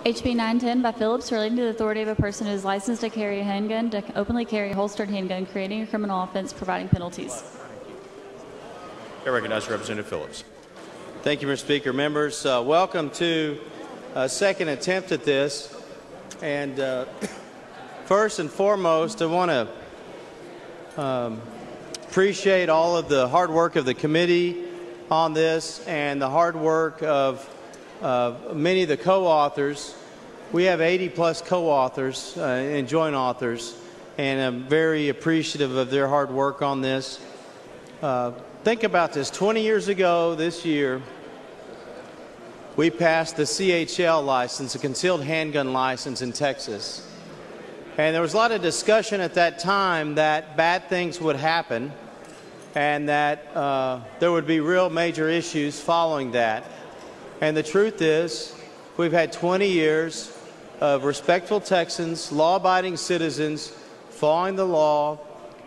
HB 910 by Phillips, relating to the authority of a person who is licensed to carry a handgun to openly carry a holstered handgun, creating a criminal offense, providing penalties. I recognize Representative Phillips. Thank you, Mr. Speaker. Members, welcome to a second attempt at this. And first and foremost, I want to appreciate all of the hard work of the committee on this and the hard work of many of the co-authors. We have 80-plus co-authors and joint authors, and I'm very appreciative of their hard work on this. Think about this. 20 years ago this year, we passed the CHL license, a concealed handgun license in Texas. And there was a lot of discussion at that time that bad things would happen and that there would be real major issues following that. And the truth is, we've had 20 years of respectful Texans, law-abiding citizens, following the law,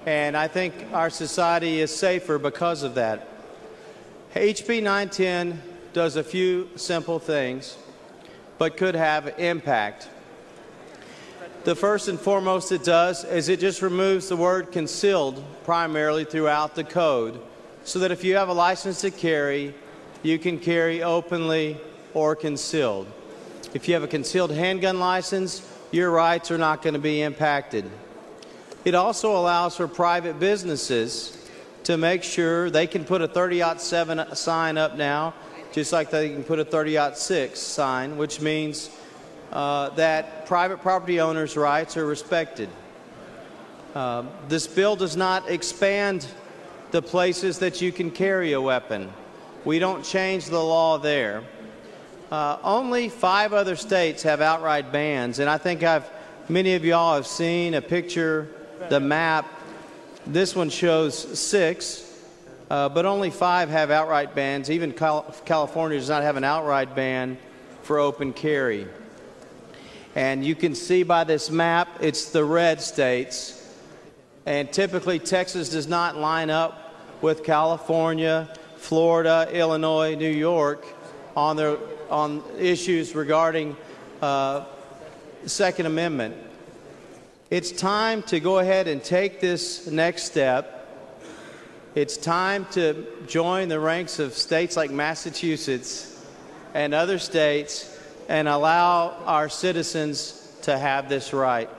and I think our society is safer because of that. HB 910 does a few simple things, but could have impact. The first and foremost it does is it just removes the word concealed primarily throughout the code, so that if you have a license to carry, you can carry openly or concealed. If you have a concealed handgun license, your rights are not going to be impacted. It also allows for private businesses to make sure they can put a 30-07 sign up now, just like they can put a 30-06 sign, which means that private property owners' rights are respected. This bill does not expand the places that you can carry a weapon. We don't change the law there. Only 5 other states have outright bans, and I think many of y'all have seen a picture, the map. This one shows 6, but only 5 have outright bans. Even California does not have an outright ban for open carry. And you can see by this map, it's the red states. And typically, Texas does not line up with California, Florida, Illinois, New York on issues regarding Second Amendment. It's time to go ahead and take this next step. It's time to join the ranks of states like Massachusetts and other states and allow our citizens to have this right.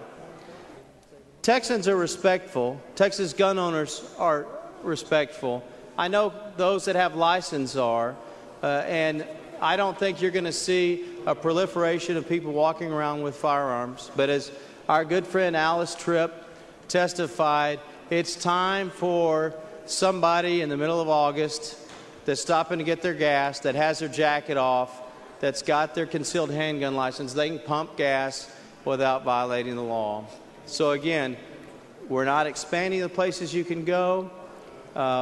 Texans are respectful. Texas gun owners are respectful. I know those that have license are, and I don't think you're going to see a proliferation of people walking around with firearms. But as our good friend Alice Tripp testified, it's time for somebody in the middle of August that's stopping to get their gas, that has their jacket off, that's got their concealed handgun license, they can pump gas without violating the law. So again, we're not expanding the places you can go.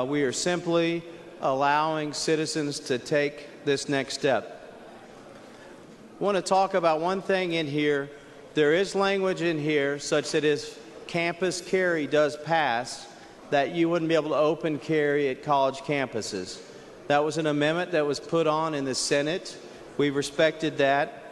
We are simply allowing citizens to take this next step. I want to talk about one thing in here. There is language in here such that if campus carry does pass, that you wouldn't be able to open carry at college campuses. That was an amendment that was put on in the Senate. We respected that.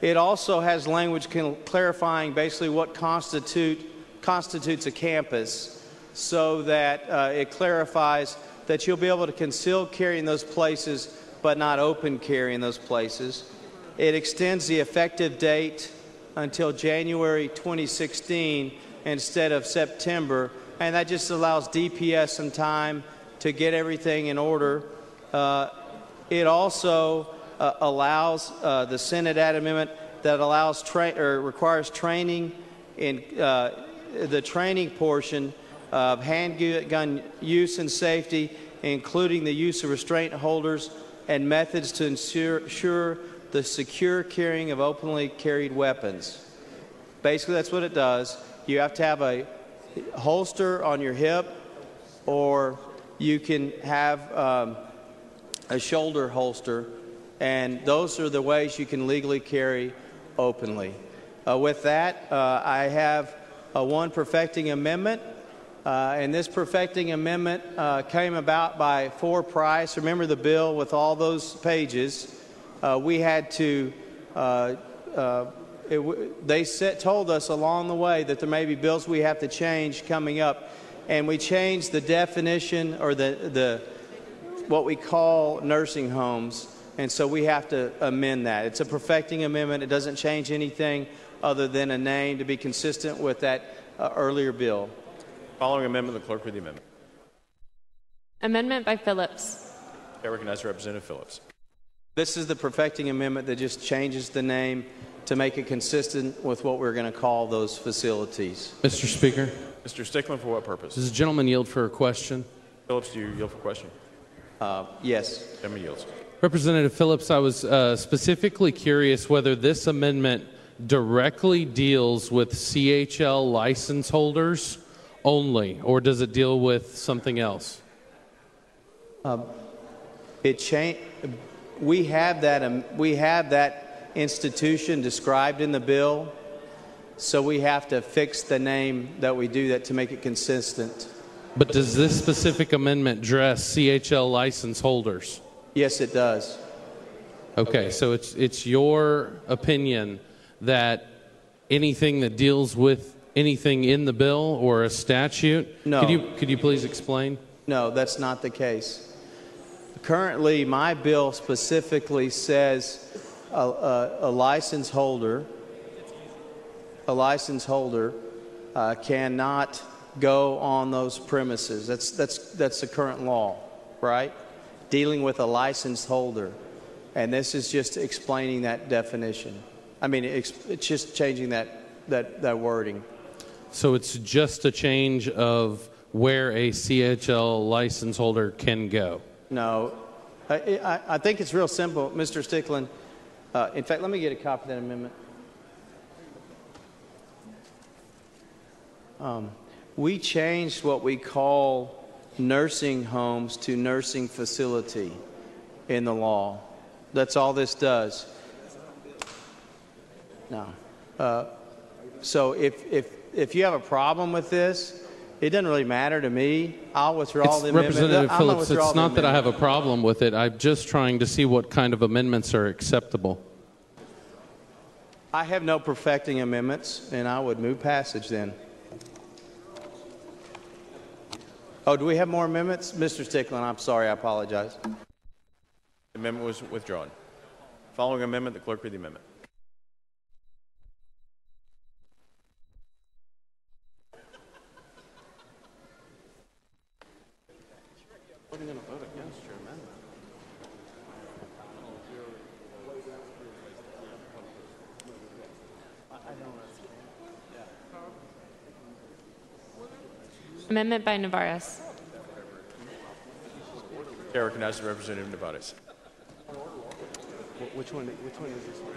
It also has language clarifying basically what constitutes a campus, so that it clarifies that you'll be able to conceal carry in those places but not open carry in those places. It extends the effective date until January 2016 instead of September, and that just allows DPS some time to get everything in order. It also allows the Senate Add Amendment that allows requires training in the training portion of handgun use and safety, including the use of restraint holders and methods to ensure the secure carrying of openly carried weapons. Basically, that's what it does. You have to have a holster on your hip, or you can have a shoulder holster, and those are the ways you can legally carry openly. With that, I have one perfecting amendment, and this perfecting amendment came about by For Price. Remember the bill with all those pages? We had to told us along the way that there may be bills we have to change coming up, and we changed the definition or the what we call nursing homes, and so we have to amend that. It's a perfecting amendment. It doesn't change anything other than a name to be consistent with that earlier bill. Following amendment, the clerk read the amendment. Amendment by Phillips. I recognize Representative Phillips. This is the perfecting amendment that just changes the name to make it consistent with what we're going to call those facilities. Mr. Speaker, Mr. Stickland, for what purpose? does the gentleman yield for a question? Phillips, do you yield for question? Yes. Gentleman yields. Representative Phillips, I was specifically curious whether this amendment directly deals with CHL license holders only, or does it deal with something else? We have that institution described in the bill, so we have to fix the name that we do that to make it consistent. But does this specific amendment address CHL license holders? Yes, it does. Okay, so it's your opinion that anything that deals with anything in the bill or a statute? No. Could you please explain? No, that's not the case. Currently, my bill specifically says a license holder cannot go on those premises. That's the current law, right? Dealing with a licensed holder, and this is just explaining that definition. I mean, it's just changing that wording. So it's just a change of where a CHL license holder can go? No. I think it's real simple, Mr. Stickland. In fact, let me get a copy of that amendment. We changed what we call nursing homes to nursing facility in the law. That's all this does. No. So if you have a problem with this, it doesn't really matter to me. I'll withdraw the amendment. Representative Phillips, it's not that I have a problem with it. I'm just trying to see what kind of amendments are acceptable. I have no perfecting amendments, and I would move passage then. Oh, do we have more amendments? Mr. Stickland, I'm sorry. I apologize. The amendment was withdrawn. Following amendment, the clerk read the amendment. I'm going to vote against your amendment. Amendment by Navarez. I recognize Representative Navarez. Which one is this one?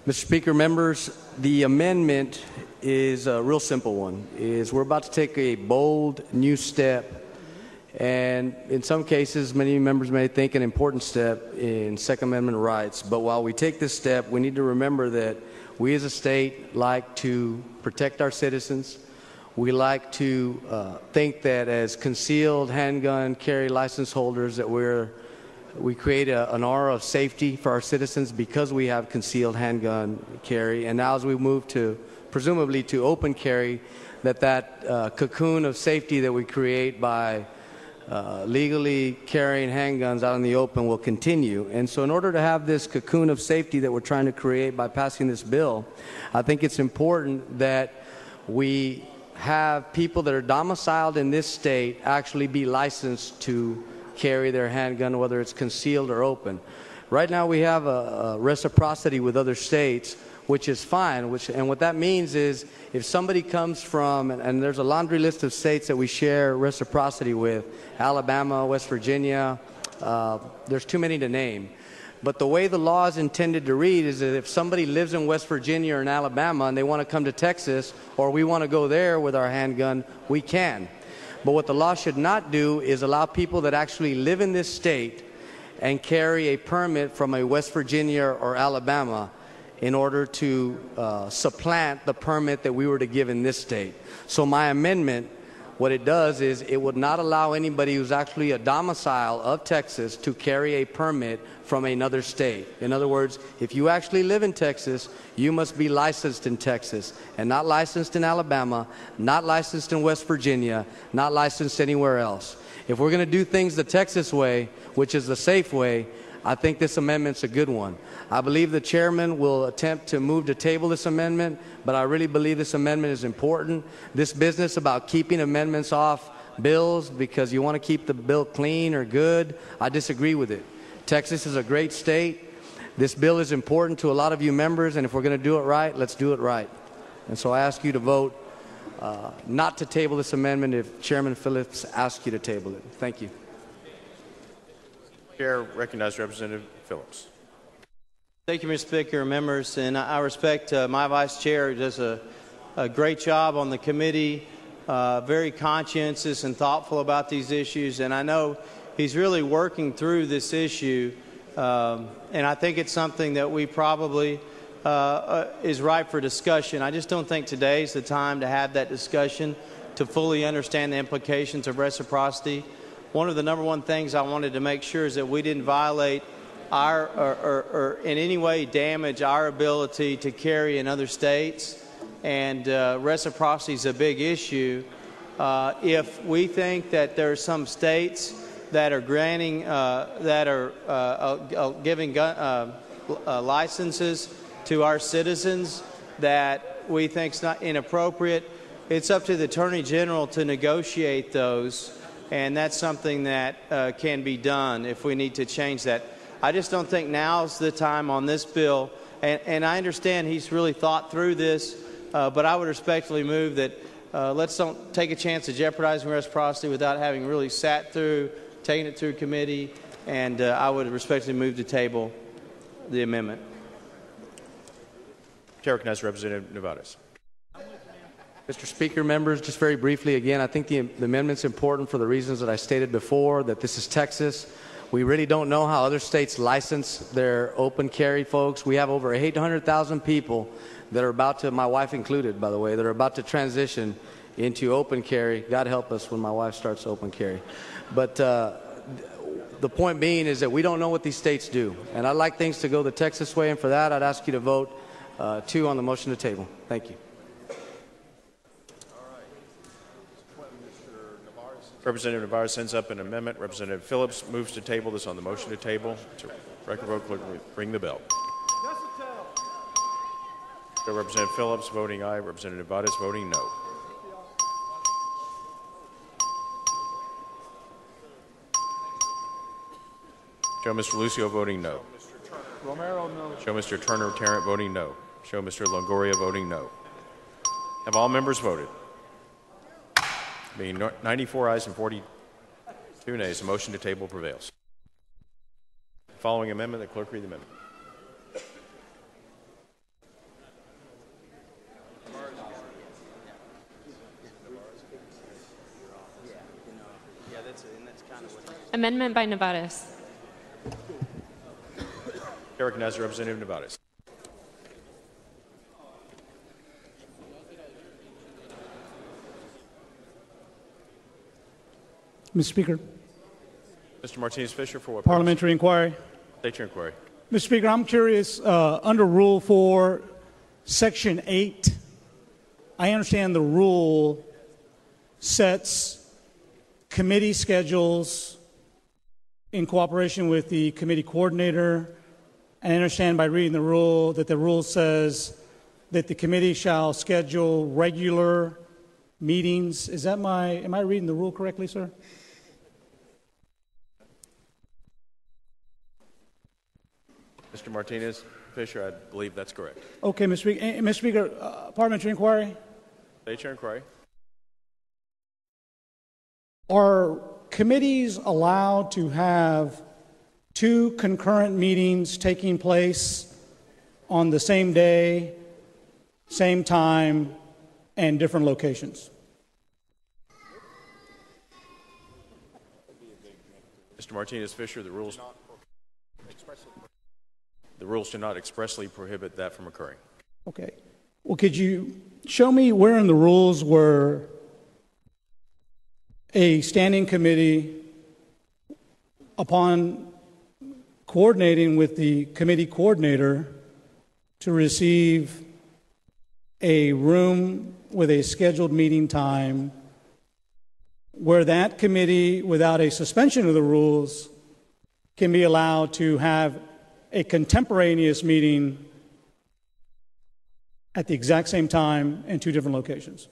Mr. Speaker, members, the amendment is a real simple one. We're about to take a bold new step, and in some cases, many members may think an important step in Second Amendment rights. But while we take this step, we need to remember that we as a state like to protect our citizens. We like to think that as concealed handgun carry license holders that we create an aura of safety for our citizens because we have concealed handgun carry. And now as we move to, presumably, to open carry, that cocoon of safety that we create by legally carrying handguns out in the open will continue. And so in order to have this cocoon of safety that we're trying to create by passing this bill, I think it's important that we have people that are domiciled in this state actually be licensed to carry their handgun, whether it's concealed or open. Right now we have a reciprocity with other states, which is fine, and what that means is if somebody comes from, and there's a laundry list of states that we share reciprocity with, Alabama, West Virginia, there's too many to name. But the way the law is intended to read is that if somebody lives in West Virginia or in Alabama and they want to come to Texas, or we want to go there with our handgun, we can. But what the law should not do is allow people that actually live in this state and carry a permit from a West Virginia or Alabama in order to supplant the permit that we were to give in this state. So my amendment What it does is it would not allow anybody who's actually a domicile of Texas to carry a permit from another state. In other words, if you actually live in Texas, you must be licensed in Texas and not licensed in Alabama, not licensed in West Virginia, not licensed anywhere else. If we're going to do things the Texas way, which is the safe way, I think this amendment's a good one. I believe the chairman will attempt to move to table this amendment, but I really believe this amendment is important. This business about keeping amendments off bills because you want to keep the bill clean or good, I disagree with it. Texas is a great state. This bill is important to a lot of you members, and if we're going to do it right, let's do it right. And so I ask you to vote not to table this amendment if Chairman Phillips asks you to table it. Thank you. Chair recognizes Representative Phillips. Thank you, Mr. Speaker and members. And I respect my vice chair, who does a great job on the committee, very conscientious and thoughtful about these issues. And I know he's really working through this issue. And I think it's something that we probably is ripe for discussion. I just don't think today's the time to have that discussion to fully understand the implications of reciprocity. One of the number one things I wanted to make sure is that we didn't violate our or in any way damage our ability to carry in other states. And reciprocity is a big issue. If we think that there are some states that are granting, that are giving licenses to our citizens that we think is not inappropriate, it's up to the Attorney General to negotiate those. And that's something that can be done if we need to change that. I just don't think now's the time on this bill. And I understand he's really thought through this, but I would respectfully move that let's don't take a chance of jeopardizing reciprocity without having really sat through, taken it through committee, and I would respectfully move to table the amendment. Chair recognizes Representative Nevares. Mr. Speaker, members, just very briefly again, I think the amendment's important for the reasons that I stated before, that this is Texas. We really don't know how other states license their open carry folks. We have over 800,000 people that are about to, my wife included, by the way, that are about to transition into open carry. God help us when my wife starts open carry. But the point being is that we don't know what these states do. And I'd like things to go the Texas way, and for that, I'd ask you to vote 2 on the motion to table. Thank you. Representative Navarro sends up an amendment. Representative Phillips moves to table this on the motion to table. To record vote, clerk, ring the bell. Representative Phillips voting aye. Representative Nevares voting no. Show Mr. Lucio voting no. Romero, no. Show Mr. Turner Tarrant voting no. Show Mr. Longoria voting no. Have all members voted? Being 94 ayes and 42 nays, the motion to table prevails. Following amendment, the clerk read the amendment. Amendment by Nevares. Chair recognizes Representative Nevares. Mr. Speaker. Mr. Martinez-Fisher for what Parliamentary inquiry. State your inquiry. Mr. Speaker, I'm curious, under Rule 4, Section 8, I understand the rule sets committee schedules in cooperation with the committee coordinator. And I understand by reading the rule that the rule says that the committee shall schedule regular meetings. Is that am I reading the rule correctly, sir? Mr. Martinez-Fisher, I believe that's correct. Okay, Mr. Speaker. Mr. Speaker, parliamentary inquiry. State your inquiry. Are committees allowed to have 2 concurrent meetings taking place on the same day, same time, and different locations? Mr. Martinez-Fisher, the rules do not expressly prohibit that from occurring. Okay. Well, could you show me where in the rules where a standing committee upon coordinating with the committee coordinator to receive a room with a scheduled meeting time where that committee, without a suspension of the rules, can be allowed to have a contemporaneous meeting at the exact same time in two different locations.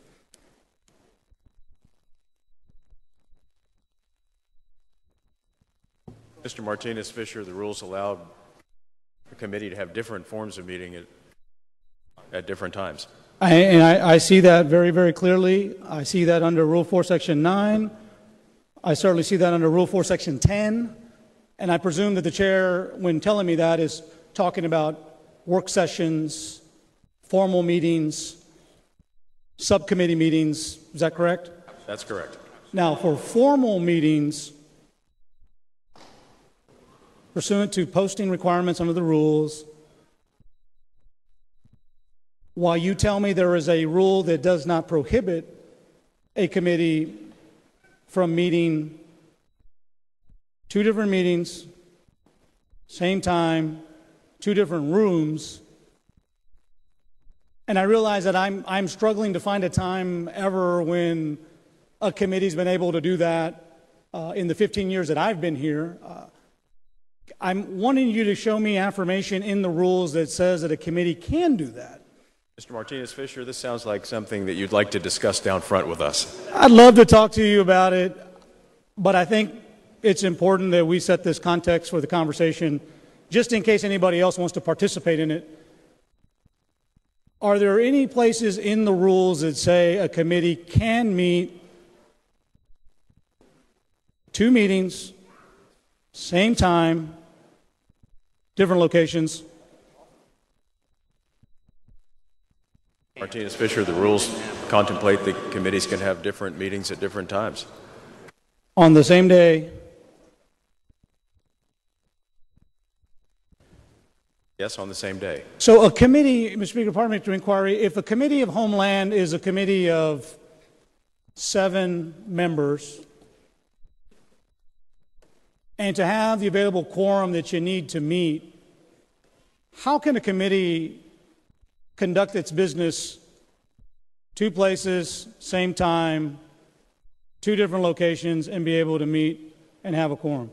Mr. Martinez Fisher, the rules allow the committee to have different forms of meeting at different times. I see that very, very clearly. I see that under Rule 4, Section 9. I certainly see that under Rule 4, Section 10. And I presume that the chair, when telling me that, is talking about work sessions, formal meetings, subcommittee meetings. Is that correct? That's correct. Now, for formal meetings, pursuant to posting requirements under the rules, while you tell me there is a rule that does not prohibit a committee from meeting two different meetings, same time, two different rooms, and I realize that I'm struggling to find a time ever when a committee's been able to do that in the 15 years that I've been here. I'm wanting you to show me affirmation in the rules that says that a committee can do that. Mr. Martinez Fisher, this sounds like something that you'd like to discuss down front with us. I'd love to talk to you about it, but I think it's important that we set this context for the conversation just in case anybody else wants to participate in it. Are there any places in the rules that say a committee can meet two meetings, same time, different locations? Martinez Fisher, the rules contemplate that committees can have different meetings at different times. On the same day? Yes, on the same day. So a committee, Mr. Speaker, parliamentary inquiry, if a committee of Homeland is a committee of 7 members, and to have the available quorum that you need to meet, how can a committee conduct its business two places, same time, two different locations, and be able to meet and have a quorum?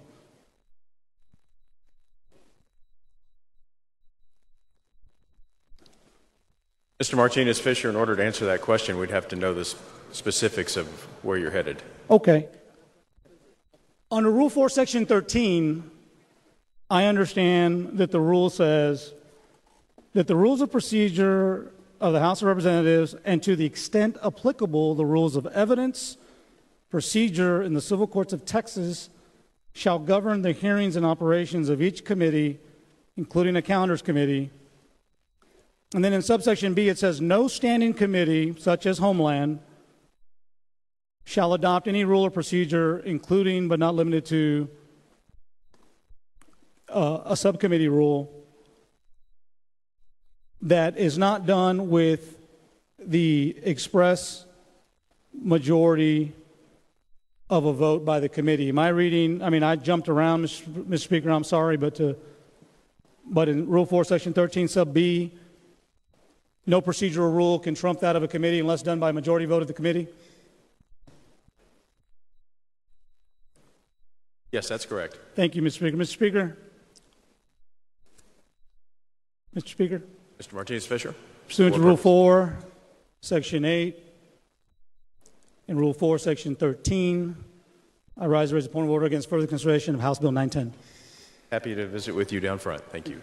Mr. Martinez Fisher, in order to answer that question, we'd have to know the specifics of where you're headed. Okay. Under Rule 4, Section 13, I understand that the rule says that the rules of procedure of the House of Representatives, and to the extent applicable, the rules of evidence, procedure in the civil courts of Texas, shall govern the hearings and operations of each committee, including a calendars committee. And then in subsection B, it says, no standing committee, such as Homeland, shall adopt any rule or procedure, including but not limited to a subcommittee rule, that is not done with the express majority of a vote by the committee. Am I reading? I mean, I jumped around, Mr. Speaker, I'm sorry, but in Rule 4, Section 13, sub B, no procedural rule can trump that of a committee unless done by a majority vote of the committee? Yes, that's correct. Thank you, Mr. Speaker. Mr. Speaker? Mr. Speaker? Mr. Martinez Fisher? Pursuant to Rule 4, Section 8, and Rule 4, Section 13, I rise to raise a point of order against further consideration of House Bill 910. Happy to visit with you down front. Thank you.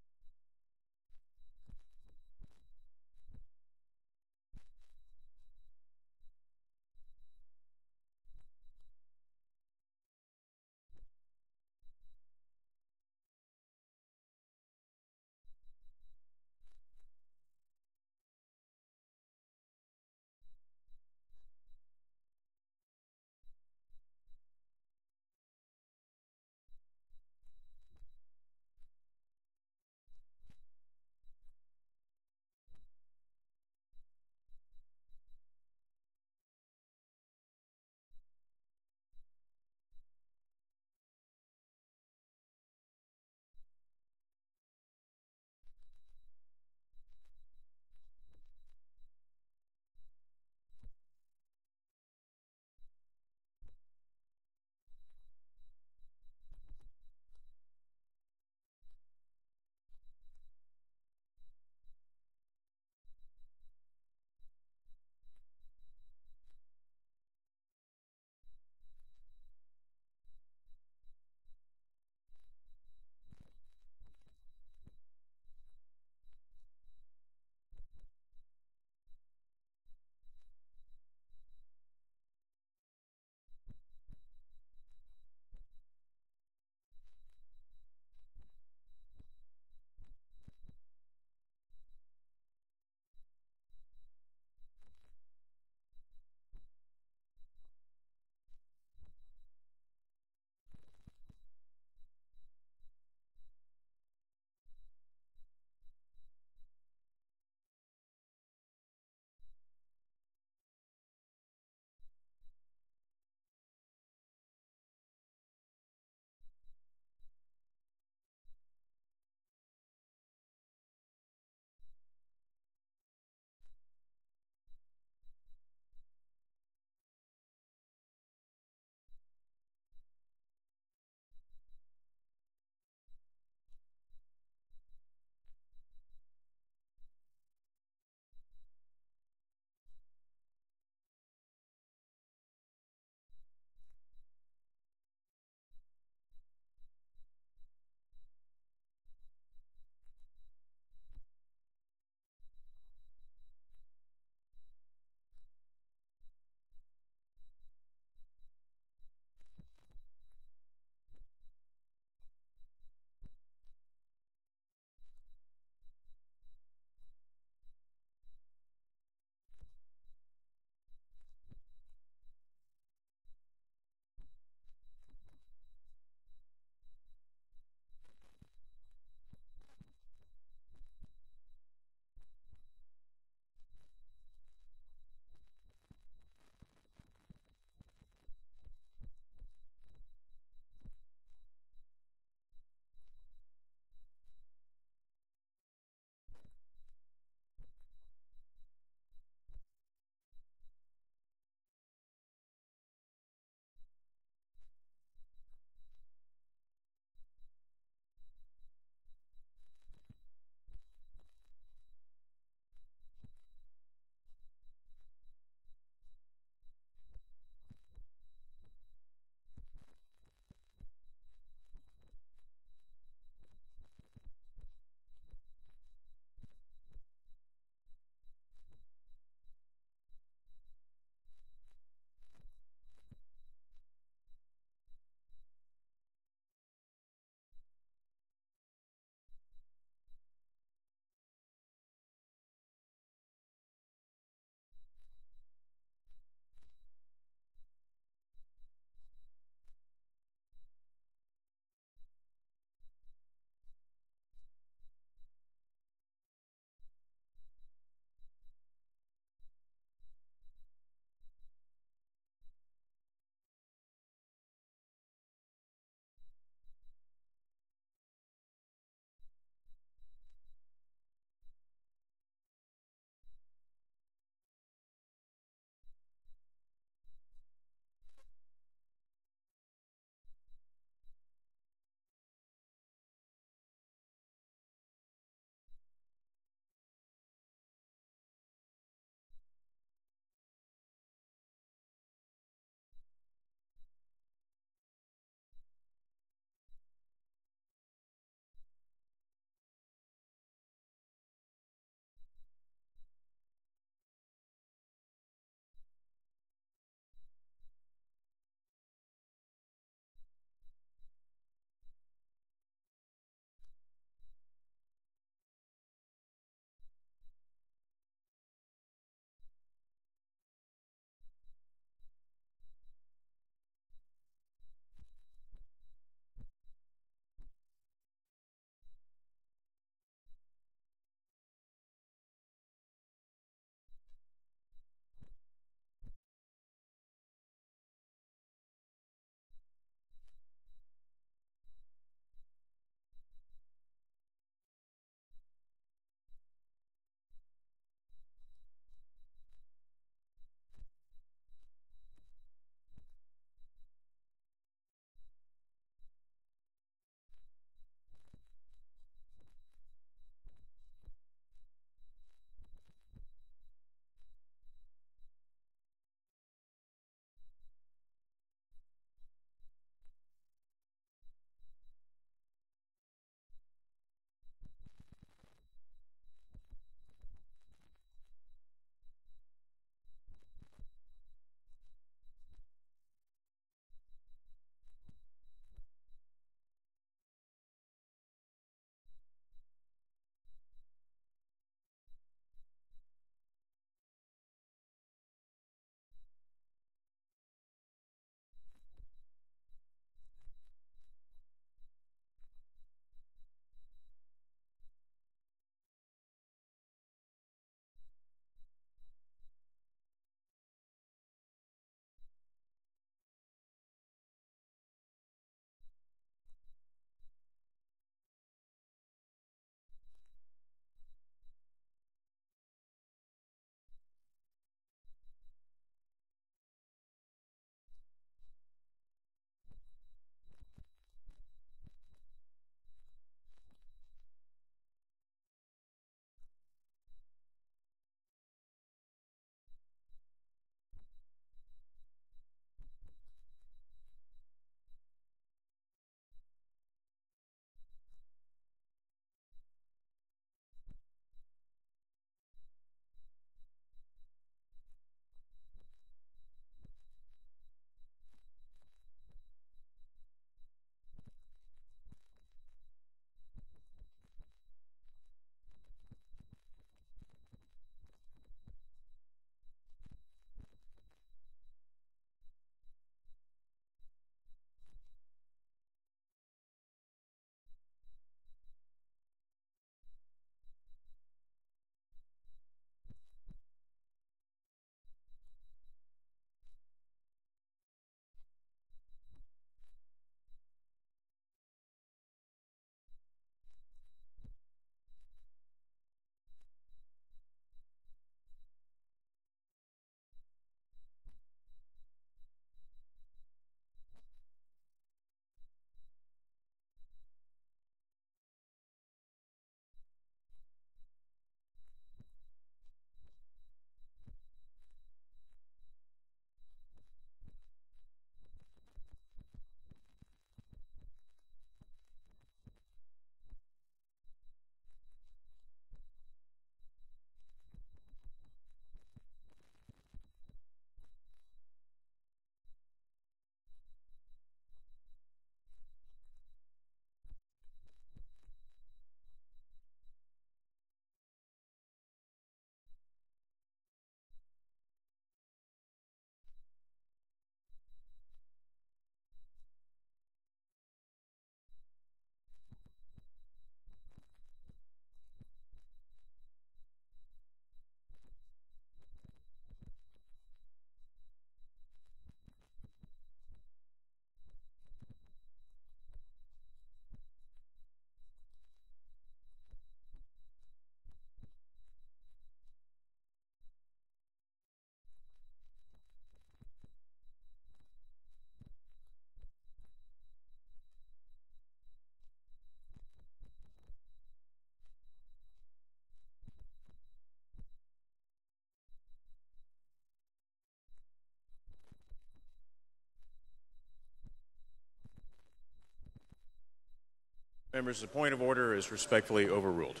Members, the point of order is respectfully overruled.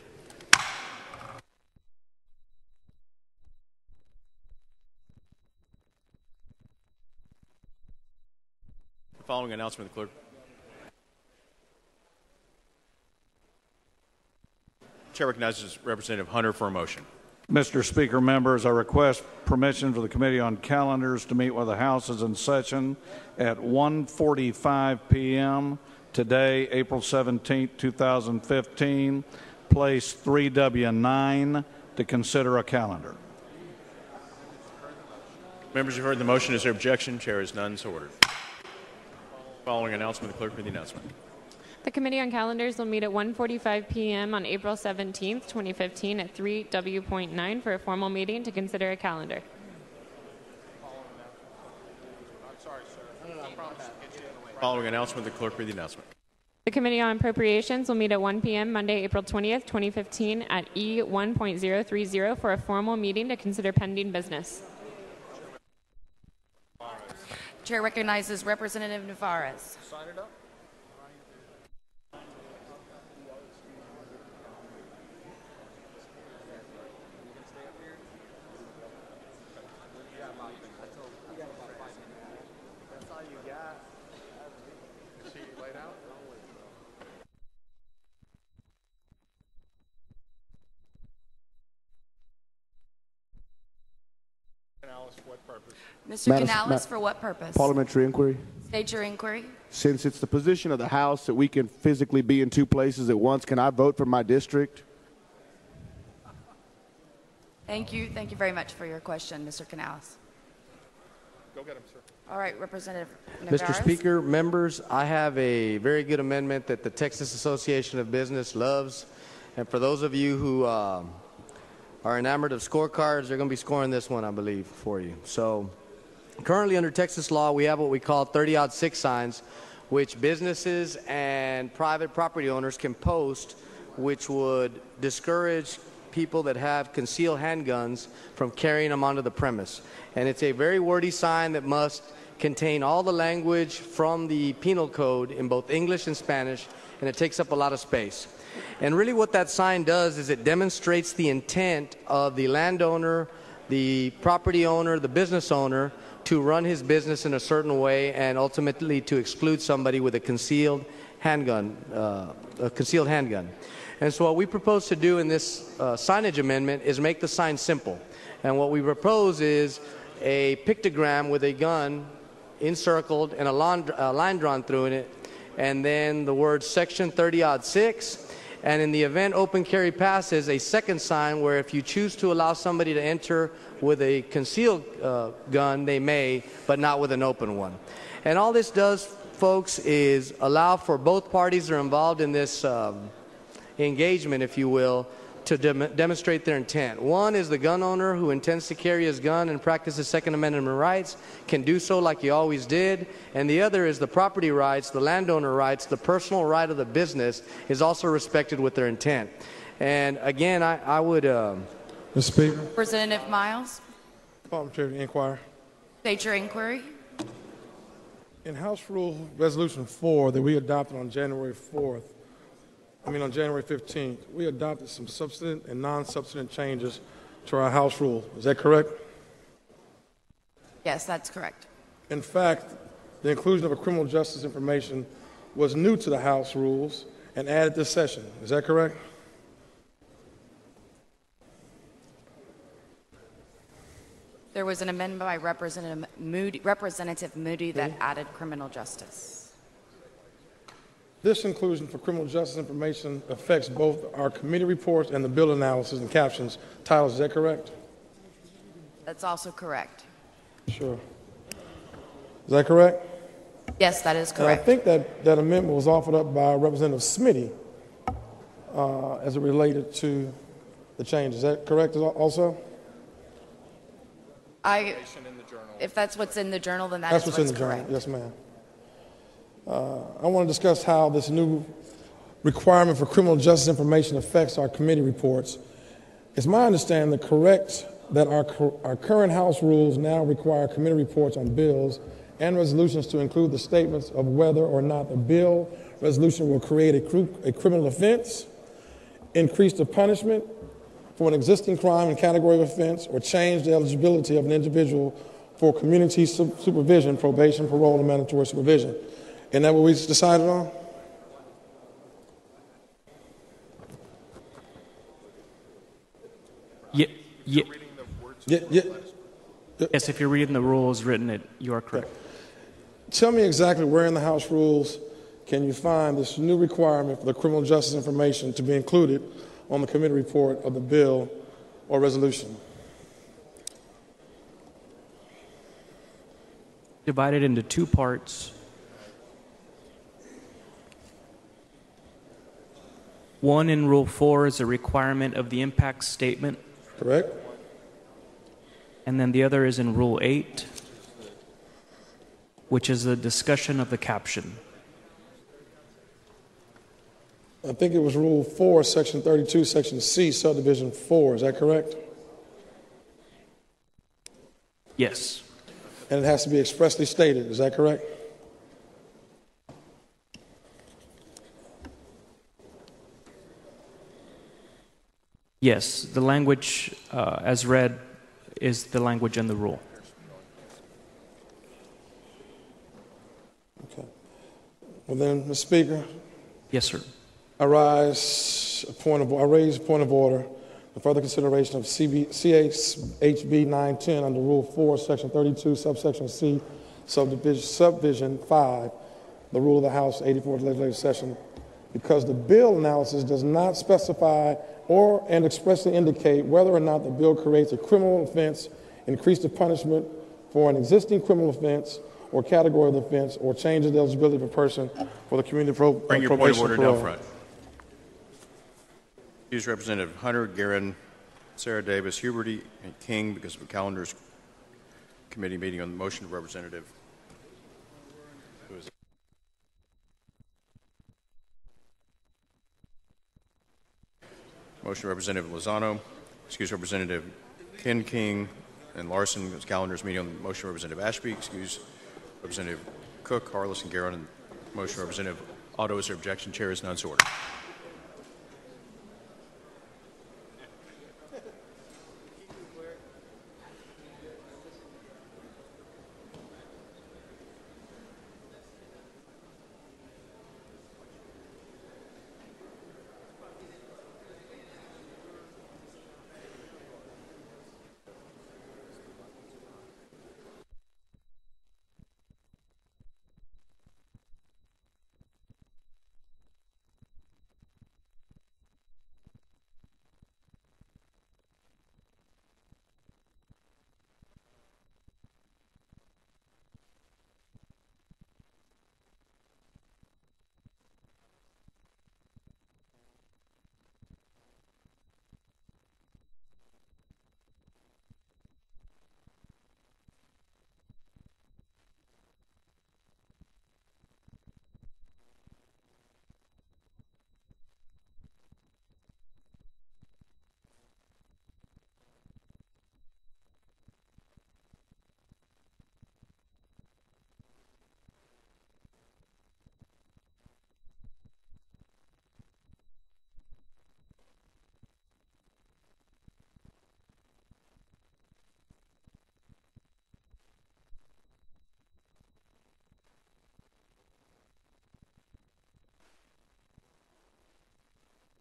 The following announcement, the clerk. Chair recognizes Representative Hunter for a motion. Mr. Speaker, members, I request permission for the Committee on Calendars to meet with the House is in session at 1:45 p.m. today, April 17, 2015, place 3W9 to consider a calendar. Members, you've heard the motion. Is there objection? Chair is none, so ordered. Following announcement, the clerk read the announcement. The Committee on Calendars will meet at 1:45 p.m. on April 17, 2015 at 3W.9 for a formal meeting to consider a calendar. Following announcement, the clerk read the announcement. The Committee on Appropriations will meet at 1 p.m. Monday, April 20th, 2015 at E1.030 for a formal meeting to consider pending business. Chair recognizes Representative Navarez. Mr. Canales, for what purpose? Parliamentary inquiry. State your inquiry. Since it's the position of the House that we can physically be in two places at once, can I vote for my district? Thank you. Thank you very much for your question, Mr. Canales. Go get him, sir. All right, Representative Navarez. Mr. Speaker, members, I have a very good amendment that the Texas Association of Business loves. And for those of you who are enamored of scorecards, they're going to be scoring this one, I believe, for you. So currently under Texas law, we have what we call 30-6 signs, which businesses and private property owners can post, which would discourage people that have concealed handguns from carrying them onto the premise. And it's a very wordy sign that must contain all the language from the penal code in both English and Spanish, and it takes up a lot of space. And really what that sign does is it demonstrates the intent of the landowner, the property owner, the business owner to run his business in a certain way and ultimately to exclude somebody with a concealed handgun. And so what we propose to do in this signage amendment is make the sign simple. And what we propose is a pictogram with a gun encircled and a line drawn through it, and then the word section 30-6. And in the event open carry passes, a second sign where if you choose to allow somebody to enter with a concealed gun, they may, but not with an open one. And all this does, folks, is allow for both parties that are involved in this engagement, if you will, to demonstrate their intent. One is the gun owner who intends to carry his gun and practice his Second Amendment rights can do so like he always did. And the other is the property rights, the landowner rights, the personal right of the business is also respected with their intent. And again, I would... Mr. Speaker. Representative Miles. Parliamentary inquiry. State your inquiry. In House Rule Resolution 4 that we adopted on January 15th, we adopted some substantive and non-substantive changes to our House rule. Is that correct? Yes, that's correct. In fact, the inclusion of a criminal justice information was new to the House rules and added this session. Is that correct? There was an amendment by Representative Moody that added criminal justice. This inclusion for criminal justice information affects both our committee reports and the bill analysis and captions titles. Is that correct? That's also correct. Sure. Is that correct? Yes, that is correct. And I think that amendment was offered up by Representative Smitty as it related to the change. Is that correct also? If that's what's in the journal, then that's what's in the correct. Journal. Yes, ma'am. I want to discuss how this new requirement for criminal justice information affects our committee reports. It's my understanding that our current House rules now require committee reports on bills and resolutions to include the statements of whether or not the bill resolution will create a criminal offense, increase the punishment for an existing crime and category of offense, or change the eligibility of an individual for community supervision, probation, parole, and mandatory supervision. Isn't that what we decided on? Yeah. Yes, if you're reading the rules written, you are correct. Tell me exactly where in the House rules can you find this new requirement for the criminal justice information to be included on the committee report of the bill or resolution? Divided into two parts. One in Rule 4 is a requirement of the impact statement. Correct. And then the other is in Rule 8, which is a discussion of the caption. I think it was Rule 4, Section 32, Section C, Subdivision 4. Is that correct? Yes. And it has to be expressly stated. Is that correct? Yes. The language as read is the language in the rule. Okay. Well then, Mr. Speaker. Yes, sir. I raise a point of order. The further consideration of CHB 910 under Rule 4, Section 32, Subsection C, Subdivision 5, the Rule of the House, 84th Legislative Session, because the bill analysis does not specify and expressly indicate whether or not the bill creates a criminal offense, increase the punishment for an existing criminal offense or category of the offense, or changes the eligibility of a person for the community probation. Bring your point of order down front. Accused Representative Hunter, Guerin, Sarah Davis, Huberty, and King because of a calendar's committee meeting on the motion of Representative. Who is it? Motion of Representative Lozano. Excuse Representative King and Larson because calendar's meeting on the motion of Representative Ashby. Excuse Representative Cook, Harless, and Guerin, and motion of Representative Otto. Is there objection? Chair is none so ordered.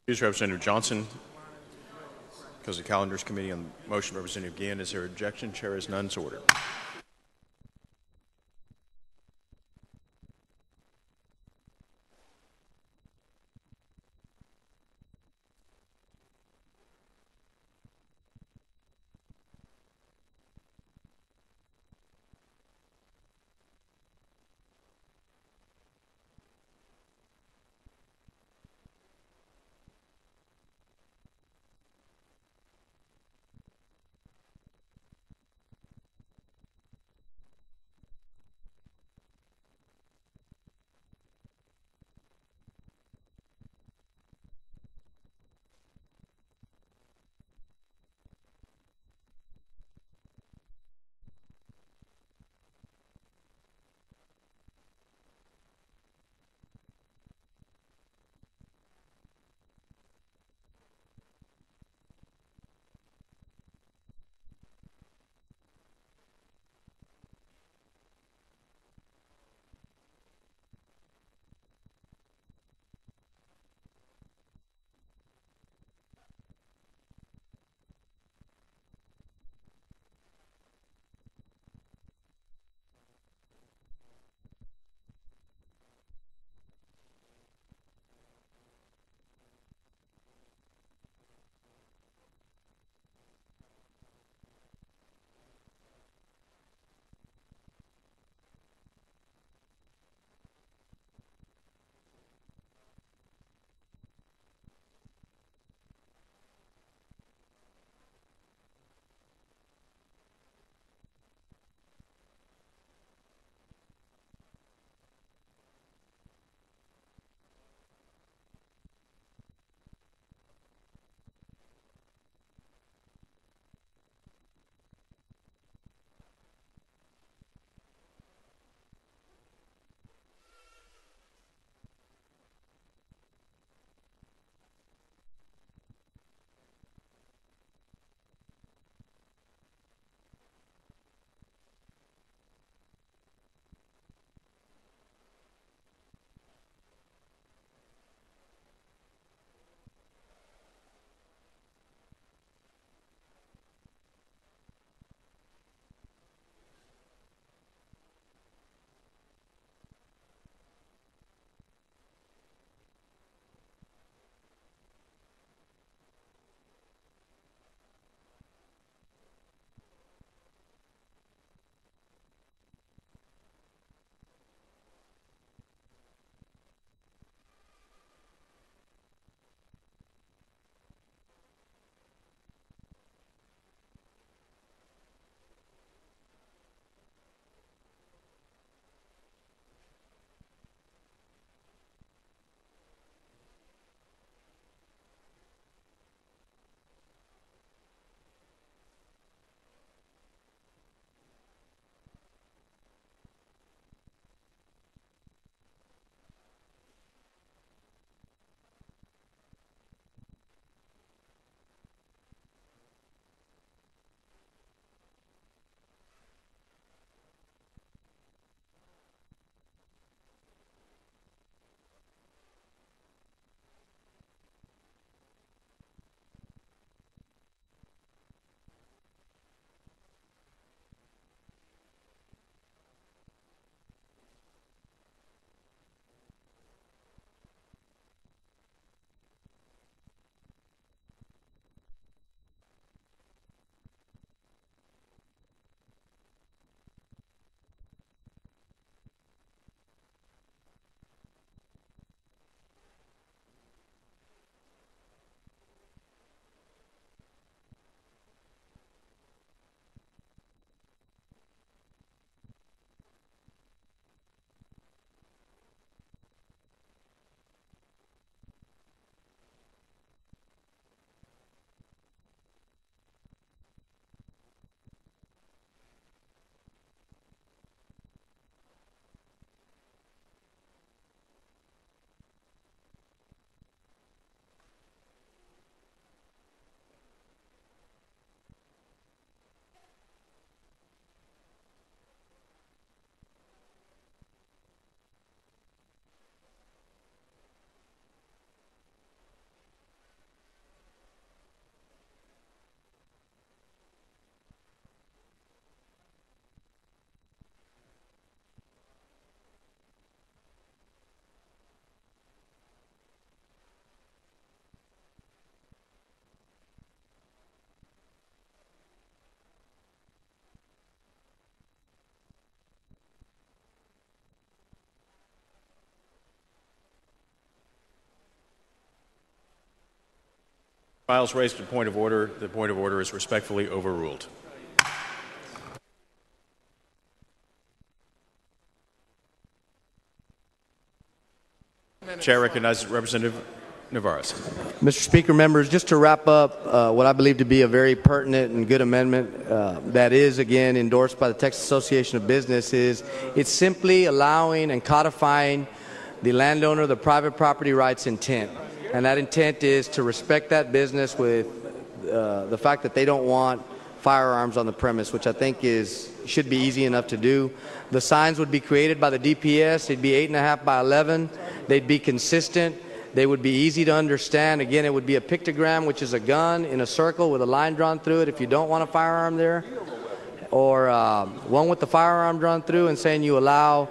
Excuse Representative Johnson because the calendar's committee on the motion of Representative Guillen. Is there objection? Chair is none so ordered. Miles raised a point of order. The point of order is respectfully overruled. Chair recognizes Representative Navarez. Mr. Speaker, members, just to wrap up what I believe to be a very pertinent and good amendment that is, again, endorsed by the Texas Association of Business is it's simply allowing and codifying the landowner, the private property rights intent. And that intent is to respect that business with the fact that they don't want firearms on the premise, which I think should be easy enough to do. The signs would be created by the DPS. They'd be 8.5 by 11. They'd be consistent. They would be easy to understand. Again, it would be a pictogram, which is a gun in a circle with a line drawn through it if you don't want a firearm there, or one with the firearm drawn through and saying you allow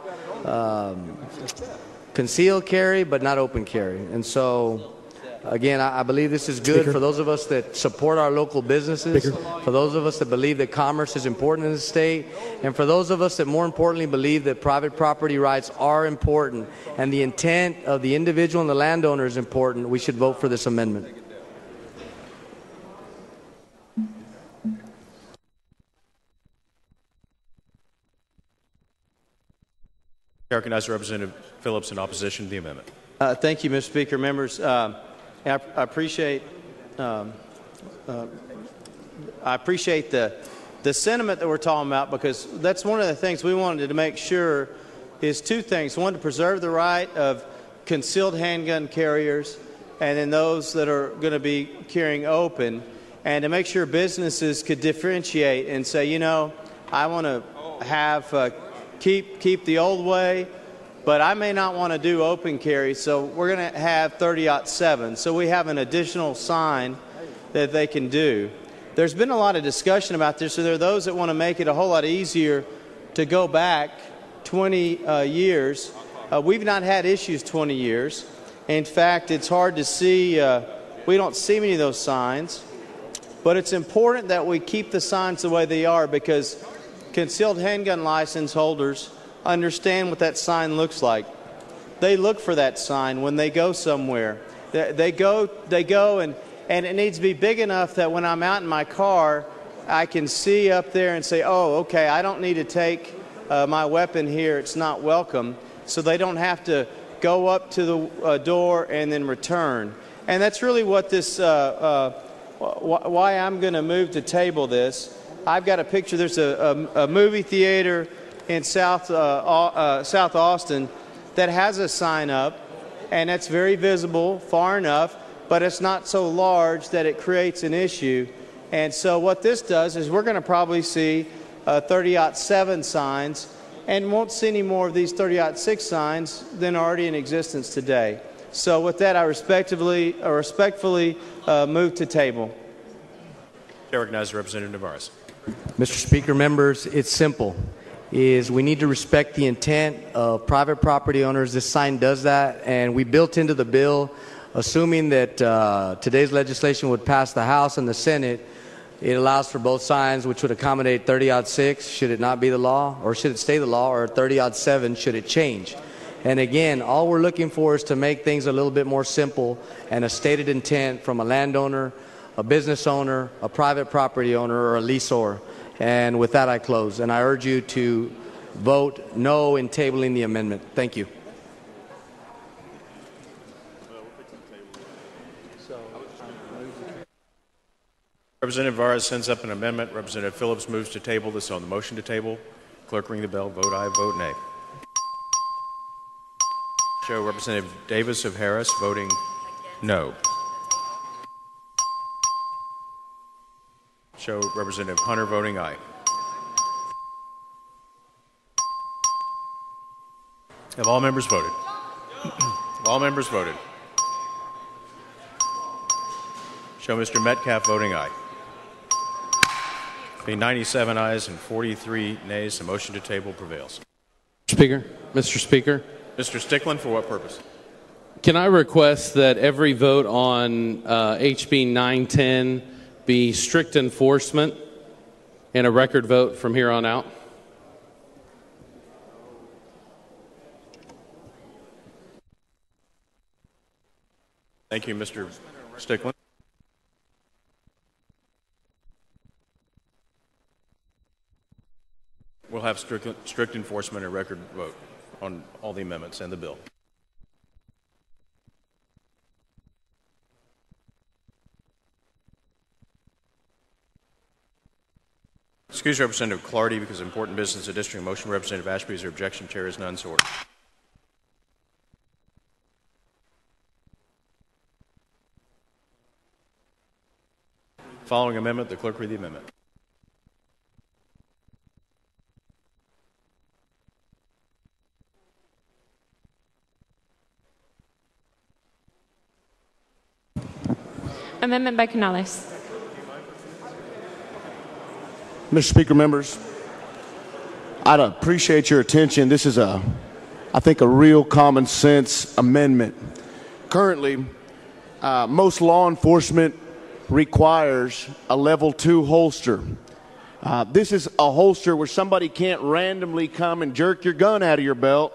concealed carry but not open carry. And so, again, I believe this is good for those of us that support our local businesses, for those of us that believe that commerce is important in the state, and for those of us that more importantly believe that private property rights are important and the intent of the individual and the landowner is important. We should vote for this amendment. I recognize Representative Phillips in opposition to the amendment. Thank you, Mr. Speaker. Members, I appreciate the sentiment that we're talking about, because that's one of the things we wanted to make sure is two things. One, to preserve the right of concealed handgun carriers and then those that are going to be carrying open, and to make sure businesses could differentiate and say, you know, I want to have keep the old way, but I may not want to do open carry, so we're going to have 30-07. So we have an additional sign that they can do. There's been a lot of discussion about this, so there are those that want to make it a whole lot easier to go back 20 years. We've not had issues 20 years. In fact, it's hard to see, we don't see many of those signs, but it's important that we keep the signs the way they are, because concealed handgun license holders understand what that sign looks like. They look for that sign when they go somewhere. They go and it needs to be big enough that when I'm out in my car, I can see up there and say, oh, okay, I don't need to take my weapon here. It's not welcome. So they don't have to go up to the door and then return. And that's really what this, why I'm going to move to table this. I've got a picture. There's a movie theater in South Austin that has a sign up, and it's very visible, far enough, but it's not so large that it creates an issue. And so what this does is we're going to probably see 30-07 signs, and won't see any more of these 30-06 signs than are already in existence today. So with that, I respectfully move to table. I recognize Representative Navarez. Mr. Speaker, members, it's simple. We need to respect the intent of private property owners. This sign does that, and we built into the bill, assuming that today's legislation would pass the House and the Senate, it allows for both signs, which would accommodate 30-06 should it not be the law, or should it stay the law, or 30-07 should it change. And again, all we're looking for is to make things a little bit more simple and a stated intent from a landowner, a business owner, a private property owner, or a leaseor. And with that, I close. And I urge you to vote no in tabling the amendment. Thank you. Representative Navarez sends up an amendment. Representative Phillips moves to table this on the motion to table. Clerk, ring the bell. Vote aye. Vote nay. Show Representative Davis of Harris voting no. Show Representative Hunter voting aye. Have all members voted? All members voted. Show Mr. Metcalf voting aye. Being 97 ayes and 43 nays, the motion to table prevails. Mr. Speaker. Mr. Stickland, for what purpose? Can I request that every vote on HB 910 be strict enforcement and a record vote from here on out? Thank you, Mr. Stickland. will have strict enforcement and record vote on all the amendments and the bill. Excuse Representative Clardy because of important business of district. Motion Representative Ashby. Is there objection? Chair is none. So ordered. Following amendment, the clerk read the amendment. Amendment by Canales. Mr. Speaker, members, I'd appreciate your attention. This is I think, a real common sense amendment. Currently, most law enforcement requires a level 2 holster. This is a holster where somebody can't randomly come and jerk your gun out of your belt,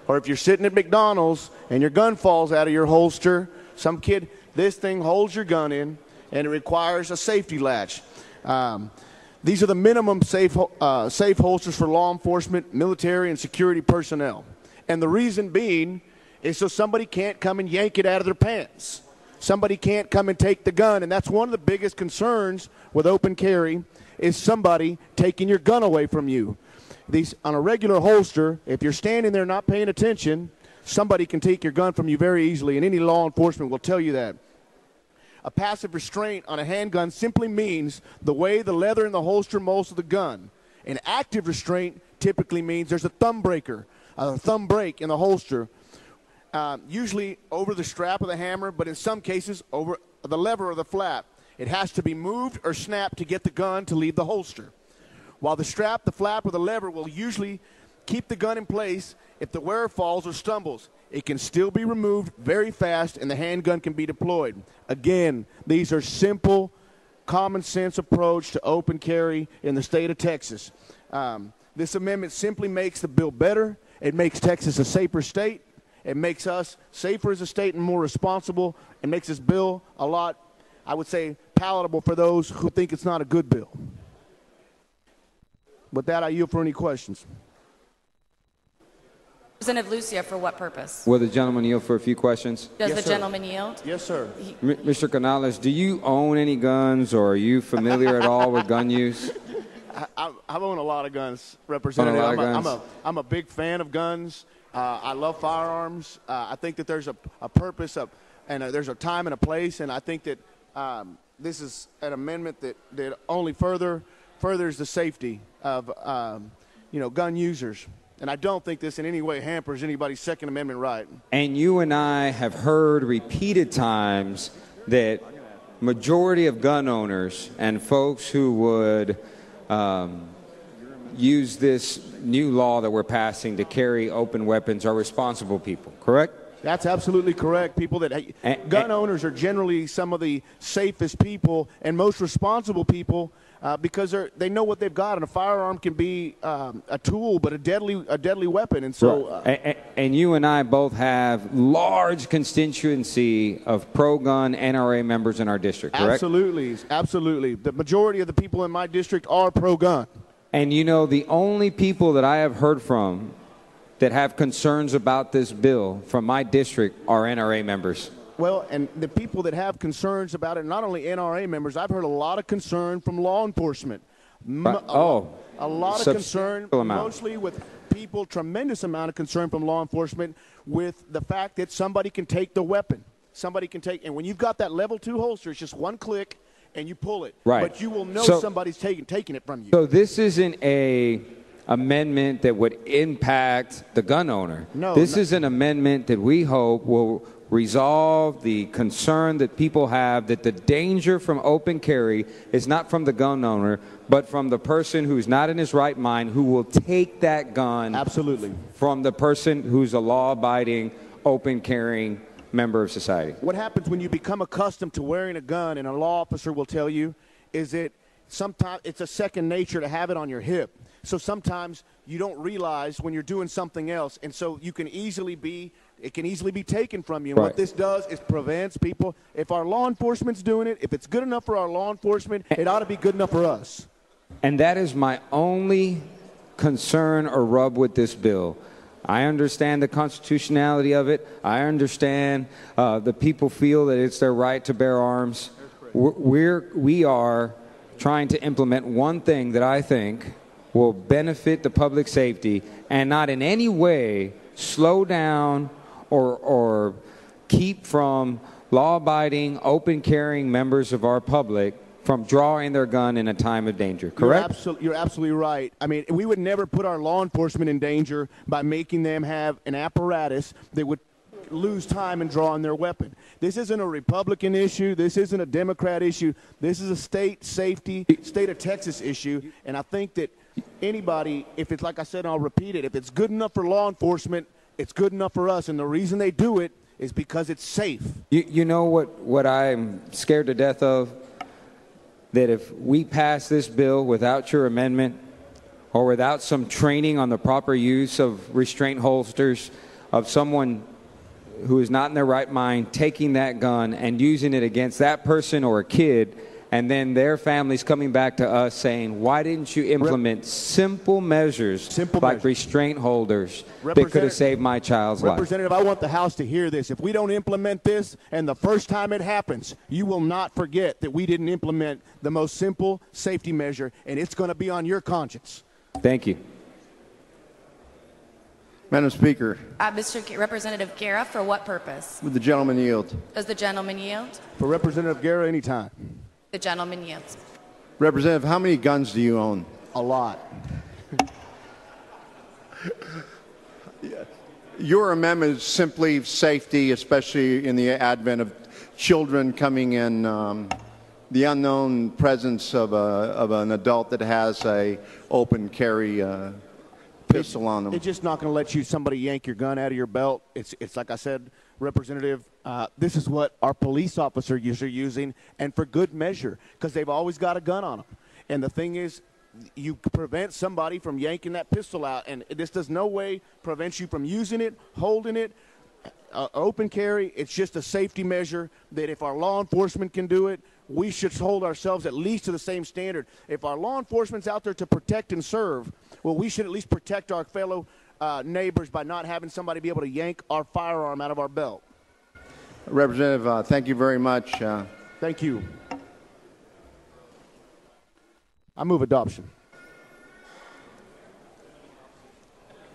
or if you're sitting at McDonald's and your gun falls out of your holster, this thing holds your gun in, and it requires a safety latch. These are the minimum safe holsters for law enforcement, military, and security personnel. And the reason being is so somebody can't come and yank it out of their pants. Somebody can't come and take the gun. And that's one of the biggest concerns with open carry is somebody taking your gun away from you. On a regular holster, if you're standing there not paying attention, somebody can take your gun from you very easily, and any law enforcement will tell you that. A passive restraint on a handgun simply means the way the leather in the holster molds to the gun. An active restraint typically means there's a thumb brake in the holster, usually over the strap of the hammer, but in some cases over the lever or the flap. It has to be moved or snapped to get the gun to leave the holster. While the strap, the flap, or the lever will usually keep the gun in place if the wearer falls or stumbles. It can still be removed very fast, and the handgun can be deployed. Again, these are simple, common sense approach to open carry in the state of Texas. This amendment simply makes the bill better. It makes Texas a safer state. It makes us safer as a state and more responsible. It makes this bill a lot, I would say, palatable for those who think it's not a good bill. With that, I yield for any questions. Representative Lucia, for what purpose? Will the gentleman yield for a few questions? Does the gentleman yield? Yes, sir. Mr. Canales, do you own any guns, or are you familiar at all with gun use? I own a lot of guns, Representative. I'm a big fan of guns. I love firearms. I think that there's a purpose and there's a time and a place, and I think that this is an amendment that only furthers the safety of gun users. And I don't think this in any way hampers anybody's Second Amendment right. And you and I have heard repeated times that majority of gun owners and folks who would use this new law that we're passing to carry open weapons are responsible people, correct? That's absolutely correct. Gun owners are generally some of the safest people and most responsible people because they know what they've got, and a firearm can be a tool, but a deadly weapon. And so, and you and I both have large constituency of pro-gun NRA members in our district, correct? Absolutely. The majority of the people in my district are pro-gun. And the only people that I have heard from that have concerns about this bill from my district are NRA members. Well, and the people that have concerns about it, not only NRA members, I've heard a lot of concern from law enforcement. A lot of concern, mostly with people, tremendous amount of concern from law enforcement with the fact that somebody can take the weapon. And when you've got that level 2 holster, it's just one click and you pull it. Right. But you will know somebody's taking it from you. So this isn't a amendment that would impact the gun owner. No. This is an amendment that we hope will resolve the concern that people have that the danger from open carry is not from the gun owner, but from the person who's not in his right mind who will take that gun from the person who's a law-abiding, open-carrying member of society. What happens when you become accustomed to wearing a gun, and a law officer will tell you, is that sometimes it's a second nature to have it on your hip. So sometimes you don't realize when you're doing something else, and so it can easily be taken from you. And what this does is prevents people. If our law enforcement's doing it, if it's good enough for our law enforcement, it ought to be good enough for us. And that is my only concern or rub with this bill. I understand the constitutionality of it. I understand the people feel that it's their right to bear arms. We are trying to implement one thing that I think will benefit the public safety and not in any way slow down or keep from law-abiding, open-carrying members of our public from drawing their gun in a time of danger, correct? You're absolutely right. I mean, we would never put our law enforcement in danger by making them have an apparatus that would lose time in drawing their weapon. This isn't a Republican issue. This isn't a Democrat issue. This is a state safety, state of Texas issue. And I think that anybody, if it's like I said, and I'll repeat it, if it's good enough for law enforcement, it's good enough for us. And the reason they do it is because it's safe. You know what I'm scared to death of? That if we pass this bill without your amendment or without some training on the proper use of restraint holsters, of someone who is not in their right mind taking that gun and using it against that person or a kid, and then their families coming back to us saying, why didn't you implement simple measures like restraint holders that could have saved my child's life? Representative, I want the House to hear this. If we don't implement this, and the first time it happens, you will not forget that we didn't implement the most simple safety measure, and it's going to be on your conscience. Thank you. Madam Speaker. Representative Guerra, for what purpose? Would the gentleman yield? Does the gentleman yield? For Representative Guerra, anytime. The gentleman yields. Representative, how many guns do you own? A lot. Your amendment is simply safety, especially in the advent of children coming in, the unknown presence of an adult that has a open carry pistol on them. It's just not going to let somebody yank your gun out of your belt. It's like I said, Representative, this is what our police officers are using, and for good measure, because they've always got a gun on them. And the thing is, you prevent somebody from yanking that pistol out, and this does no way prevent you from using it, holding it, open carry. It's just a safety measure that if our law enforcement can do it, we should hold ourselves at least to the same standard. If our law enforcement's out there to protect and serve, well, we should at least protect our fellow neighbors by not having somebody be able to yank our firearm out of our belt. Representative, thank you very much. Thank you. I move adoption.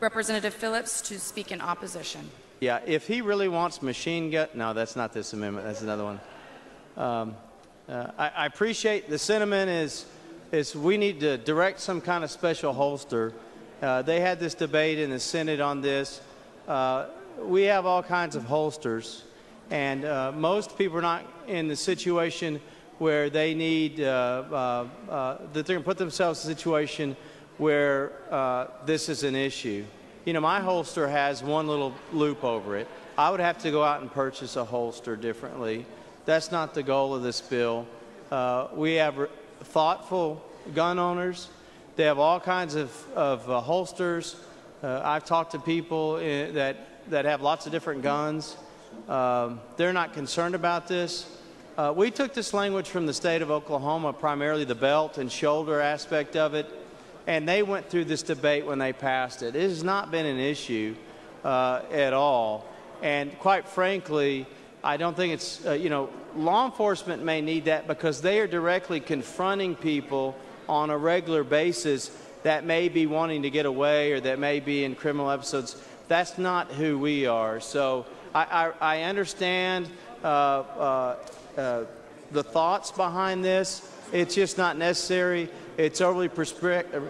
Representative Phillips to speak in opposition. Yeah, if he really wants machine gun, no, that's not this amendment. That's another one. I appreciate the sentiment is we need to direct some kind of special holster. They had this debate in the Senate on this. We have all kinds of holsters, and most people are not in the situation where they need that they're going to put themselves in a situation where this is an issue. You know, my holster has one little loop over it. I would have to go out and purchase a holster differently. That's not the goal of this bill. We have thoughtful gun owners. They have all kinds of holsters. I've talked to people that have lots of different guns. They're not concerned about this. We took this language from the state of Oklahoma, primarily the belt and shoulder aspect of it, and they went through this debate when they passed it. It has not been an issue at all. And quite frankly, I don't think it's, law enforcement may need that because they are directly confronting people on a regular basis that may be wanting to get away or that may be in criminal episodes. That's not who we are. So I understand the thoughts behind this. It's just not necessary. It's overly prescriptive,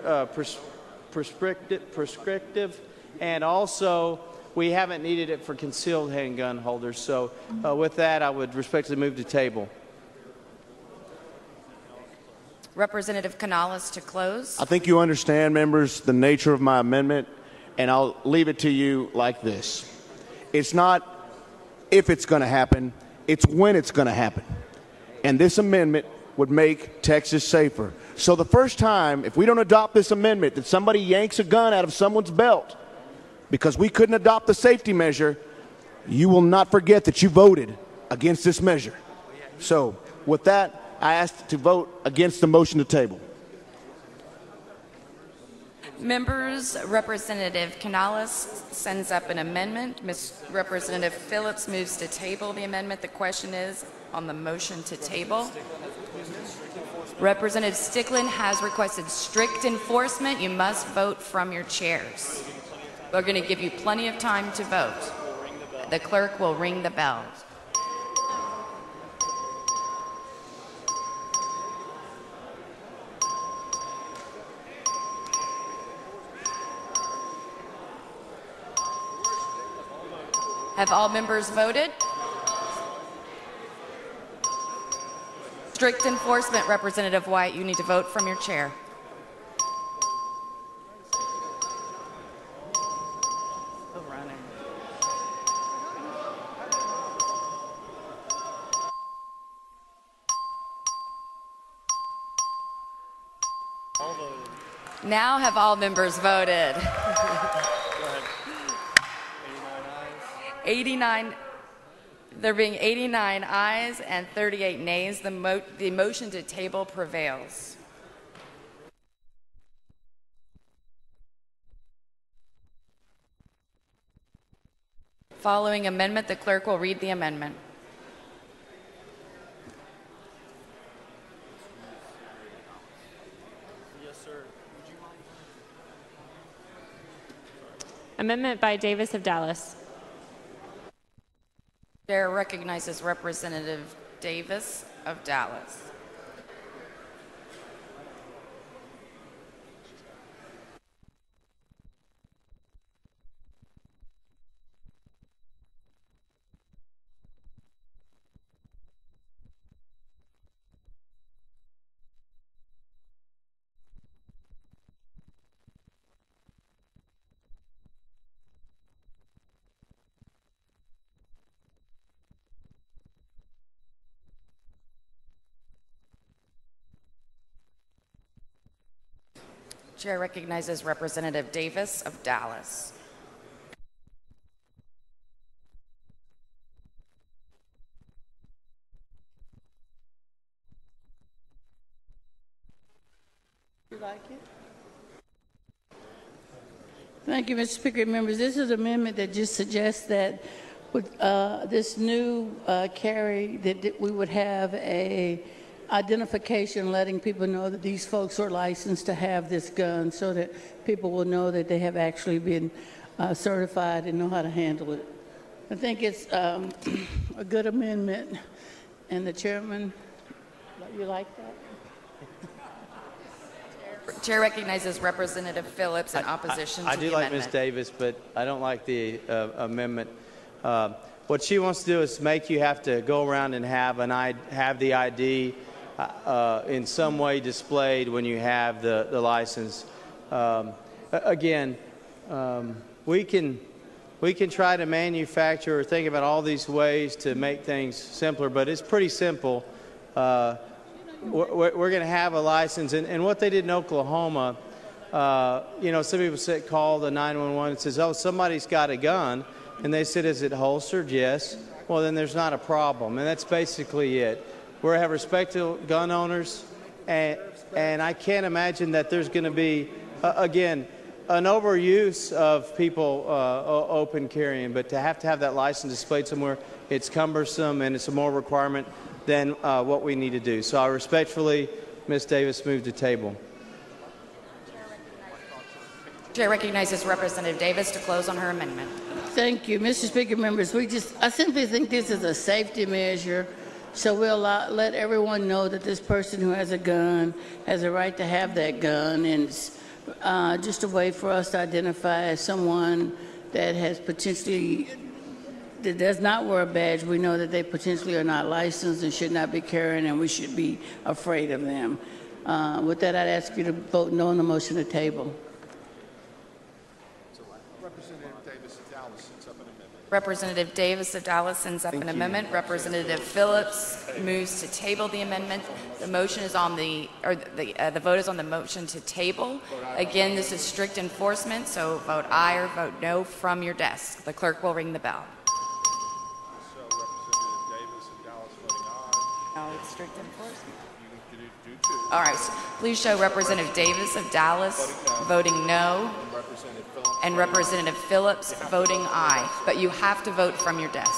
and also we haven't needed it for concealed handgun holders. So with that, I would respectfully move to table. Representative Canales to close. I think you understand, members, the nature of my amendment, and I'll leave it to you like this. It's not if it's going to happen, it's when it's going to happen. And this amendment would make Texas safer. So the first time, if we don't adopt this amendment, that somebody yanks a gun out of someone's belt because we couldn't adopt the safety measure, you will not forget that you voted against this measure. So with that, I ask to vote against the motion to table. Members, Representative Canales sends up an amendment. Representative Phillips moves to table the amendment. The question is on the motion to table. Representative Stickland has requested strict enforcement. You must vote from your chairs. We're going to give you plenty of time to vote. The clerk will ring the bell. Have all members voted? Strict enforcement, Representative White. You need to vote from your chair. Now have all members voted? 89, there being 89 ayes and 38 nays, the motion to table prevails. Following amendment, the clerk will read the amendment. Amendment by Davis of Dallas. Chair recognizes Representative Davis of Dallas. Chair recognizes Representative Davis of Dallas. You like it? Thank you, Mr. Speaker. Members, this is an amendment that just suggests that with this new carry that we would have a identification letting people know that these folks are licensed to have this gun so that people will know that they have actually been certified and know how to handle it. I think it's a good amendment. And the chairman, you like that? Chair recognizes Representative Phillips in opposition to the amendment. I do like Ms. Davis, but I don't like the amendment. What she wants to do is make you have to go around and have the ID in some way displayed when you have the license. Again, we can try to manufacture or think about all these ways to make things simpler, but it's pretty simple. We're going to have a license, and what they did in Oklahoma, some people call the 911 and says, "Oh, somebody's got a gun," and they said, "Is it holstered?" Yes. Well, then there's not a problem, and that's basically it. We have respect to gun owners, and I can't imagine that there's going to be, again, an overuse of people open carrying, but to have that license displayed somewhere, it's cumbersome and it's a more requirement than what we need to do. So I respectfully, Ms. Davis, move to table. Chair recognizes Representative Davis to close on her amendment. Thank you, Mr. Speaker. Members, I simply think this is a safety measure. So we'll let everyone know that this person who has a gun has a right to have that gun, and it's just a way for us to identify as someone that has potentially, that does not wear a badge. We know that they potentially are not licensed and should not be carrying, and we should be afraid of them. With that, I'd ask you to vote no on the motion to table. Representative Davis of Dallas sends up an amendment. Representative Phillips moves to table the amendment. The motion is on the vote is on the motion to table. Again, this is strict enforcement, so vote aye or vote no from your desk. The clerk will ring the bell. So Representative Davis of Dallas voting aye. No, it's strict enforcement. You All right. So please show Representative Davis of Dallas voting no and Representative Phillips voting aye. But you have to vote from your desks.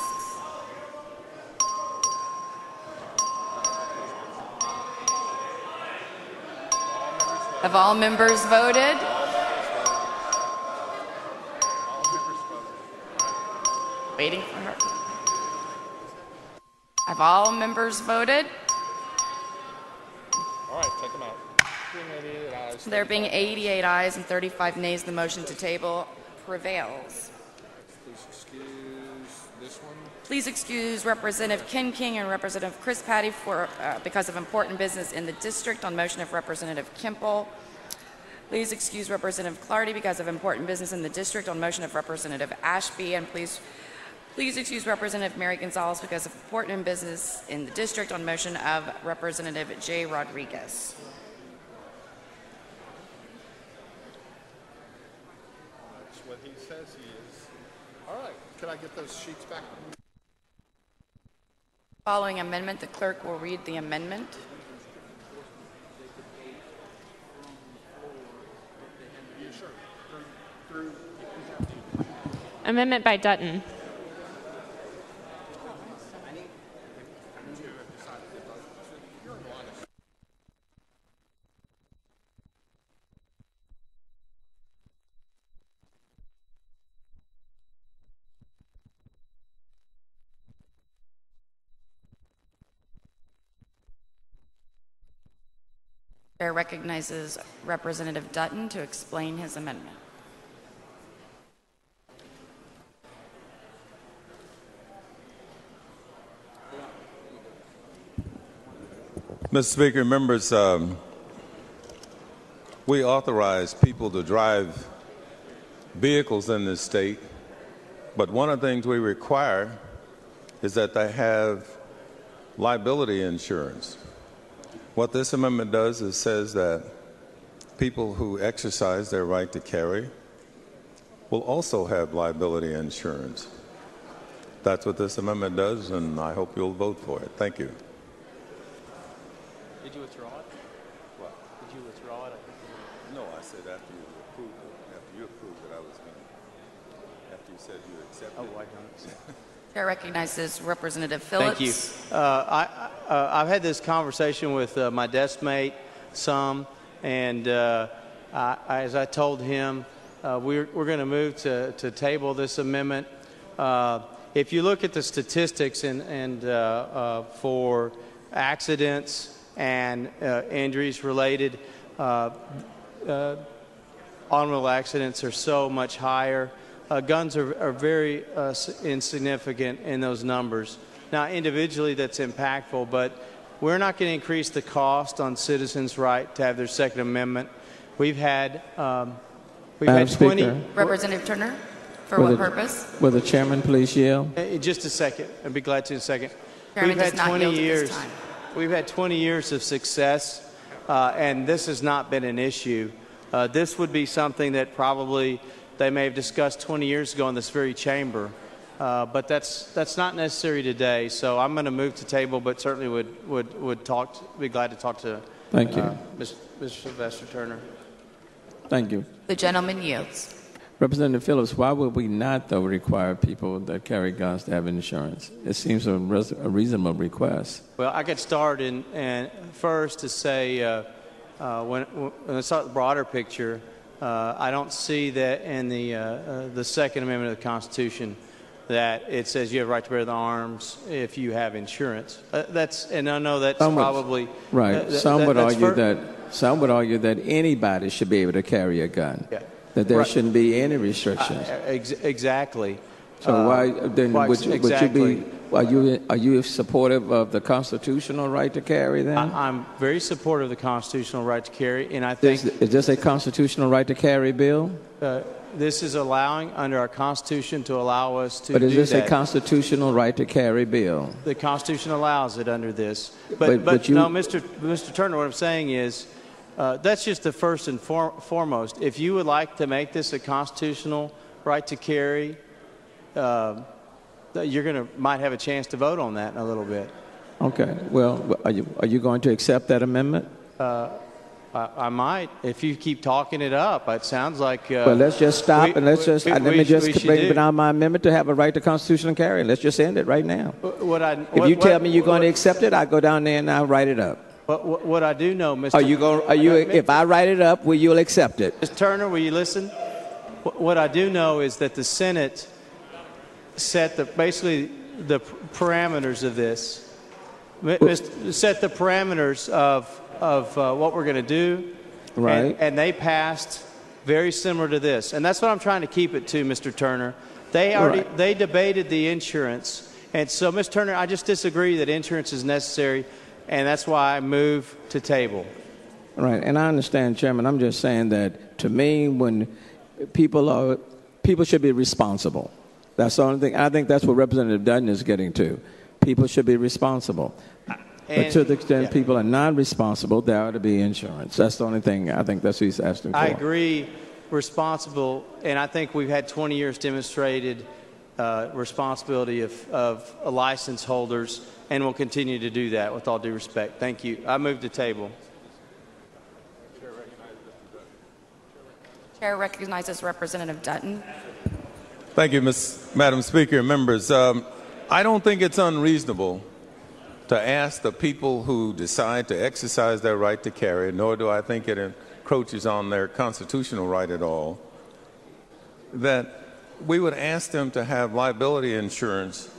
Have all members voted? Waiting for her. Have all members voted? All right, take them out. There being 88 ayes and 35 nays, the motion to table prevails. Please excuse this one. Please excuse Representative Ken King and Representative Chris Patty because of important business in the district on motion of Representative Kimple. Please excuse Representative Clardy because of important business in the district on motion of Representative Ashby. And please excuse Representative Mary Gonzalez because of important business in the district on motion of Representative Jay Rodriguez. That's what he says he is. All right, can I get those sheets back? Following amendment, the clerk will read the amendment. Amendment by Dutton. Chair recognizes Representative Dutton to explain his amendment. Mr. Speaker, members, we authorize people to drive vehicles in this state, but one of the things we require is that they have liability insurance. What this amendment does is says that people who exercise their right to carry will also have liability insurance. That's what this amendment does, and I hope you'll vote for it. Thank you. Did you withdraw it? What? Did you withdraw it? No, I said after you approved it. After you approved it, I was going to. After you said you accepted it. Oh, I don't. Chair recognizes Representative Phillips. Thank you. I've had this conversation with my desk mate some, and as I told him, we're going to move to table this amendment. If you look at the statistics and for accidents and injuries related, automobile accidents are so much higher. Guns are very insignificant in those numbers. Now, individually, that's impactful, but we're not going to increase the cost on citizens' right to have their Second Amendment. We've had 20. Representative Turner, for what purpose? Will the chairman please yield? Just a second. I'd be glad to in a second. Chairman We've had does not 20 yield at years. this time. We've had 20 years of success, and this has not been an issue. This would be something that probably they may have discussed 20 years ago in this very chamber, but that's not necessary today. So I'm going to move to table, but certainly would be glad to talk to. Thank you, Mr. Sylvester Turner. Thank you. The gentleman yields. Representative Phillips, why would we not, though, require people that carry guns to have insurance? It seems a reasonable request. Well, I could start and first to say when I saw the broader picture, I don't see that in the Second Amendment of the Constitution that it says you have a right to bear the arms if you have insurance. And I know that's probably right. Some would argue that anybody should be able to carry a gun. Yeah. That there shouldn't be any restrictions. Exactly. So why then would you be? Are you supportive of the constitutional right to carry? Then I'm very supportive of the constitutional right to carry, and I think is this a constitutional right to carry bill? This is allowing under our Constitution to allow us to. But is this a constitutional right to carry bill? The Constitution allows it under this. But no, Mr. Turner, what I'm saying is. That's just the first and foremost. If you would like to make this a constitutional right to carry, you're might have a chance to vote on that in a little bit. Okay. Well, are you going to accept that amendment? I might, if you keep talking it up. It sounds like. Well, let's just stop and let's just let me just bring down my amendment to have a right to constitutional carry. Let's just end it right now. If you tell me you're going to accept it, I go down there and I'll write it up. What I do know, Mr. If I write it up, will you accept it? Mr. Turner, will you listen? What I do know is that the Senate set basically the parameters of this. Set the parameters of what we're going to do, right? And they passed very similar to this, and that's what I'm trying to keep it to, Mr. Turner. They debated the insurance, and so, Mr. Turner, I just disagree that insurance is necessary, and that's why I move to table. Right, and I understand, Chairman. I'm just saying that to me, when people should be responsible. That's the only thing. I think that's what Representative Dutton is getting to. People should be responsible. But to the extent people are non-responsible, there ought to be insurance. That's the only thing I think that's what he's asking for. I agree, responsible, and I think we've had 20 years demonstrated responsibility of license holders, and we'll continue to do that with all due respect. Thank you. I move to table. Chair recognizes Representative Dutton. Thank you, Madam Speaker and members. I don't think it's unreasonable to ask the people who decide to exercise their right to carry, nor do I think it encroaches on their constitutional right at all, that we would ask them to have liability insurance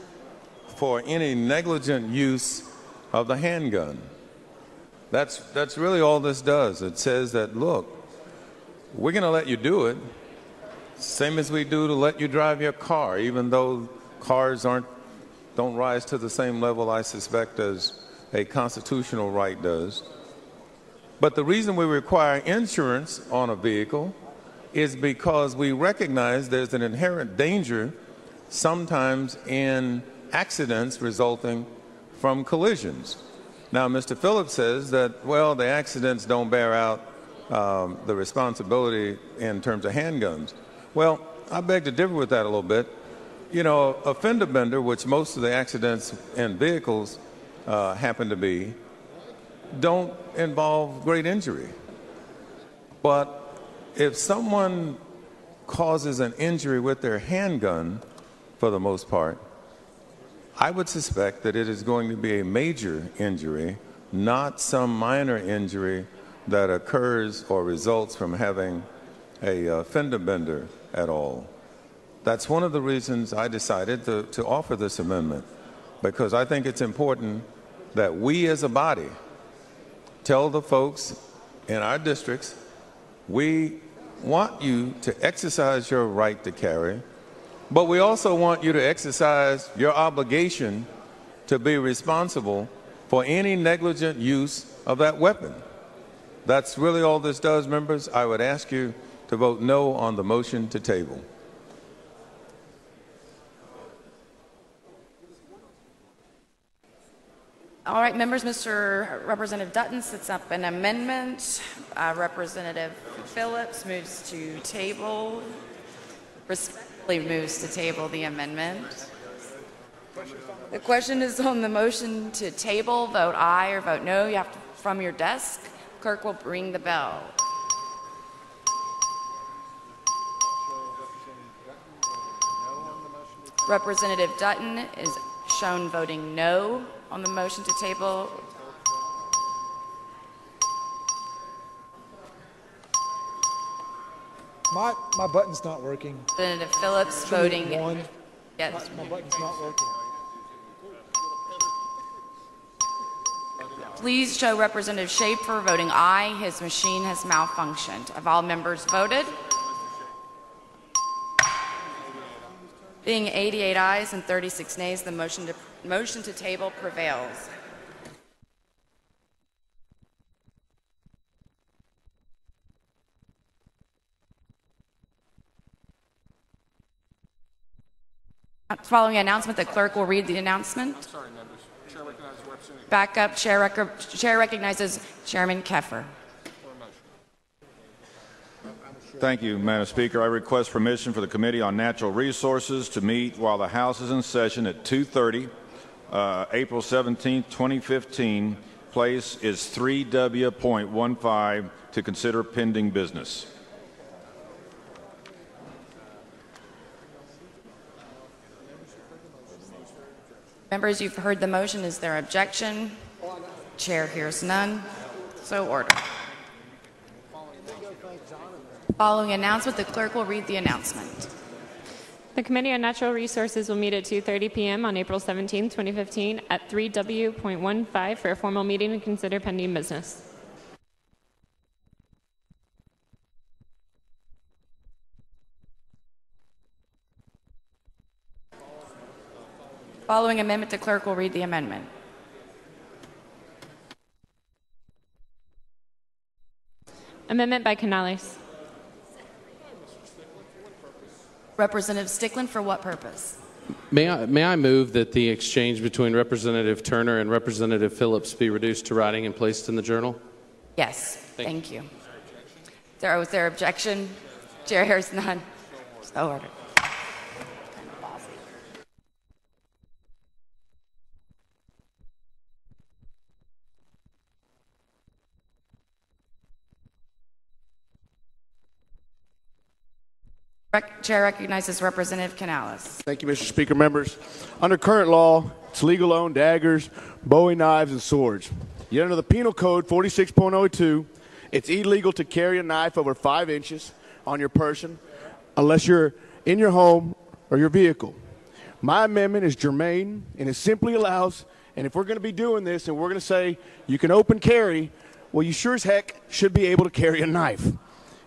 for any negligent use of the handgun. That's really all this does. It says that, look, we're going to let you do it, same as we do to let you drive your car, even though cars don't rise to the same level, I suspect, as a constitutional right does. But the reason we require insurance on a vehicle is because we recognize there's an inherent danger sometimes in accidents resulting from collisions. Now, Mr. Phillips says that, well, the accidents don't bear out the responsibility in terms of handguns. Well, I beg to differ with that a little bit. You know, a fender bender, which most of the accidents in vehicles happen to be, don't involve great injury. But if someone causes an injury with their handgun, for the most part, I would suspect that it is going to be a major injury, not some minor injury that occurs or results from having a fender bender at all. That's one of the reasons I decided to offer this amendment, because I think it's important that we as a body tell the folks in our districts, we want you to exercise your right to carry, but we also want you to exercise your obligation to be responsible for any negligent use of that weapon. That's really all this does, members. I would ask you to vote no on the motion to table. All right, members, Representative Dutton sets up an amendment. Representative Phillips moves to table. Respectfully moves to table the amendment. The question is on the motion to table. Vote aye or vote no. You have to, from your desk. Clerk will ring the bell. Representative Dutton is shown voting no on the motion to table. My button's not working. Representative Phillips voting yes. My button's not working. Please show Representative Schaefer voting aye. His machine has malfunctioned. Have all members voted? Being 88 ayes and 36 nays, the motion to table prevails. Following announcement, the clerk will read the announcement. I'm sorry, members. Chair recognizes Representative. Back up. Chair recognizes Chairman Keffer. Thank you, Madam Speaker. I request permission for the Committee on Natural Resources to meet while the House is in session at 2:30 April 17, 2015. Place is 3W.15 to consider pending business. Members, you've heard the motion. Is there objection? Chair hears none. So ordered. Following announcement, the clerk will read the announcement. The Committee on Natural Resources will meet at 2:30 p.m. on April 17, 2015 at 3W.15 for a formal meeting to consider pending business. Following amendment, the clerk will read the amendment. Amendment by Canales. Representative Stickland, for what purpose? May I move that the exchange between Representative Turner and Representative Phillips be reduced to writing and placed in the journal? Yes. Thank you. Was there objection? Chair hears none. So ordered. Chair recognizes Representative Canales. Thank you, Mr. Speaker. Members, under current law, it's legal to own daggers, Bowie knives, and swords. Yet under the Penal Code 46.02, it's illegal to carry a knife over 5 inches on your person unless you're in your home or your vehicle. My amendment is germane, and it simply allows, and if we're going to be doing this and we're going to say you can open carry, well, you sure as heck should be able to carry a knife.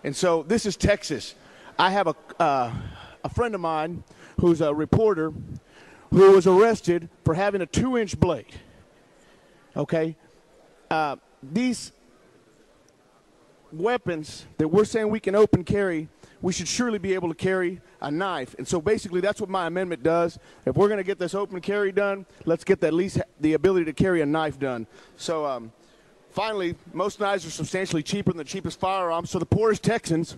And so this is Texas. I have a friend of mine who's a reporter who was arrested for having a 2-inch blade. Okay? These weapons that we're saying we can open carry, we should surely be able to carry a knife. And so basically that's what my amendment does. If we're going to get this open carry done, let's get at least the ability to carry a knife done. So finally, most knives are substantially cheaper than the cheapest firearms, so the poorest Texans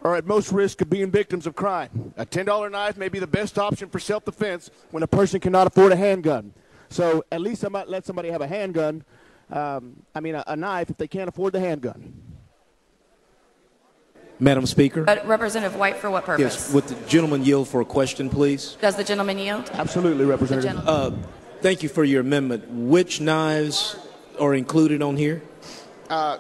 are at most risk of being victims of crime. A $10 knife may be the best option for self-defense when a person cannot afford a handgun. So at least I might let somebody have a handgun, a knife, if they can't afford the handgun. Madam Speaker? Representative White, for what purpose? Yes, would the gentleman yield for a question, please? Does the gentleman yield? Absolutely, Representative. Thank you for your amendment. Which knives are included on here?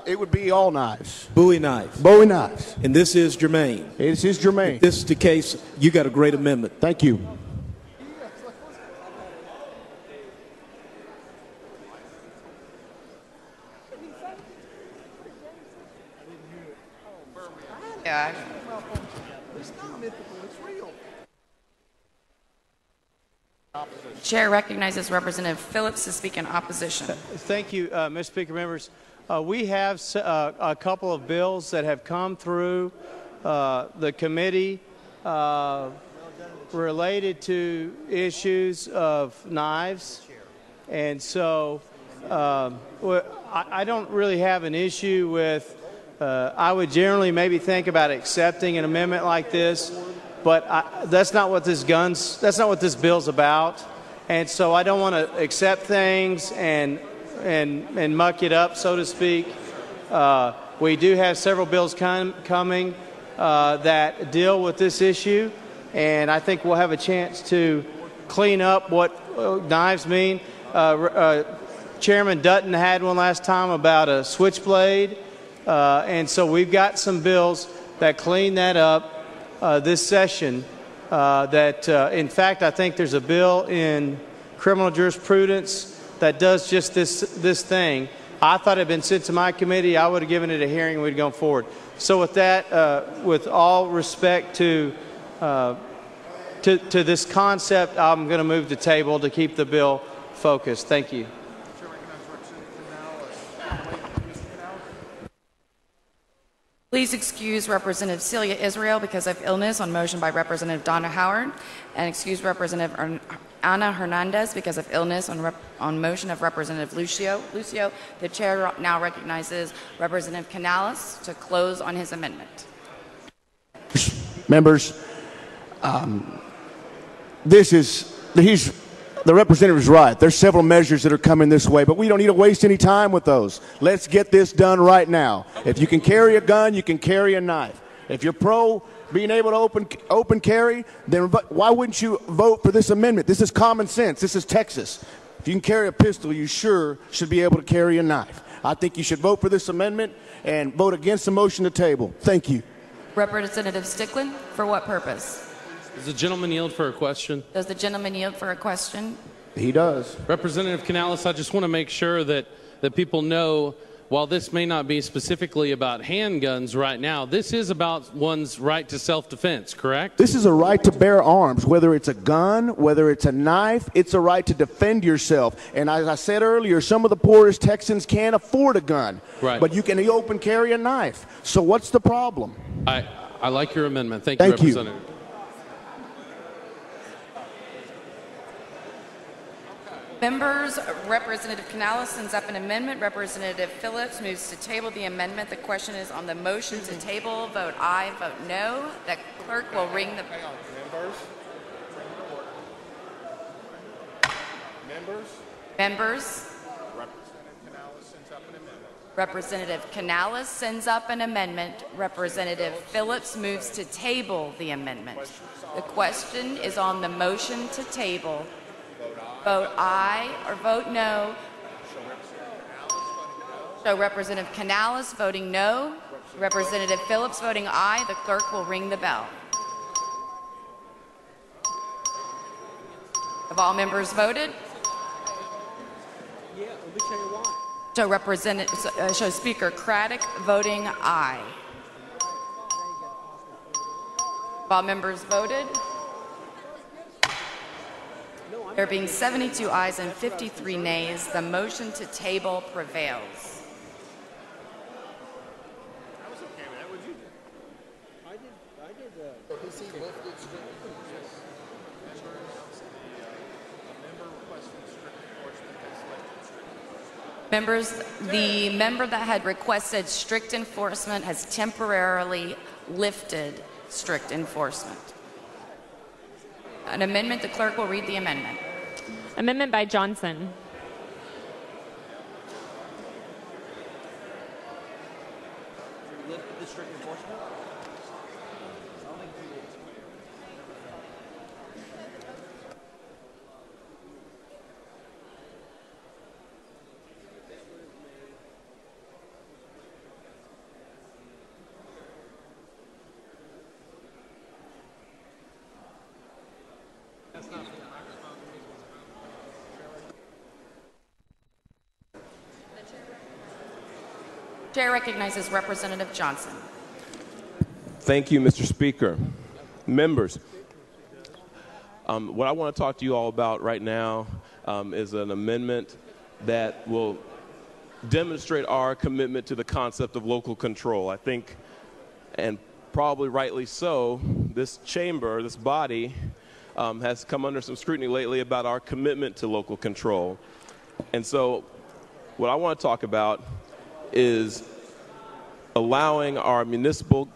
It would be all knives. Bowie knives. Bowie knives. And this is germane. This is germane. If this is the case, you got a great amendment. Thank you. Yeah. Chair recognizes Representative Phillips to speak in opposition. Thank you, Mr. Speaker, members. We have a couple of bills that have come through the committee related to issues of knives. And so I don't really have an issue with, I would generally maybe think about accepting an amendment like this, but that's not what this bill's about. And so I don't want to accept things and muck it up, so to speak. We do have several bills coming that deal with this issue, and I think we'll have a chance to clean up what knives mean. Chairman Dutton had one last time about a switchblade, and so we've got some bills that clean that up this session. In fact, I think there's a bill in criminal jurisprudence that does just this thing. I thought it had been sent to my committee. I would have given it a hearing and we'd gone forward. So with that, with all respect to this concept, I'm going to move the table to keep the bill focused. Thank you. Please excuse Representative Celia Israel because of illness on motion by Representative Donna Howard, and excuse Representative Ana Hernandez because of illness on motion of Representative Lucio. The chair now recognizes Representative Canales to close on his amendment. Members, the representative is right. There's several measures that are coming this way, but we don't need to waste any time with those. Let's get this done right now. If you can carry a gun, you can carry a knife. If you're pro being able to open carry, then why wouldn't you vote for this amendment? This is common sense. This is Texas. If you can carry a pistol, you sure should be able to carry a knife. I think you should vote for this amendment and vote against the motion to table. Thank you. Representative Stickland, for what purpose? Does the gentleman yield for a question? Does the gentleman yield for a question? He does. Representative Canales, I just want to make sure that people know, while this may not be specifically about handguns right now, this is about one's right to self-defense, correct? This is a right to bear arms, whether it's a gun, whether it's a knife, it's a right to defend yourself. And as I said earlier, some of the poorest Texans can't afford a gun, right, but you can open carry a knife. So what's the problem? I like your amendment. Thank you, Thank you. Representative. Members, Representative Canales sends up an amendment. Representative Phillips moves to table the amendment. The question is on the motion to table. Vote aye, vote no. The clerk will ring the... Members? Representative Canales sends up an amendment. Representative Phillips moves to table the amendment. The question is on the motion to table. Vote aye or vote no. Show Representative Canales voting no. Representative Phillips voting aye. The clerk will ring the bell. Have all members voted? Yeah, let me tell you why. Show Speaker Craddock voting aye. Have all members voted? There being 72 ayes and 53 nays, the motion to table prevails. Members, the member that had requested strict enforcement has temporarily lifted strict enforcement. An amendment, the clerk will read the amendment. Amendment by Johnson. Chair recognizes Representative Johnson. Thank you, Mr. Speaker. Members, what I want to talk to you all about right now is an amendment that will demonstrate our commitment to the concept of local control. I think, and probably rightly so, this chamber, this body, has come under some scrutiny lately about our commitment to local control. And so what I want to talk about is allowing our municipal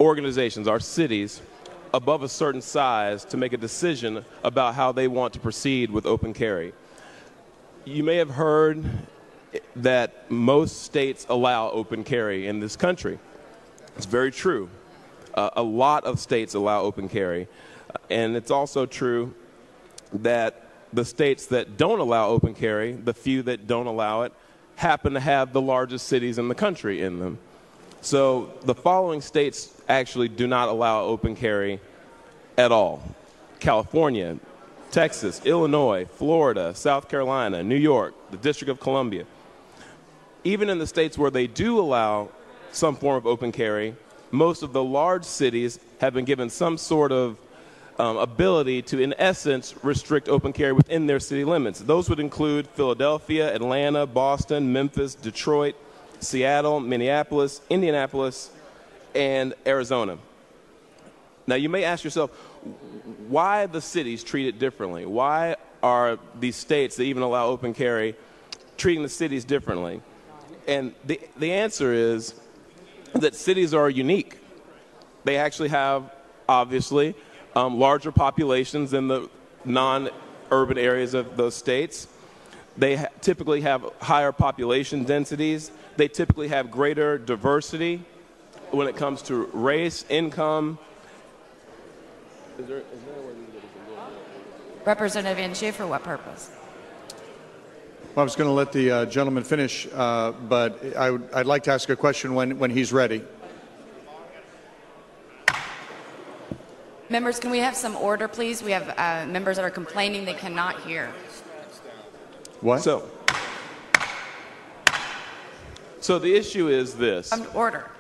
organizations, our cities, above a certain size to make a decision about how they want to proceed with open carry. You may have heard that most states allow open carry in this country. It's very true. A lot of states allow open carry. And it's also true that the states that don't allow open carry, the few that don't allow it, happen to have the largest cities in the country in them. So the following states actually do not allow open carry at all: California, Texas, Illinois, Florida, South Carolina, New York, the District of Columbia. Even in the states where they do allow some form of open carry, most of the large cities have been given some sort of ability to, in essence, restrict open carry within their city limits. Those would include Philadelphia, Atlanta, Boston, Memphis, Detroit, Seattle, Minneapolis, Indianapolis, and Arizona. Now, you may ask yourself, why the cities treat it differently? Why are these states that even allow open carry treating the cities differently? And the answer is that cities are unique. They actually have, obviously, larger populations than the urban areas of those states. They typically have higher population densities. They typically have greater diversity when it comes to race, income. Representative Angier, for what purpose? Well, I was going to let the gentleman finish, but I'd like to ask a question when he's ready. Members, can we have some order, please? We have members that are complaining they cannot hear. What? So the issue is this. Order.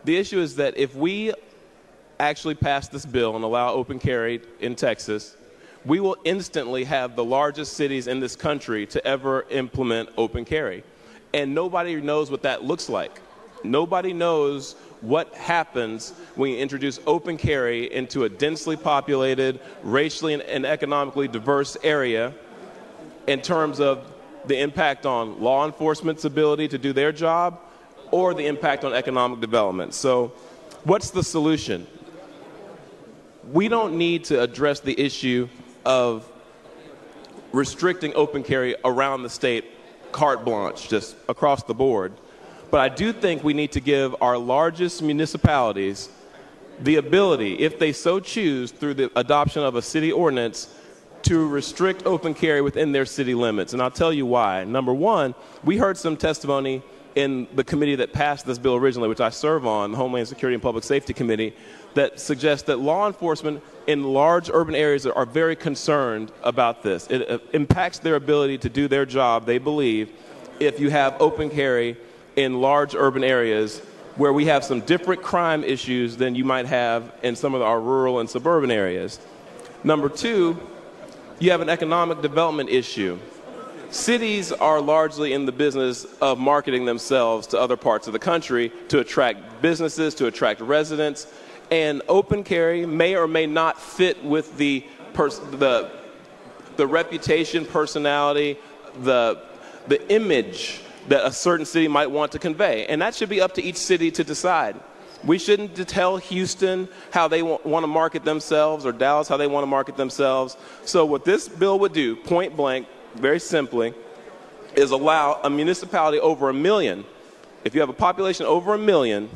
The issue is that if we actually pass this bill and allow open carry in Texas, we will instantly have the largest cities in this country to ever implement open carry. And nobody knows what that looks like. Nobody knows what happens when you introduce open carry into a densely populated, racially and economically diverse area in terms of the impact on law enforcement's ability to do their job or the impact on economic development. So what's the solution? We don't need to address the issue of restricting open carry around the state carte blanche, just across the board. But I do think we need to give our largest municipalities the ability, if they so choose, through the adoption of a city ordinance, to restrict open carry within their city limits. And I'll tell you why. Number one, we heard some testimony in the committee that passed this bill originally, which I serve on, the Homeland Security and Public Safety Committee, that suggests that law enforcement in large urban areas are very concerned about this. It impacts their ability to do their job, they believe, if you have open carry in large urban areas where we have some different crime issues than you might have in some of our rural and suburban areas. Number two, you have an economic development issue. Cities are largely in the business of marketing themselves to other parts of the country to attract businesses, to attract residents, and open carry may or may not fit with the reputation, personality, the image that a certain city might want to convey. And that should be up to each city to decide. We shouldn't tell Houston how they want to market themselves or Dallas how they want to market themselves. So what this bill would do, point blank, very simply, is allow a municipality over 1 million, if you have a population over 1 million,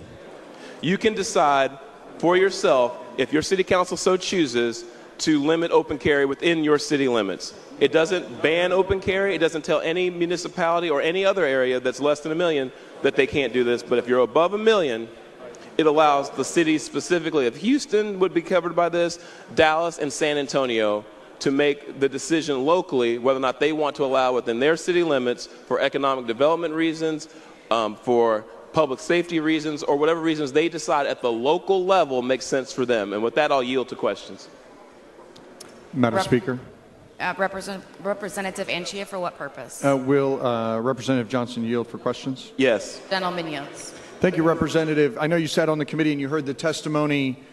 you can decide for yourself, if your city council so chooses, to limit open carry within your city limits. It doesn't ban open carry. It doesn't tell any municipality or any other area that's less than 1 million that they can't do this. But if you're above 1 million, it allows the cities specifically of Houston would be covered by this, Dallas and San Antonio, to make the decision locally whether or not they want to allow within their city limits for economic development reasons, for public safety reasons, or whatever reasons they decide at the local level makes sense for them. And with that, I'll yield to questions. Madam Speaker. Representative Angier, for what purpose? Will Representative Johnson yield for questions? Yes. Gentleman yields. Thank you, Representative. I know you sat on the committee and you heard the testimony,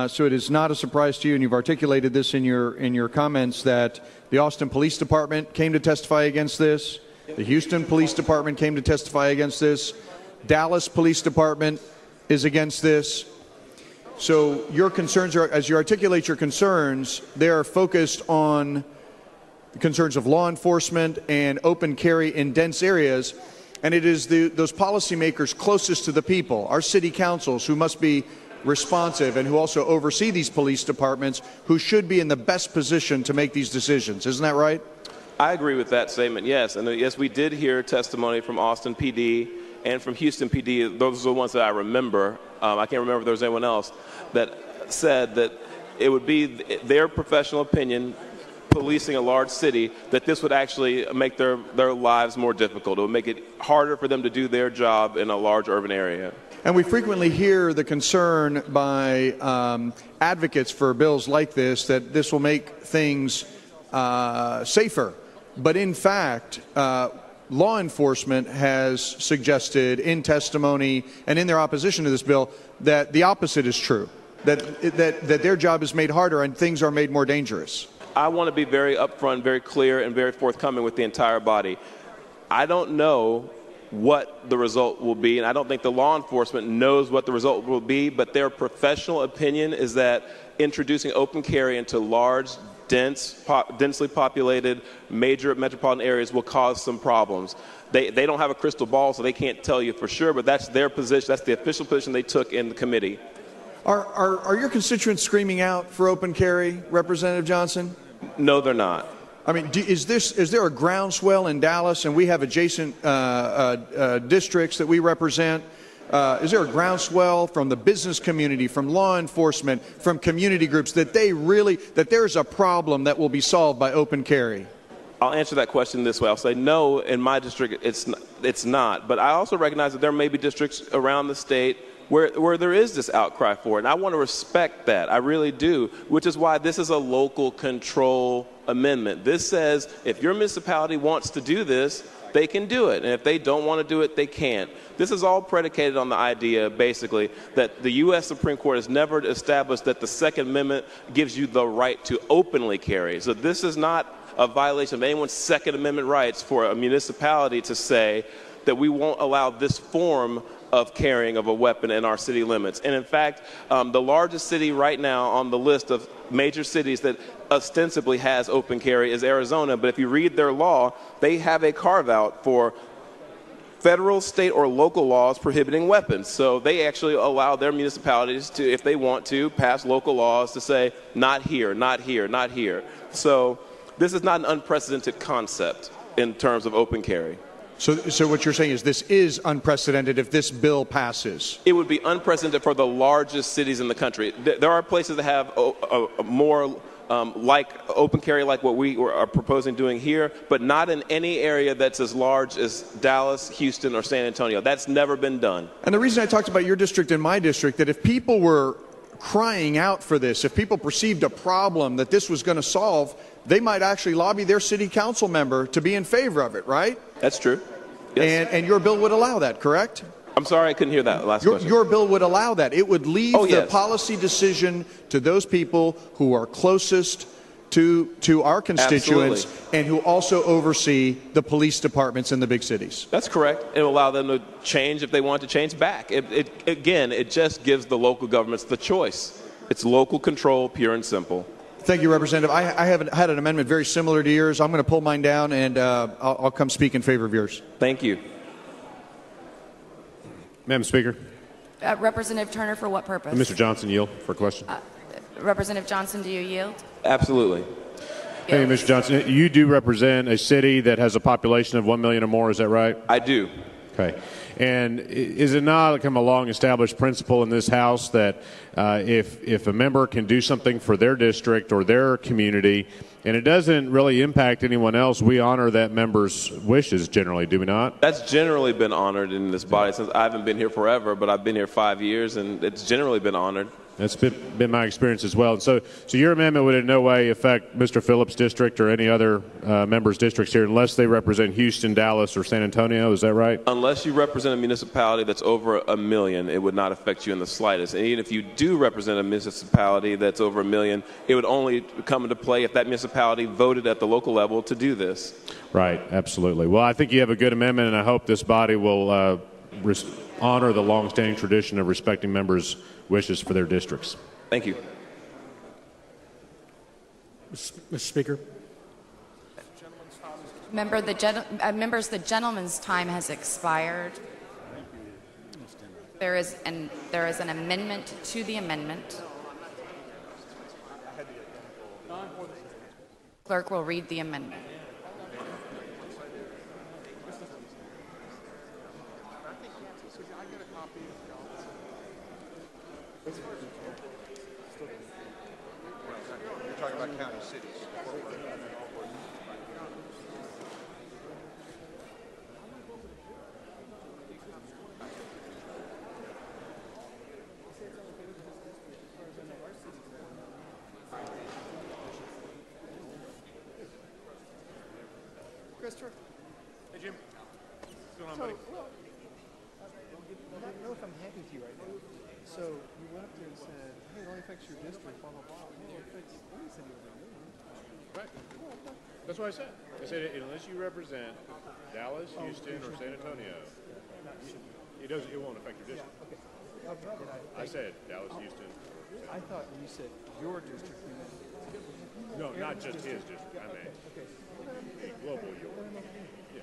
so it is not a surprise to you, and you've articulated this in your comments, that the Austin Police Department came to testify against this, the Houston Police Department came to testify against this, Dallas Police Department is against this. So your concerns are, as you articulate your concerns, they are focused on the concerns of law enforcement and open carry in dense areas. And it is those policymakers closest to the people, our city councils, who must be responsive and who also oversee these police departments, who should be in the best position to make these decisions. Isn't that right? I agree with that statement, yes. And yes, we did hear testimony from Austin PD and from Houston PD. Those are the ones that I remember. I can't remember if there was anyone else that said that it would be their professional opinion, policing a large city, that this would actually make their lives more difficult. It would make it harder for them to do their job in a large urban area. And we frequently hear the concern by advocates for bills like this that this will make things safer. But in fact, law enforcement has suggested in testimony and in their opposition to this bill that the opposite is true, that their job is made harder and things are made more dangerous. I want to be very upfront, very clear, and very forthcoming with the entire body. I don't know what the result will be, and I don't think the law enforcement knows what the result will be, but their professional opinion is that introducing open carry into large, densely populated major metropolitan areas will cause some problems. They don't have a crystal ball, so they can't tell you for sure, but that's their position. That's the official position they took in the committee. Are your constituents screaming out for open carry, Representative Johnson? No, they're not. I mean, is there a groundswell in Dallas, and we have adjacent districts that we represent? Is there a groundswell from the business community, from law enforcement, from community groups that there's a problem that will be solved by open carry? I'll answer that question this way. I'll say no, in my district it's not. But I also recognize that there may be districts around the state where there is this outcry for it. And I want to respect that. I really do, which is why this is a local control amendment. This says if your municipality wants to do this, they can do it. And if they don't want to do it, they can't. This is all predicated on the idea, basically, that the U.S. Supreme Court has never established that the Second Amendment gives you the right to openly carry. So this is not a violation of anyone's Second Amendment rights for a municipality to say that we won't allow this form of carrying of a weapon in our city limits. And in fact, the largest city right now on the list of major cities that ostensibly has open carry is Arizona. But if you read their law, they have a carve-out for federal, state, or local laws prohibiting weapons. So they actually allow their municipalities to, if they want to, pass local laws to say, not here, not here, not here. So this is not an unprecedented concept in terms of open carry. So what you're saying is this is unprecedented if this bill passes? It would be unprecedented for the largest cities in the country. There are places that have more like open carry like what we are proposing doing here, but not in any area that's as large as Dallas, Houston, or San Antonio. That's never been done. And the reason I talked about your district and my district, that if people were crying out for this, if people perceived a problem that this was going to solve, they might actually lobby their city council member to be in favor of it, right? That's true. Yes. And your bill would allow that, correct? I'm sorry, I couldn't hear that last question. Your bill would allow that. It would leave the policy decision to those people who are closest to our constituents. Absolutely. And who also oversee the police departments in the big cities. That's correct. It will allow them to change if they want to change back. Again, it just gives the local governments the choice. It's local control, pure and simple. Thank you, Representative. I have had an amendment very similar to yours. I'm going to pull mine down, and I'll come speak in favor of yours. Thank you. Madam Speaker. Representative Turner, for what purpose? Mr. Johnson, yield for a question. Representative Johnson, do you yield? Absolutely. Hey, Mr. Johnson, you do represent a city that has a population of 1 million or more, is that right? I do. Okay. And is it not a long-established principle in this House that if a member can do something for their district or their community, and it doesn't really impact anyone else, we honor that member's wishes generally, do we not? That's generally been honored in this body. Since I haven't been here forever, but I've been here 5 years, and it's generally been honored. That's been my experience as well. So your amendment would in no way affect Mr. Phillips' district or any other members' districts here unless they represent Houston, Dallas, or San Antonio, is that right? Unless you represent a municipality that's over 1 million, it would not affect you in the slightest. And even if you do represent a municipality that's over 1 million, it would only come into play if that municipality voted at the local level to do this. Right, absolutely. Well, I think you have a good amendment, and I hope this body will honor the longstanding tradition of respecting members' wishes for their districts. Thank you. Mr. Speaker. Members, the gentleman's time has expired. There is an amendment to the amendment. Clerk will read the amendment. You're talking about county cities. Christopher? Hey, Jim. What's going on, buddy? I don't know if I'm happy with you right now. So you went up there and said, hey, it only affects your district, blah, blah, blah. Well, it affects any city over there. Right. That's what I said. I said unless you represent Dallas, Houston, or San Antonio, it won't affect your district. Okay. I said Dallas, Houston. I thought when you said your district, you meant No, not just his district. I mean, a global yours. Yeah.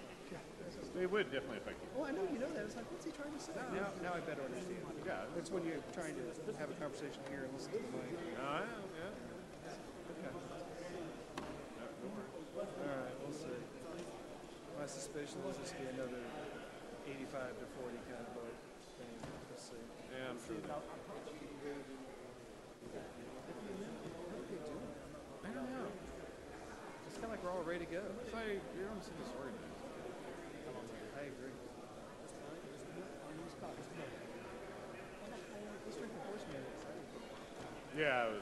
It would definitely affect you. Oh, I know you know that. It's like, what's he trying to say? Now I better understand. Yeah, it's when you're trying to have a conversation here and listen to the mic. Yeah. Okay. All right, we'll see. My suspicion is this will be another 85 to 40 kind of vote thing. Let's see. Yeah, I'm sure. I don't know. It's kind of like we're all ready to go. So you're on the story. I agree. Yeah, I was.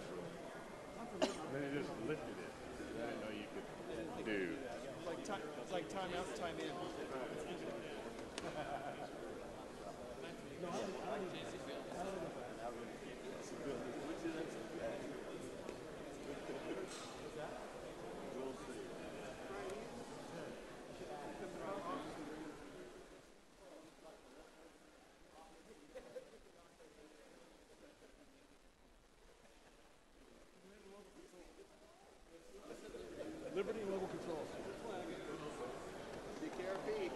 Then it just lifted it. I didn't know you could do. It's like time out, time in. Liberty Local Control. DKRP.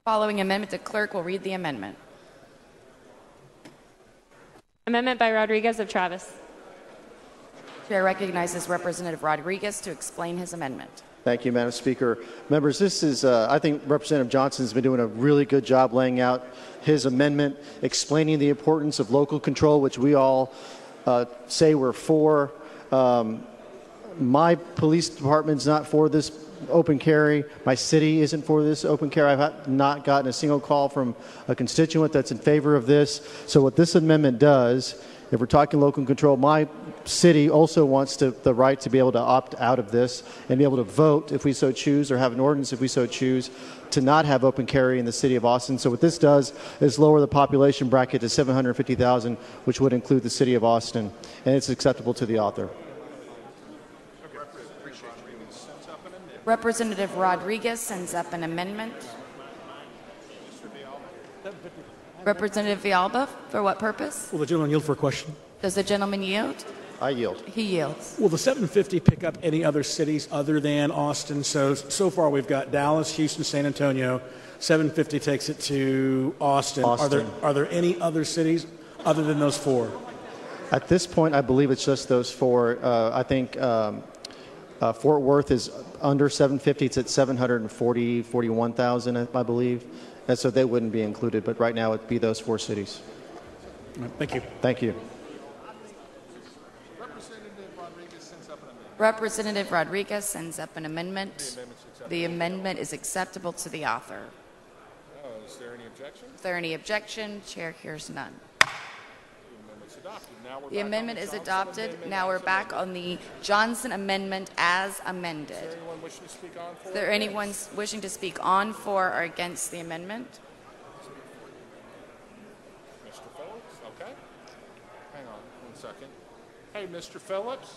Following amendment, the clerk will read the amendment. Amendment by Rodriguez of Travis. Chair recognizes Representative Rodriguez to explain his amendment. Thank you, Madam Speaker. Members, this is, I think Representative Johnson's been doing a really good job laying out his amendment, explaining the importance of local control, which we all say we're for. My police department's not for this open carry. My city isn't for this open carry. I've not gotten a single call from a constituent that's in favor of this. So what this amendment does, if we're talking local control, my city also wants the right to be able to opt out of this and be able to vote if we so choose, or have an ordinance if we so choose, to not have open carry in the city of Austin. So what this does is lower the population bracket to 750,000, which would include the city of Austin, and it's acceptable to the author. Representative Rodriguez sends up an amendment. Representative Villalba, for what purpose? Will the gentleman yield for a question? Does the gentleman yield? I yield. He yields. Will the 750 pick up any other cities other than Austin? So far we've got Dallas, Houston, San Antonio. 750 takes it to Austin. Are there any other cities other than those four? At this point, I believe it's just those four. I think Fort Worth is under 750. It's at 741,000, I believe. And so they wouldn't be included. But right now, it'd be those four cities. Thank you. Thank you. Representative Rodriguez sends up an amendment. The amendment is acceptable to the author. Is there any objection? Is there any objection? Chair hears none. The amendment is adopted. Now we're back on the Johnson amendment as amended. Is there anyone wishing to speak on for? Is there anyone wishing to speak on, for, or against the amendment? Mr. Phillips? Okay. Hang on 1 second. Hey, Mr. Phillips?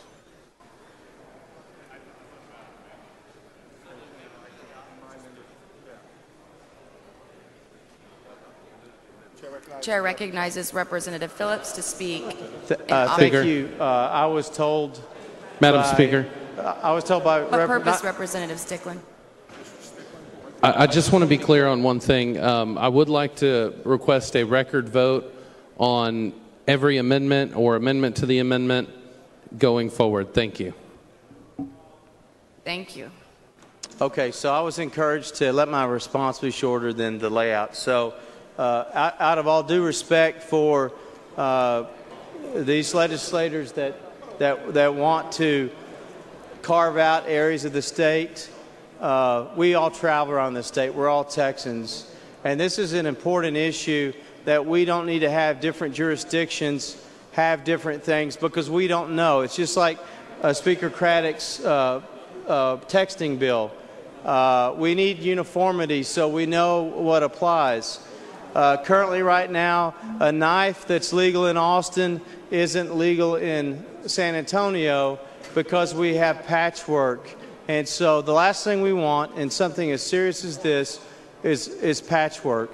Chair recognizes Representative Phillips to speak. Thank you. I was told, Madam Speaker. I was told by What purpose, Representative Stickland? I just want to be clear on one thing. I would like to request a record vote on every amendment or amendment to the amendment going forward. Thank you. Thank you. Okay, so I was encouraged to let my response be shorter than the layout. So out of all due respect for these legislators that want to carve out areas of the state, we all travel around the state. We're all Texans. And this is an important issue that we don't need to have different jurisdictions have different things because we don't know. It's just like Speaker Craddock's texting bill. We need uniformity so we know what applies. Currently, right now, a knife that's legal in Austin isn't legal in San Antonio because we have patchwork. And so the last thing we want in something as serious as this is patchwork.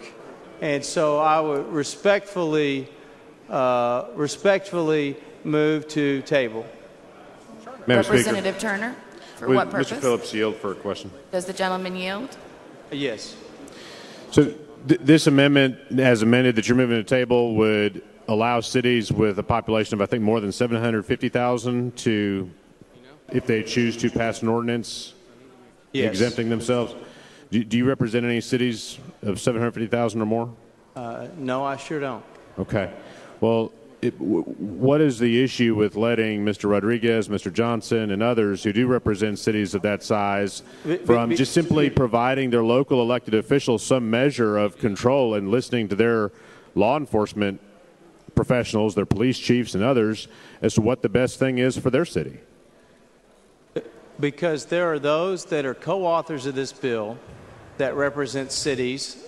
And so I would respectfully move to table. Representative Turner, for Would what purpose? Mr. Phillips yield for a question? Does the gentleman yield? Yes. So this amendment, as amended, that you're moving to the table, would allow cities with a population of, I think, more than 750,000 to, if they choose to, pass an ordinance exempting themselves. Do you represent any cities of 750,000 or more? No, I sure don't. Okay. Well, what is the issue with letting Mr. Rodriguez, Mr. Johnson, and others who do represent cities of that size from just simply providing their local elected officials some measure of control and listening to their law enforcement professionals, their police chiefs and others, as to what the best thing is for their city? Because there are those that are co-authors of this bill that represent cities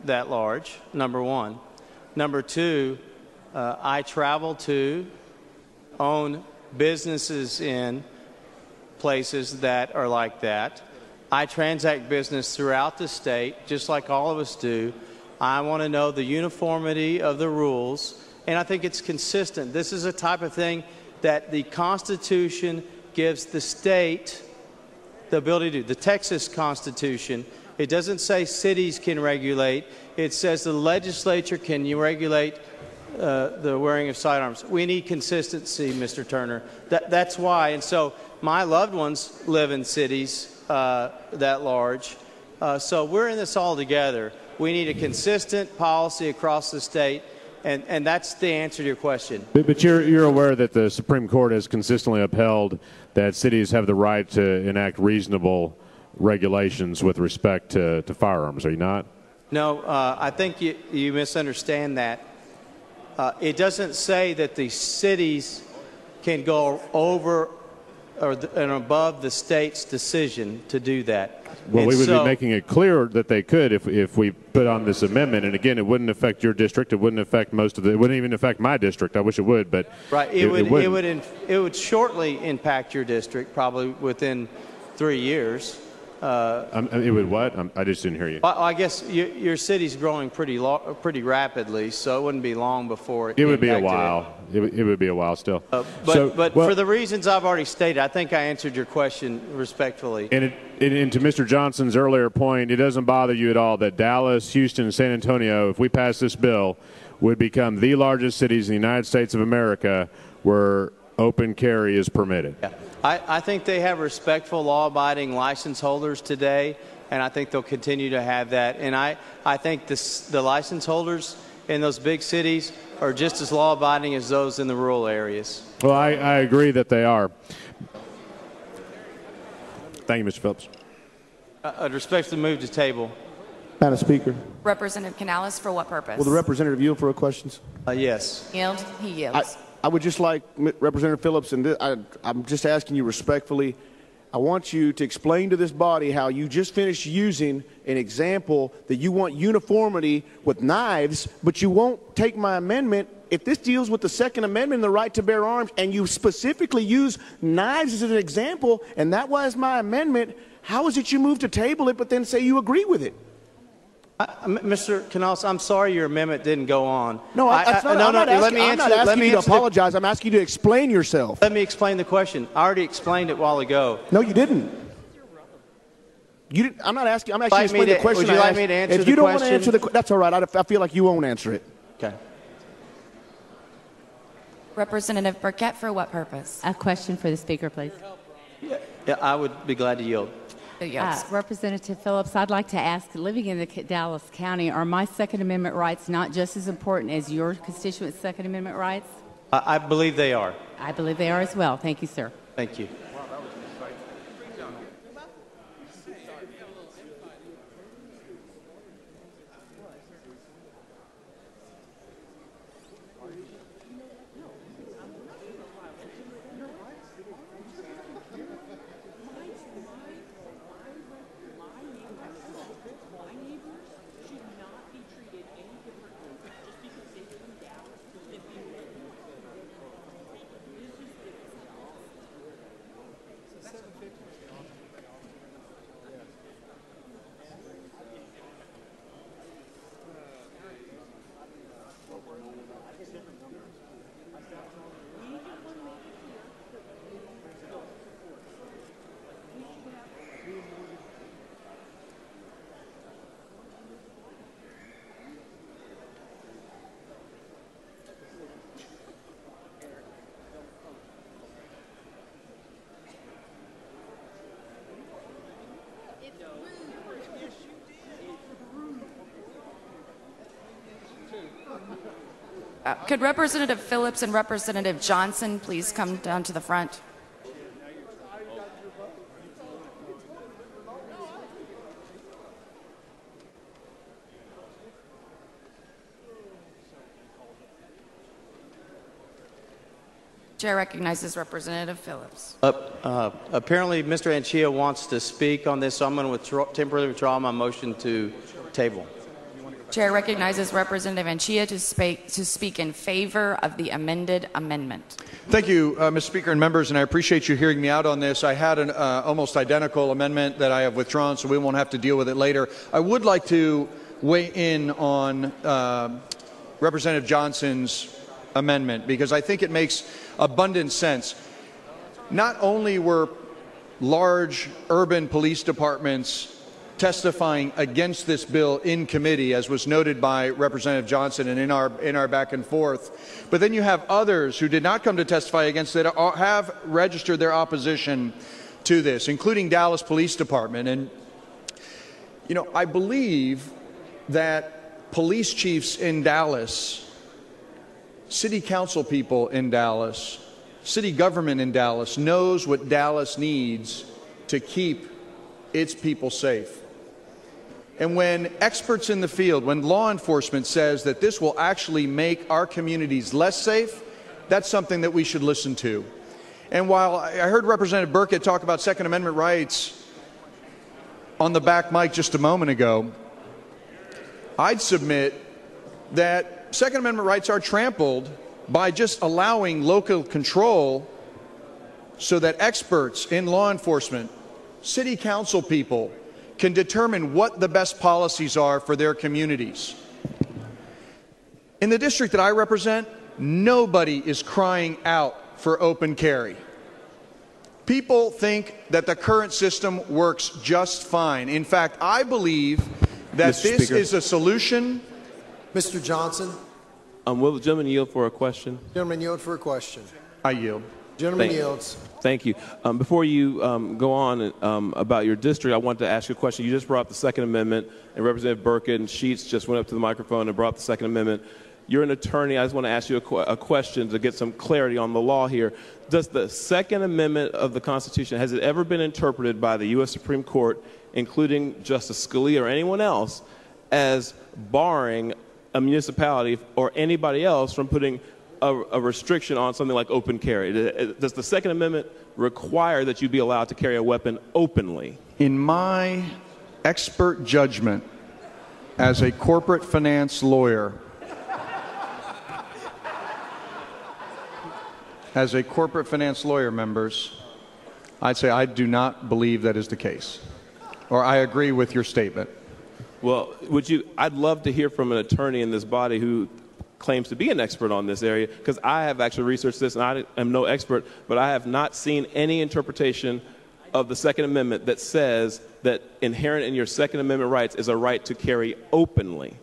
that large, number one. Number two, I travel to, own businesses in places that are like that. I transact business throughout the state, just like all of us do. I want to know the uniformity of the rules, and I think it's consistent. This is a type of thing that the Constitution gives the state the ability to do. The Texas Constitution, it doesn't say cities can regulate. It says the legislature can regulate the wearing of sidearms. We need consistency, Mr. Turner. That's why. And so my loved ones live in cities that large. So we're in this all together. We need a consistent policy across the state, and that's the answer to your question. But you're aware that the Supreme Court has consistently upheld that cities have the right to enact reasonable regulations with respect to firearms, are you not? No, I think you misunderstand that. It doesn't say that the cities can go over and above the state's decision to do that. Well, we would be making it clear that they could if we put on this amendment. And again, it wouldn't affect your district. It wouldn't affect it wouldn't even affect my district. I wish it would, but right. It would shortly impact your district, probably within 3 years. It would what? I just didn't hear you. I guess your city's growing pretty rapidly, so it wouldn't be long before it would be a while. It would be a while still. But for the reasons I've already stated, I think I answered your question respectfully. And to Mr. Johnson's earlier point, it doesn't bother you at all that Dallas, Houston, and San Antonio, if we pass this bill, would become the largest cities in the United States of America where open carry is permitted. Yeah. I think they have respectful, law-abiding license holders today, and I think they'll continue to have that. And I think the license holders in those big cities are just as law-abiding as those in the rural areas. Well, I agree that they are. Thank you, Mr. Phillips. I'd respectfully move to table. Madam Speaker. Representative Canales, for what purpose? Will the representative yield for questions? Yes. Yield? He yields. I would just like Representative Phillips, and I'm just asking you respectfully, I want you to explain to this body how you just finished using an example that you want uniformity with knives, but you won't take my amendment. If this deals with the Second Amendment and the right to bear arms, and you specifically use knives as an example, and that was my amendment, how is it you move to table it but then say you agree with it? Mr. Canales, I'm sorry your amendment didn't go on. No, I'm not asking you to apologize. I'm asking you to explain yourself. Let me explain the question. I already explained it a while ago. No, you didn't. I'm not asking. I'm actually explaining the question. Would you like me to answer the question? If you don't want to answer the question, that's all right. I feel like you won't answer it. Okay. Representative Burkett, for what purpose? A question for the Speaker, please. Yeah, I would be glad to yield. Representative Phillips, I'd like to ask, living in the Dallas County, are my Second Amendment rights not just as important as your constituents' Second Amendment rights? I believe they are. I believe they are as well. Thank you, sir. Thank you. Could Representative Phillips and Representative Johnson please come down to the front? Chair recognizes Representative Phillips. Apparently, Mr. Anchia wants to speak on this, so I'm going to temporarily withdraw my motion to table. Chair recognizes Representative Anchia to speak in favor of the amended amendment. Thank you, Mr. Speaker and members, and I appreciate you hearing me out on this. I had an almost identical amendment that I have withdrawn, so we won't have to deal with it later. I would like to weigh in on Representative Johnson's amendment because I think it makes abundant sense. Not only were large urban police departments testifying against this bill in committee, as was noted by Representative Johnson and in our back and forth. But then you have others who did not come to testify against it, have registered their opposition to this, including Dallas Police Department. And, you know, I believe that police chiefs in Dallas, city council people in Dallas, city government in Dallas knows what Dallas needs to keep its people safe. And when experts in the field, when law enforcement says that this will actually make our communities less safe, that's something that we should listen to. And while I heard Representative Burkett talk about Second Amendment rights on the back mic just a moment ago, I'd submit that Second Amendment rights are trampled by just allowing local control so that experts in law enforcement, city council people, can determine what the best policies are for their communities. In the district that I represent, nobody is crying out for open carry. People think that the current system works just fine. In fact, I believe that this is a solution. Mr. Johnson. Will the gentleman yield for a question? Gentleman yield for a question. I yield. Gentleman yields. Thank you. Before you go on about your district, I wanted to ask you a question. You just brought up the Second Amendment, and Representative Burkett and Sheets just went up to the microphone and brought up the Second Amendment. You're an attorney. I just want to ask you a question to get some clarity on the law here. Does the Second Amendment of the Constitution, has it ever been interpreted by the U.S. Supreme Court, including Justice Scalia or anyone else, as barring a municipality or anybody else from putting a restriction on something like open carry? Does the Second Amendment require that you be allowed to carry a weapon openly? In my expert judgment as a corporate finance lawyer, members, I'd say I do not believe that is the case, or I agree with your statement. Well, I'd love to hear from an attorney in this body who claims to be an expert on this area, because I have actually researched this, and I am no expert, but I have not seen any interpretation of the Second Amendment that says that inherent in your Second Amendment rights is a right to carry openly.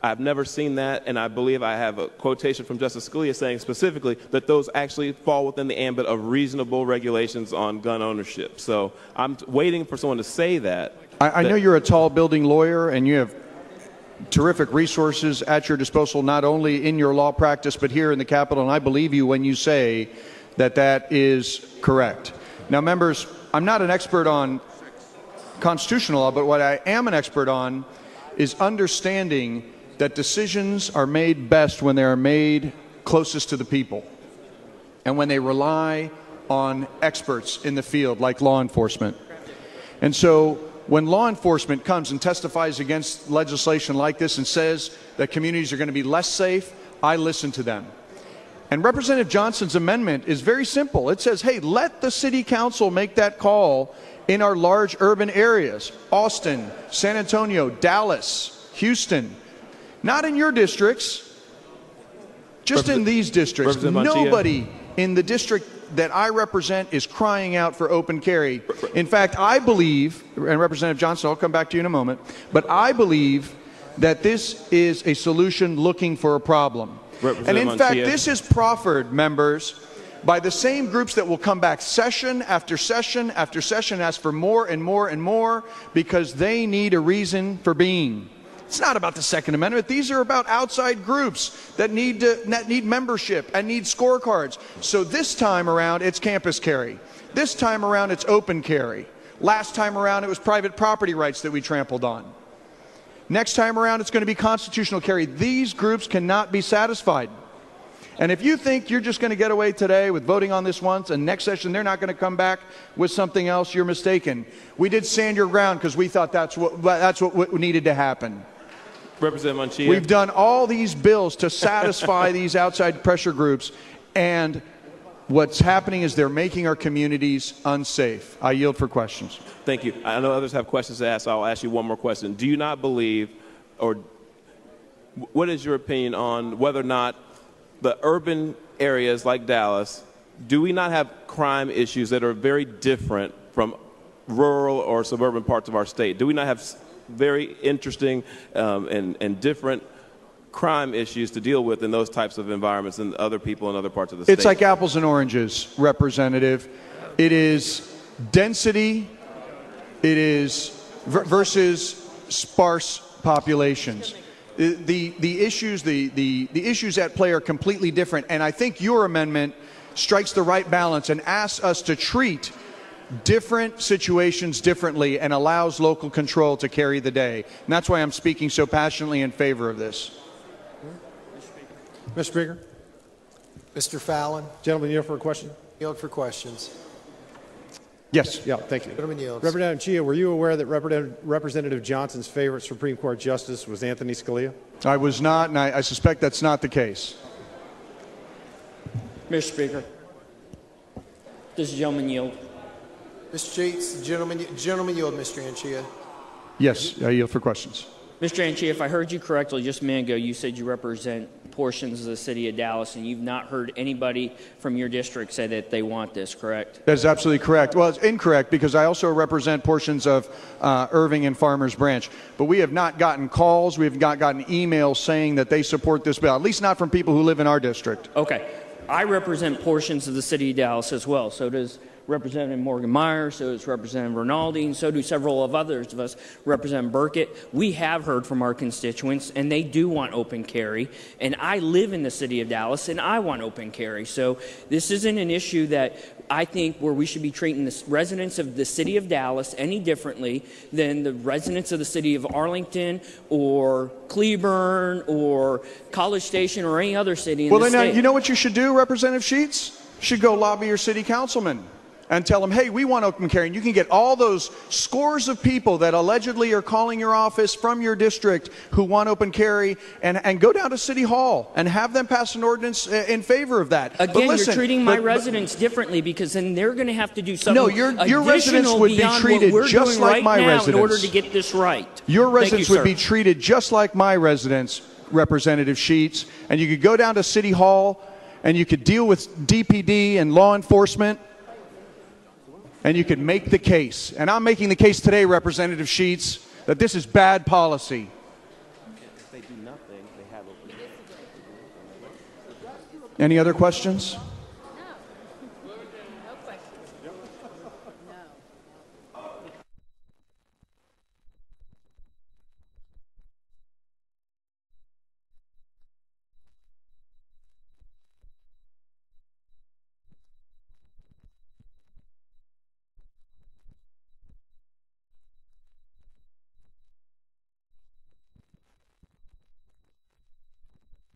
I've never seen that, and I believe I have a quotation from Justice Scalia saying specifically that those actually fall within the ambit of reasonable regulations on gun ownership. So I'm waiting for someone to say that. I know you're a tall building lawyer, and you have terrific resources at your disposal, not only in your law practice, but here in the Capitol, and I believe you when you say that that is correct. Now, members, I'm not an expert on constitutional law, but what I am an expert on is understanding that decisions are made best when they are made closest to the people and when they rely on experts in the field like law enforcement. And so when law enforcement comes and testifies against legislation like this and says that communities are going to be less safe, I listen to them. And Representative Johnson's amendment is very simple. It says, hey, let the city council make that call in our large urban areas, Austin, San Antonio, Dallas, Houston. Not in your districts, just in these districts. Nobody in the district that I represent is crying out for open carry. In fact, I believe, and Representative Johnson, I'll come back to you in a moment, but I believe that this is a solution looking for a problem. And in fact, this is proffered, members, by the same groups that will come back session after session after session, ask for more and more and more because they need a reason for being. It's not about the Second Amendment. These are about outside groups that need membership and need scorecards. So this time around, it's campus carry. This time around, it's open carry. Last time around, it was private property rights that we trampled on. Next time around, it's going to be constitutional carry. These groups cannot be satisfied. And if you think you're just going to get away today with voting on this once, and next session they're not going to come back with something else, you're mistaken. We did stand your ground because we thought that's what needed to happen. Representative Munchia. We've done all these bills to satisfy these outside pressure groups, and what's happening is they're making our communities unsafe. I yield for questions. Thank you. I know others have questions to ask, so I'll ask you one more question. Do you not believe, or what is your opinion on whether or not the urban areas like Dallas, do we not have crime issues that are very different from rural or suburban parts of our state? Do we not have very interesting and different crime issues to deal with in those types of environments than other people in other parts of the state? It's like apples and oranges, Representative. It is density, it is versus sparse populations. The issues at play are completely different, and I think your amendment strikes the right balance and asks us to treat different situations differently and allows local control to carry the day. And that's why I'm speaking so passionately in favor of this. Mr. Speaker. Mr. Fallon. Gentleman, yield for a question? Yield for questions. Yes. Yeah, thank you. Gentleman yields. Representative Chia, were you aware that Representative Johnson's favorite Supreme Court justice was Anthony Scalia? I was not, and I suspect that's not the case. Mr. Speaker, does the gentleman yield? Mr. Chates, gentleman yield, Mr. Anchia. Yes, I yield for questions. Mr. Anchia, if I heard you correctly just a minute ago, you said you represent portions of the city of Dallas, and you've not heard anybody from your district say that they want this, correct? That is absolutely correct. Well, it's incorrect because I also represent portions of Irving and Farmers Branch. But we have not gotten calls, we have not gotten emails saying that they support this bill, at least not from people who live in our district. Okay. I represent portions of the city of Dallas as well. So does Representative Morgan Meyer, so does Representative Rinaldi, and so do several of others of us, Representative Burkett. We have heard from our constituents, and they do want open carry. And I live in the city of Dallas, and I want open carry. So this isn't an issue that I think where we should be treating the residents of the city of Dallas any differently than the residents of the city of Arlington or Cleburne or College Station or any other city in the state. Well, then you know what you should do, Representative Sheets? You should go lobby your city councilman and tell them, hey, we want open carry. And you can get all those scores of people that allegedly are calling your office from your district who want open carry and go down to City Hall and have them pass an ordinance in favor of that. Again, you're treating my residents differently because then they're going to have to do something no, your residents would be treated just like my residents. In order to get this right. Your residents would be treated just like my residents, Representative Sheets. And you could go down to City Hall and you could deal with DPD and law enforcement. And you can make the case, and I'm making the case today, Representative Sheets, that this is bad policy. If they do nothing, they have Any other questions?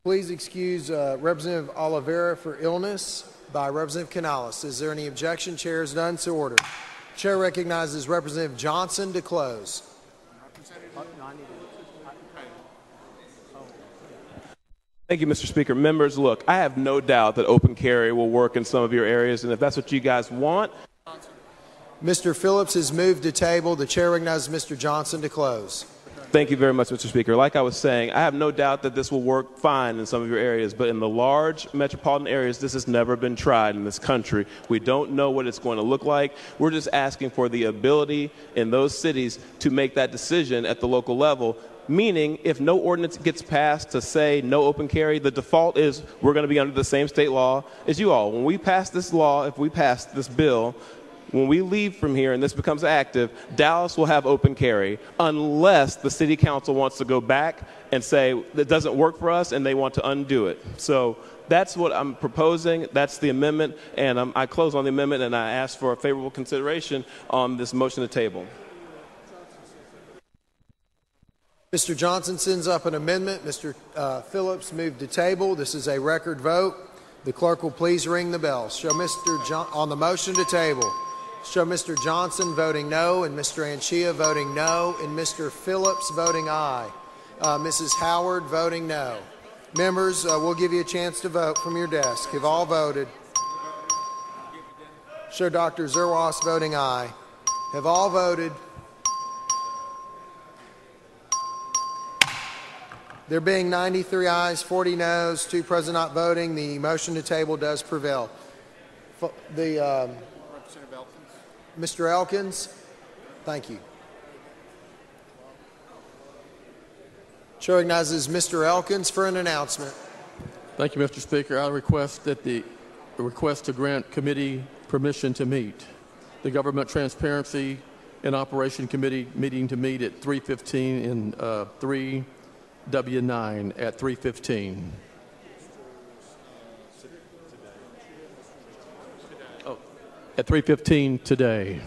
Please excuse Representative Oliveira for illness by Representative Canales. Is there any objection? Chair is done. So ordered. Chair recognizes Representative Johnson to close. Thank you, Mr. Speaker. Members, look, I have no doubt that open carry will work in some of your areas, and if that's what you guys want. Mr. Phillips has moved to table. The chair recognizes Mr. Johnson to close. Thank you very much, Mr. Speaker. Like I was saying, I have no doubt that this will work fine in some of your areas, but in the large metropolitan areas, this has never been tried in this country. We don't know what it's going to look like. We're just asking for the ability in those cities to make that decision at the local level. Meaning, if no ordinance gets passed to say no open carry, the default is we're going to be under the same state law as you all. When we pass this law, if we pass this bill, when we leave from here and this becomes active, Dallas will have open carry unless the city council wants to go back and say that doesn't work for us and they want to undo it. So that's what I'm proposing. That's the amendment. And I close on the amendment and I ask for a favorable consideration on this motion to table. Mr. Johnson sends up an amendment. Mr. Phillips moved to table. This is a record vote. The clerk will please ring the bell. Show Mr. on the motion to table. Show Mr. Johnson voting no, and Mr. Anchia voting no, and Mr. Phillips voting aye. Mrs. Howard voting no. Members, we'll give you a chance to vote from your desk. Have all voted? Show Dr. Zerwas voting aye. Have all voted? There being 93 ayes, 40 noes, 2 present not voting, the motion to table does prevail. Mr. Elkins, thank you. Chair recognizes Mr. Elkins for an announcement. Thank you, Mr. Speaker. I request that the request to grant committee permission to meet. The Government Transparency and Operation Committee meeting to meet at 3:15 in 3W9 at 3:15. Oh, at 3:15 today.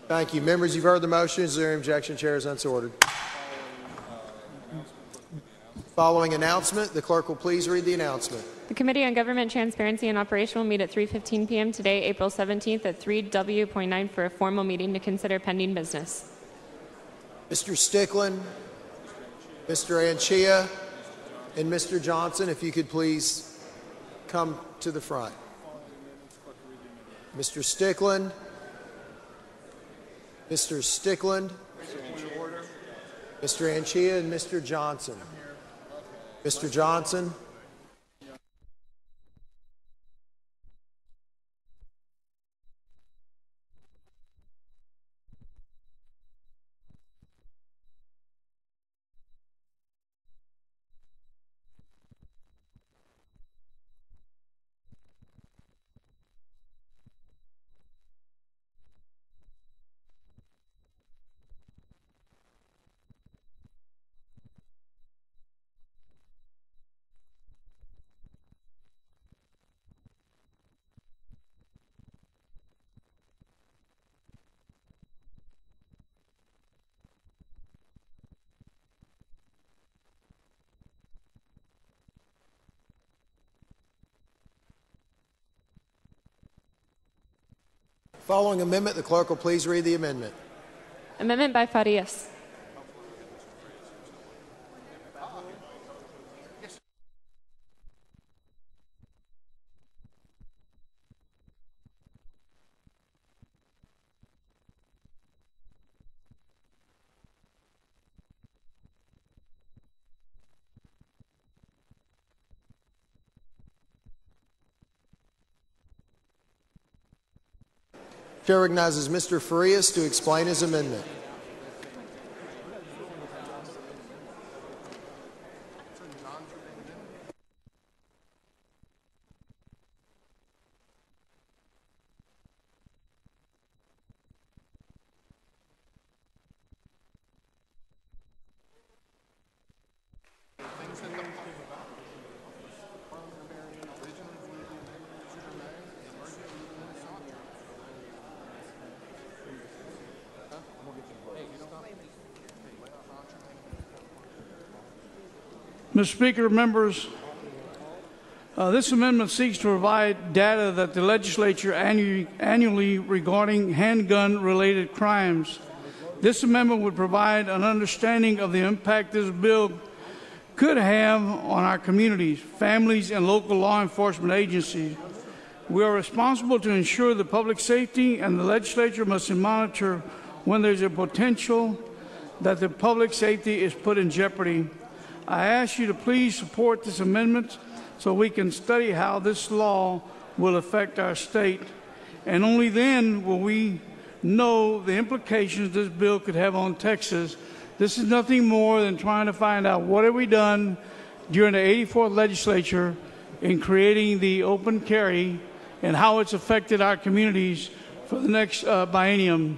Thank you. Members, you've heard the motion. Is there any objection? Chair is unsorted. Following announcement, the clerk will please read the announcement. The Committee on Government Transparency and Operation will meet at 3:15 p.m. today, April 17th at 3W.9 for a formal meeting to consider pending business. Mr. Stickland, Mr. Anchia, and Mr. Johnson, if you could please come to the front. Mr. Stickland, Mr. Stickland, Mr. Anchia, and Mr. Johnson. Mr. Johnson. Following amendment, the clerk will please read the amendment. Amendment by Farias. Chair recognizes Mr. Farias to explain his amendment. Mr. Speaker, members, this amendment seeks to provide data that the legislature annually regarding handgun-related crimes. This amendment would provide an understanding of the impact this bill could have on our communities, families, and local law enforcement agencies. We are responsible to ensure the public safety, and the legislature must monitor when there's a potential that the public safety is put in jeopardy. I ask you to please support this amendment so we can study how this law will affect our state. And only then will we know the implications this bill could have on Texas. This is nothing more than trying to find out what have we done during the 84th legislature in creating the open carry and how it's affected our communities for the next biennium.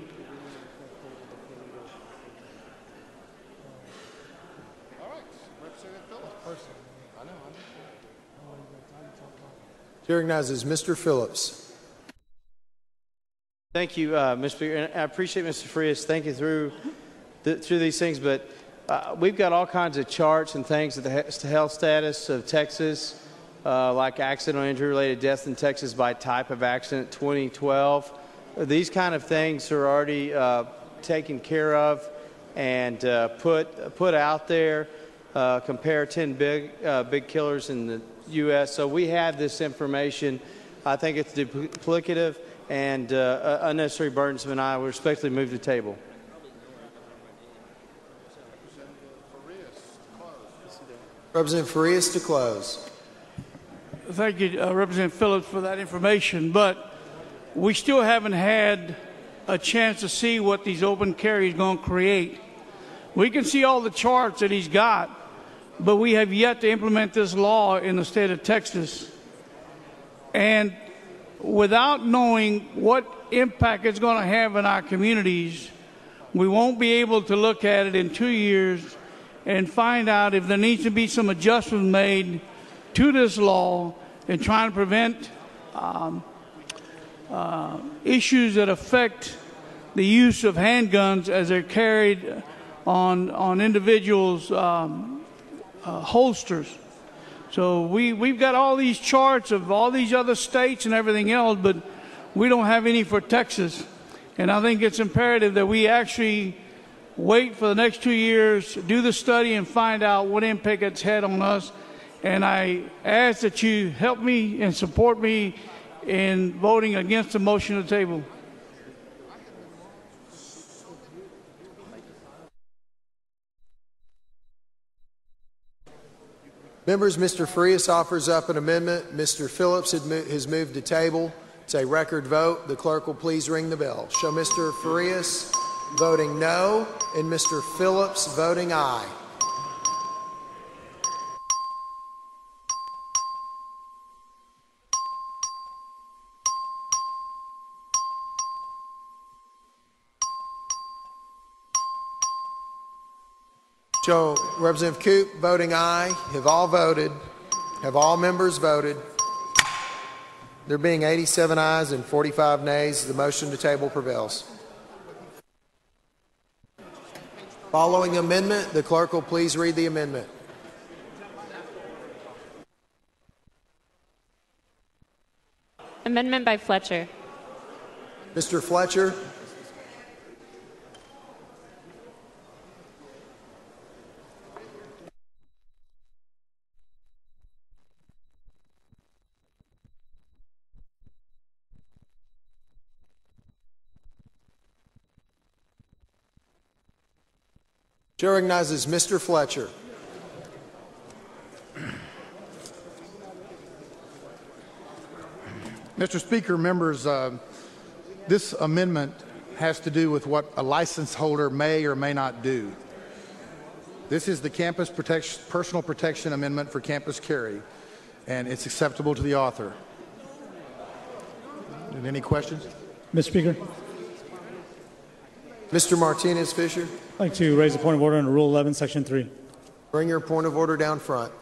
Chair recognizes Mr. Phillips. Thank you, Mr. Speaker. And I appreciate Mr. Frias thinking through these things, but we've got all kinds of charts and things of the health status of Texas, like accidental injury-related deaths in Texas by type of accident 2012. These kind of things are already taken care of and put out there. Compare 10 big killers in the U.S. So we have this information. I think it's duplicative and unnecessary burdensome, and I would respectfully move to table. Representative Farias to close. Thank you, Representative Phillips, for that information. But we still haven't had a chance to see what these open carry is going to create. We can see all the charts that he's got, but we have yet to implement this law in the state of Texas. And without knowing what impact it's going to have in our communities, we won't be able to look at it in 2 years and find out if there needs to be some adjustments made to this law and trying to prevent issues that affect the use of handguns as they're carried on individuals' holsters. So we've got all these charts of all these other states and everything else, but we don't have any for Texas. And I think it's imperative that we actually wait for the next 2 years, do the study, and find out what impact it's had on us. And I ask that you help me and support me in voting against the motion to table. Members, Mr. Farias offers up an amendment. Mr. Phillips has moved to table. It's a record vote. The clerk will please ring the bell. Show Mr. Farias voting no and Mr. Phillips voting aye. Show Representative Coop voting aye. Have all voted? Have all members voted? There being 87 ayes and 45 nays, the motion to table prevails. Following amendment, the clerk will please read the amendment. Amendment by Fletcher. Mr. Fletcher. Chair recognizes Mr. Fletcher. Mr. Speaker, members, this amendment has to do with what a license holder may or may not do. This is the Personal Protection Amendment for campus carry, and it's acceptable to the author. Any questions? Mr. Speaker. Mr. Martinez Fisher. I'd like to raise a point of order under Rule 11, Section 3. Bring your point of order down front.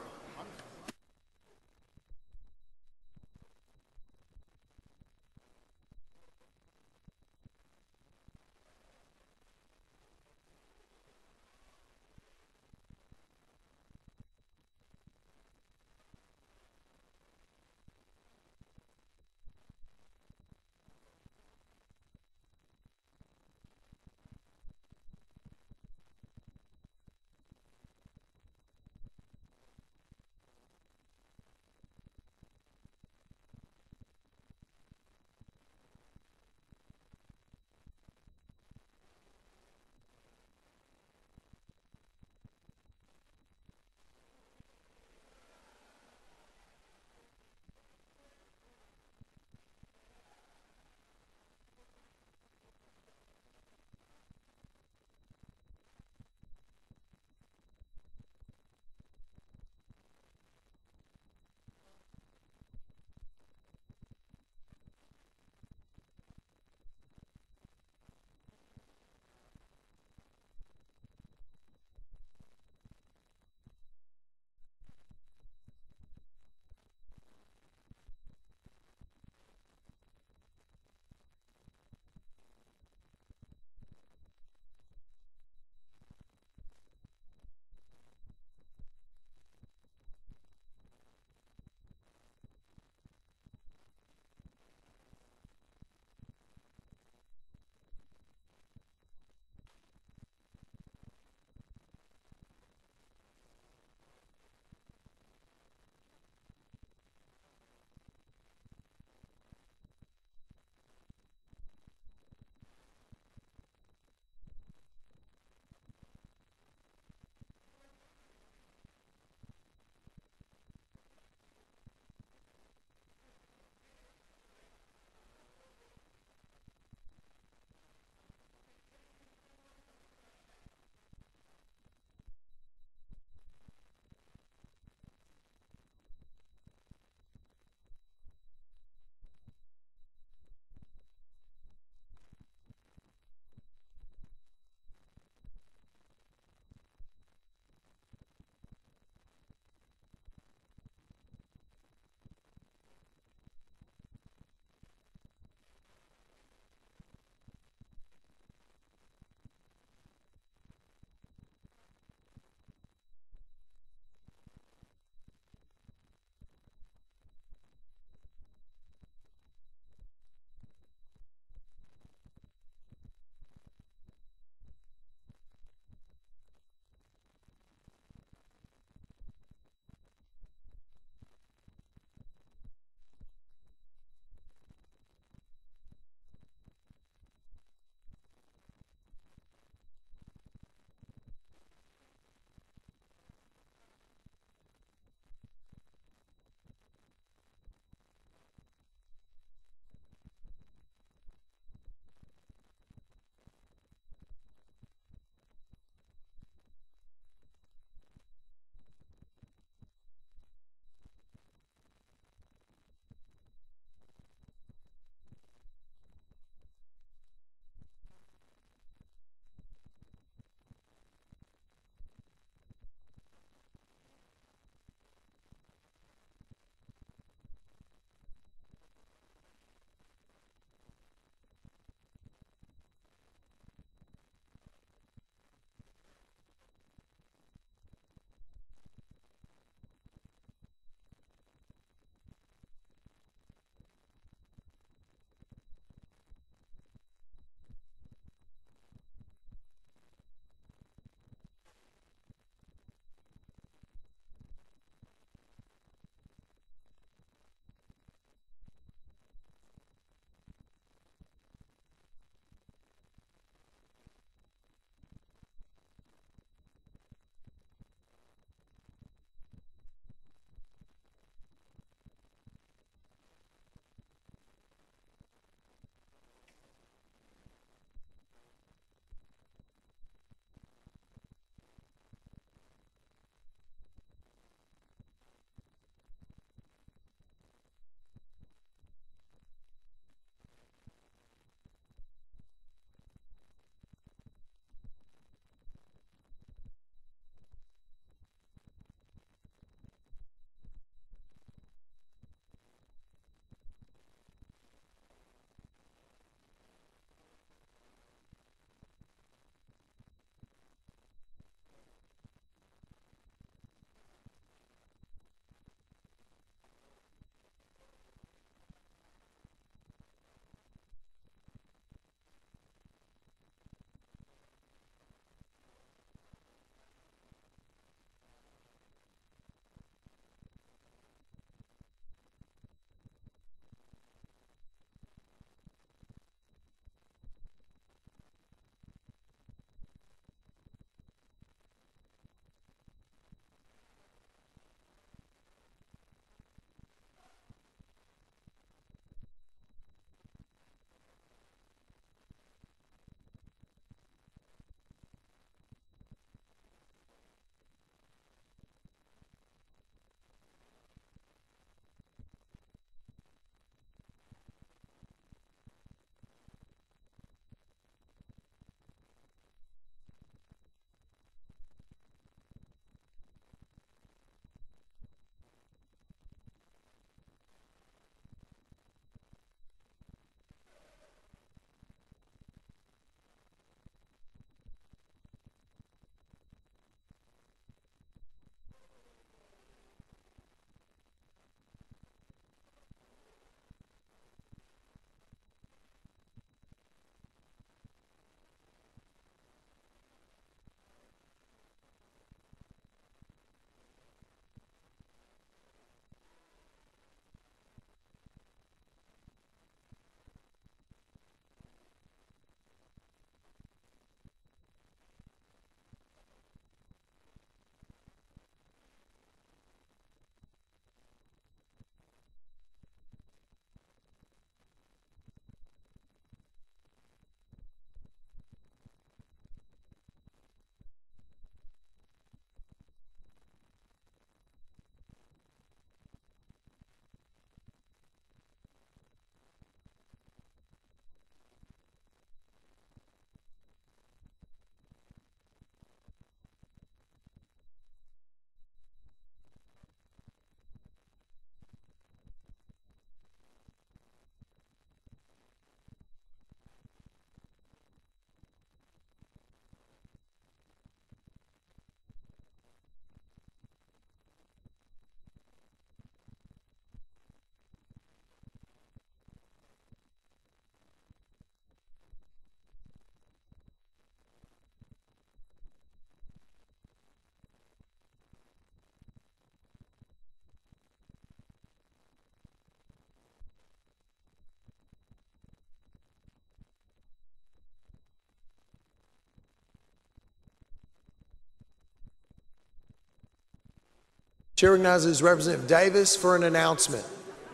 Chair recognizes Representative Davis for an announcement.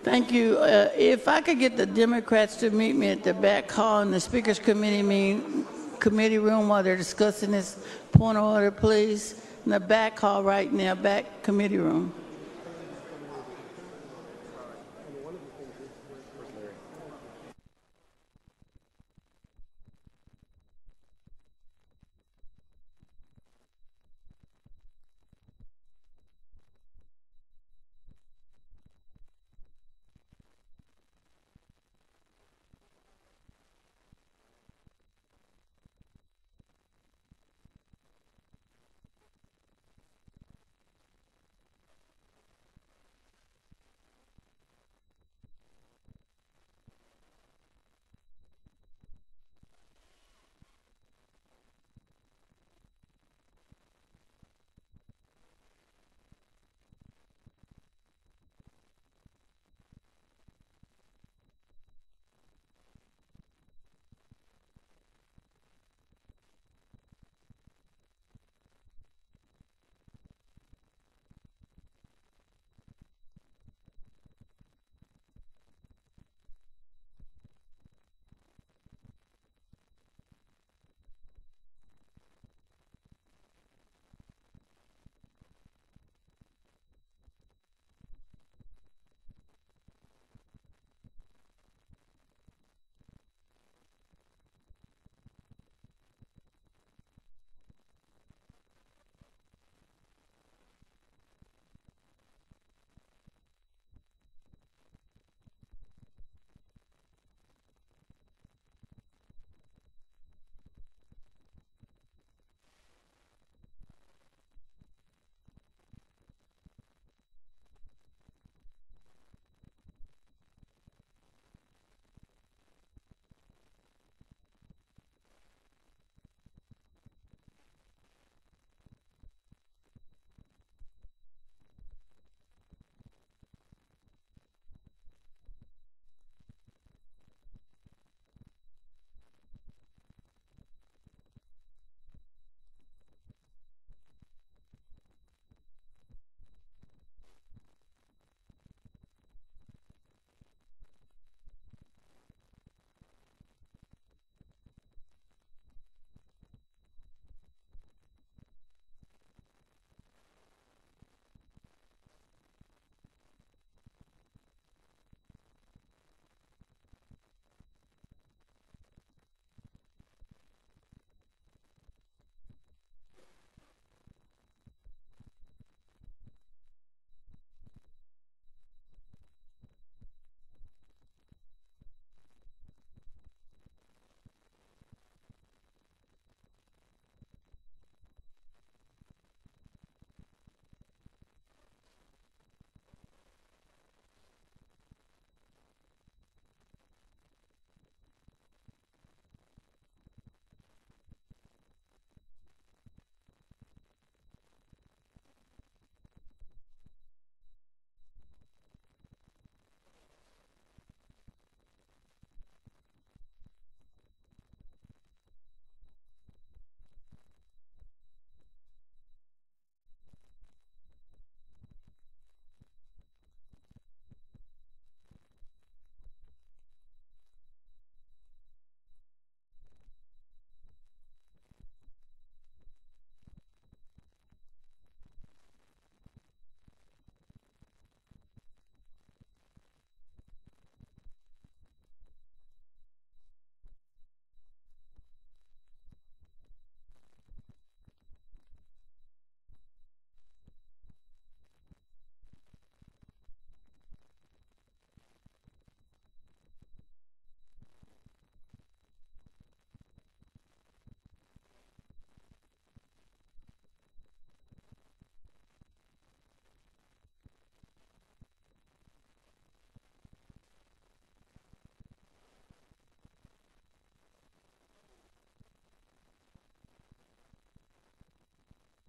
Thank you. If I could get the Democrats to meet me at the back hall in the Speakers Committee room while they're discussing this point of order, please. In the back hall right now, back committee room.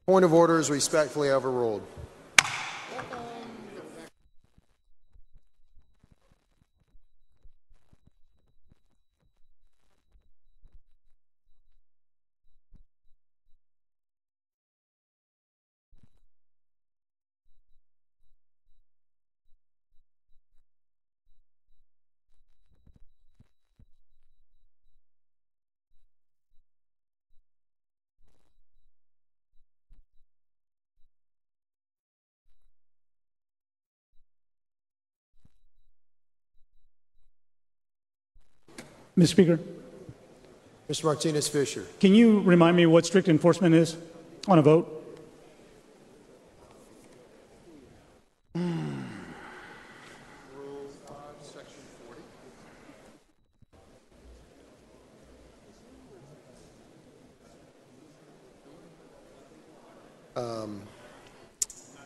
Point of order is respectfully overruled. Mr. Speaker, Mr. Martinez Fisher. can you remind me what strict enforcement is on a vote?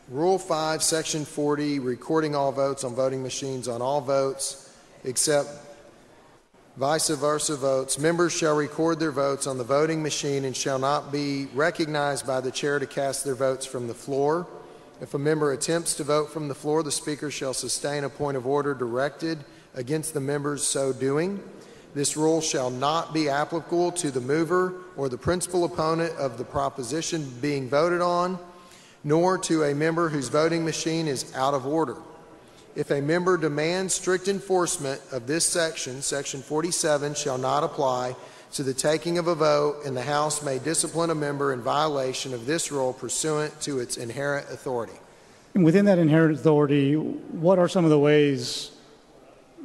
Rule 5, Section 40, recording all votes on voting machines on all votes except vice versa votes. Members shall record their votes on the voting machine and shall not be recognized by the chair to cast their votes from the floor. If a member attempts to vote from the floor, the speaker shall sustain a point of order directed against the members so doing. This rule shall not be applicable to the mover or the principal opponent of the proposition being voted on, nor to a member whose voting machine is out of order. If a member demands strict enforcement of this section, Section 47 shall not apply to the taking of a vote, and the House may discipline a member in violation of this rule pursuant to its inherent authority. And within that inherent authority, what are some of the ways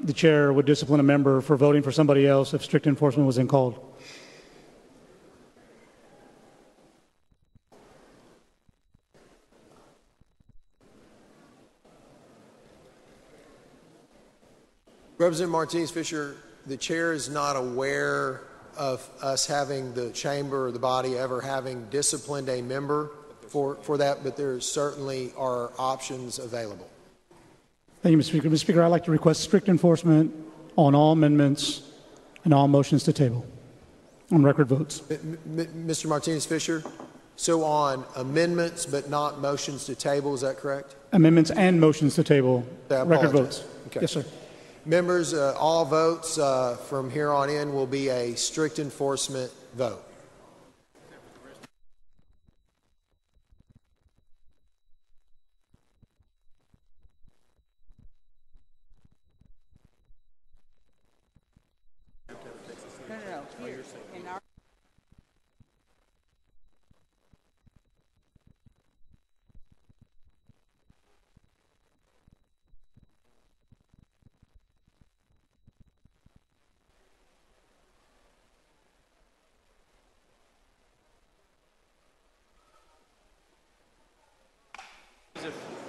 the chair would discipline a member for voting for somebody else if strict enforcement wasn't called? Representative Martinez Fisher, the chair is not aware of us having the chamber or the body ever having disciplined a member for that, but there certainly are options available. Thank you, Mr. Speaker. Mr. Speaker, I'd like to request strict enforcement on all amendments and all motions to table on record votes. Mr. Martinez Fisher, so on amendments but not motions to table, is that correct? Amendments and motions to table, record votes. Okay. Yes, sir. Members, all votes from here on in will be a strict enforcement vote.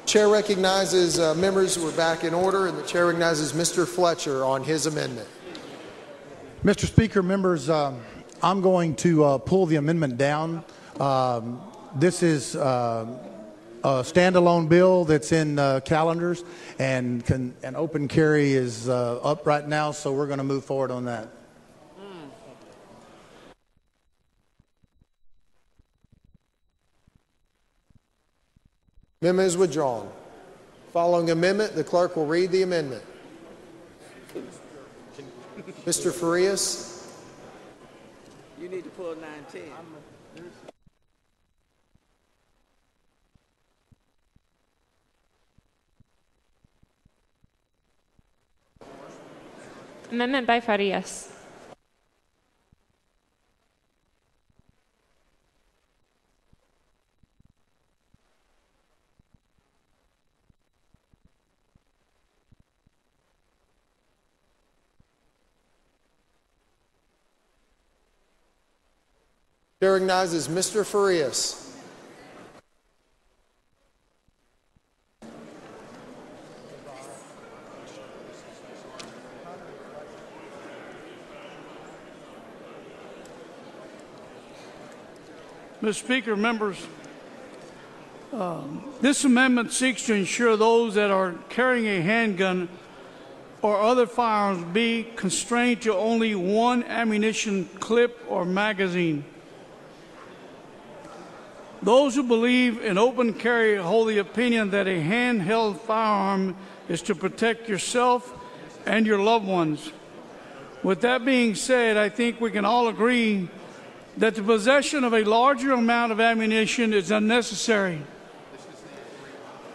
Chair recognizes members. We're back in order, and the chair recognizes Mr. Fletcher on his amendment. Mr. Speaker, members, I'm going to pull the amendment down. This is a standalone bill that's in calendars, and an open carry is up right now, so we're going to move forward on that. Amendment is withdrawn. Following amendment, the clerk will read the amendment. Mr. Farias. You need to pull 910. Amendment by Farias. Chair recognizes Mr. Farias. Mr. Speaker, members, this amendment seeks to ensure those that are carrying a handgun or other firearms be constrained to only one ammunition clip or magazine. Those who believe in open carry hold the opinion that a handheld firearm is to protect yourself and your loved ones. With that being said, I think we can all agree that the possession of a larger amount of ammunition is unnecessary.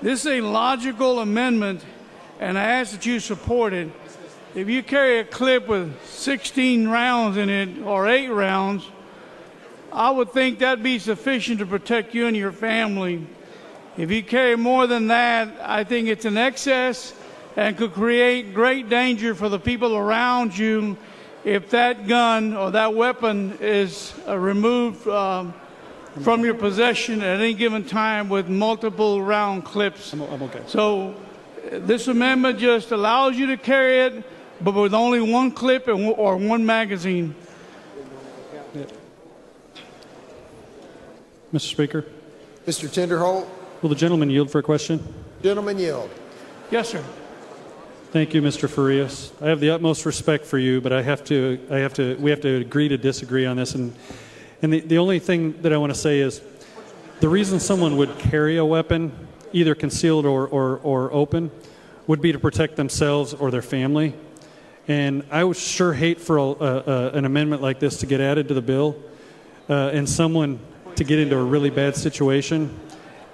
This is a logical amendment, and I ask that you support it. If you carry a clip with 16 rounds in it or 8 rounds, I would think that'd be sufficient to protect you and your family. If you carry more than that, I think it's an excess and could create great danger for the people around you if that gun or that weapon is removed from your possession at any given time with multiple round clips. I'm okay. So this amendment just allows you to carry it, but with only one clip or one magazine. Mr. Speaker, Mr. Tinderholt, will the gentleman yield for a question? gentleman yield. Yes, sir. Thank you, Mr. Farias. I have the utmost respect for you, but we have to agree to disagree on this. And the only thing that I want to say is the reason someone would carry a weapon, either concealed or open, would be to protect themselves or their family. And I would sure hate for an amendment like this to get added to the bill and someone to get into a really bad situation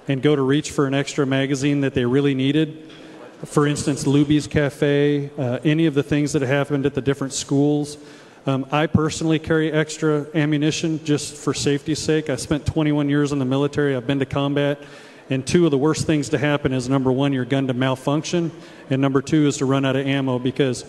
and go to reach for an extra magazine that they really needed. For instance, Luby's Cafe, any of the things that have happened at the different schools. I personally carry extra ammunition just for safety's sake. I spent 21 years in the military. I've been to combat. And two of the worst things to happen is, number one, your gun to malfunction, and number two is to run out of ammo, because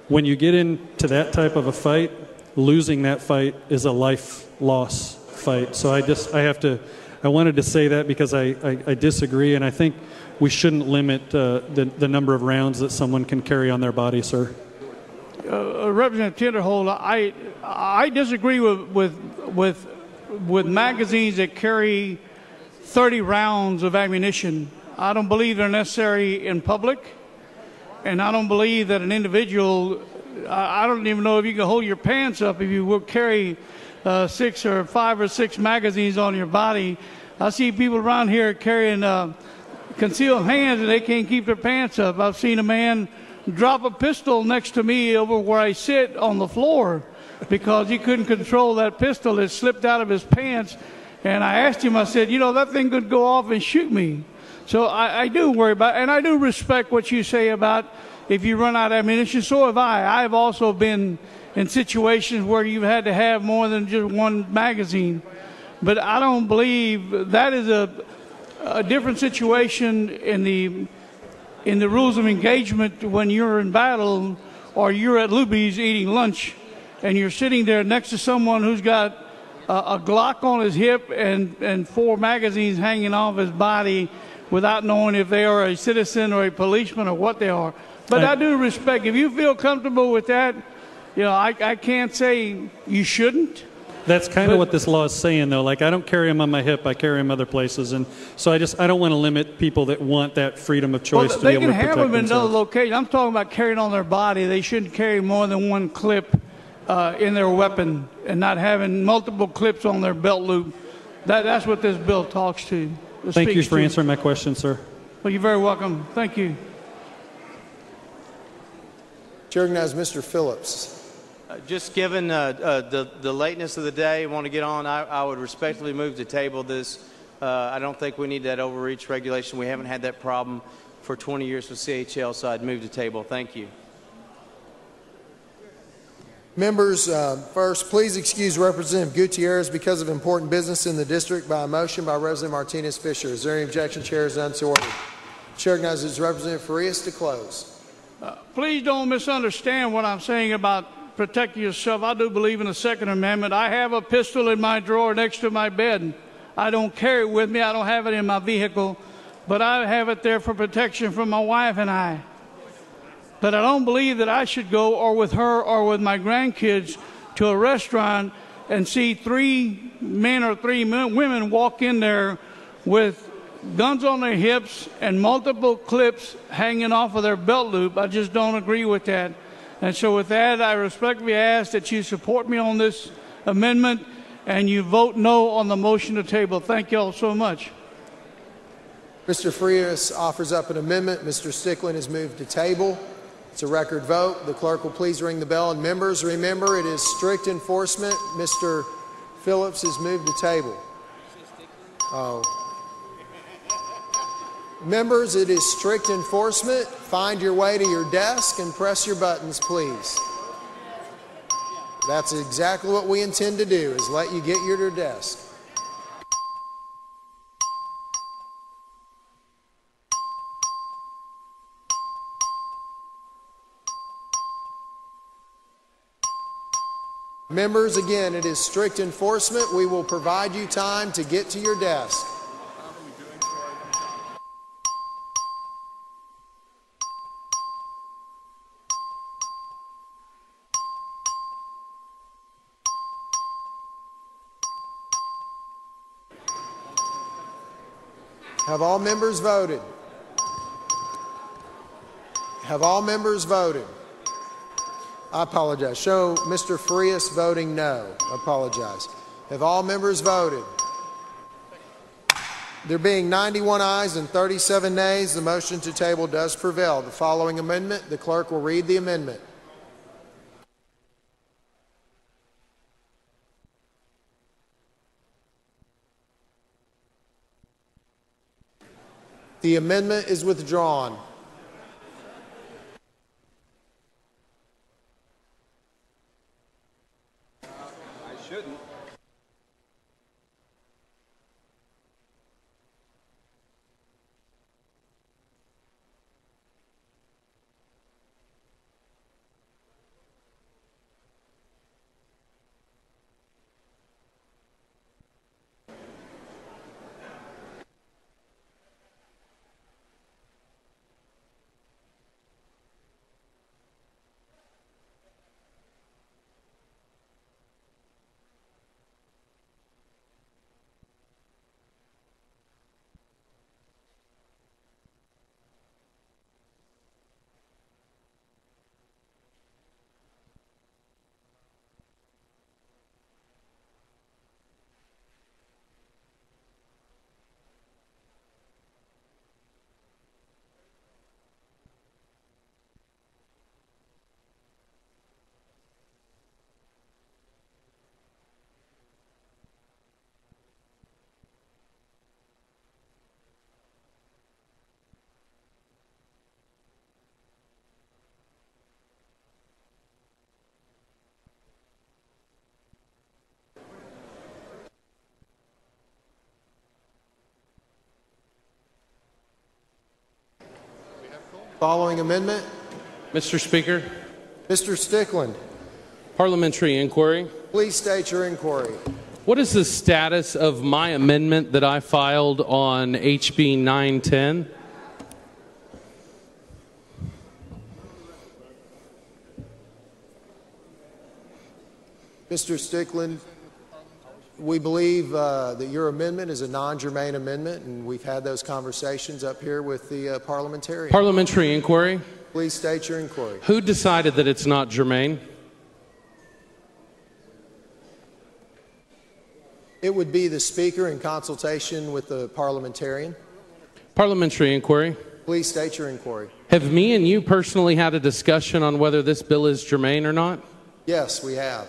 when you get into that type of a fight, losing that fight is a life loss fight. So I wanted to say that because I disagree, and I think we shouldn't limit the number of rounds that someone can carry on their body, sir. Representative Tinderholt, I disagree with magazines that carry 30 rounds of ammunition. I don't believe they're necessary in public, and I don't believe that an individual, I don't even know if you can hold your pants up if you will carry 6 or 5 or 6 magazines on your body. I see people around here carrying concealed hands and they can't keep their pants up. I've seen a man drop a pistol next to me over where I sit on the floor because he couldn't control that pistol. It slipped out of his pants. And I asked him, I said, you know, that thing could go off and shoot me. So I do worry about, and I do respect what you say about if you run out of ammunition. So have I. I've also been in situations where you've had to have more than just one magazine. But I don't believe that is a different situation in the rules of engagement when you're in battle or you're at Luby's eating lunch and you're sitting there next to someone who's got a Glock on his hip and 4 magazines hanging off his body without knowing if they are a citizen or a policeman or what they are. But I do respect, if you feel comfortable with that, you know, I can't say you shouldn't. That's kind of what this law is saying, though. Like, I don't carry them on my hip; I carry them other places, and so I don't want to limit people that want that freedom of choice to be able to protect themselves. They can have them in another location. I'm talking about carrying on their body. They shouldn't carry more than one clip in their weapon, and not having multiple clips on their belt loop. That's what this bill talks to. Thank you for answering my question, sir. Well, you're very welcome. Thank you. Chair recognizes Mr. Phillips. Just given the lateness of the day, I want to get on. I would respectfully move to table this. I don't think we need that overreach regulation. We haven't had that problem for 20 years with CHL, so I'd move to table. Thank you. Members, first, please excuse Representative Gutierrez because of important business in the district by a motion by Representative Martinez-Fisher. Is there any objection? Chair is none, so ordered. Chair recognizes Representative Farias to close. Please don't misunderstand what I'm saying about protecting yourself. I do believe in the Second Amendment. I have a pistol in my drawer next to my bed. I don't carry it with me. I don't have it in my vehicle, but I have it there for protection from my wife and I. But I don't believe that I should go, or with her or with my grandkids, to a restaurant and see 3 men or 3 women walk in there with guns on their hips and multiple clips hanging off of their belt loop. I just don't agree with that. And so with that, I respectfully ask that you support me on this amendment and you vote no on the motion to table. Thank you all so much. Mr. Farias offers up an amendment. Mr. Stickland has moved to table. It's a record vote. The clerk will please ring the bell. And members, remember, it is strict enforcement. Mr. Phillips has moved to table. Oh. Members, it is strict enforcement. Find your way to your desk and press your buttons, please. That's exactly what we intend to do, is let you get your desk. Members, again, it is strict enforcement. We will provide you time to get to your desk. Have all members voted? Have all members voted? I apologize. Show Mr. Farias voting no. I apologize. Have all members voted? There being 91 ayes and 37 nays, the motion to table does prevail. The following amendment, the clerk will read the amendment. The amendment is withdrawn. Following amendment. Mr. Speaker. Mr. Stickland. Parliamentary inquiry. Please state your inquiry. What is the status of my amendment that I filed on HB 910? Mr. Stickland, we believe that your amendment is a non-germane amendment, and we've had those conversations up here with the parliamentarian. Parliamentary inquiry. Please state your inquiry. Who decided that it's not germane? It would be the Speaker in consultation with the parliamentarian. Parliamentary inquiry. Please state your inquiry. Have me and you personally had a discussion on whether this bill is germane or not? Yes, we have.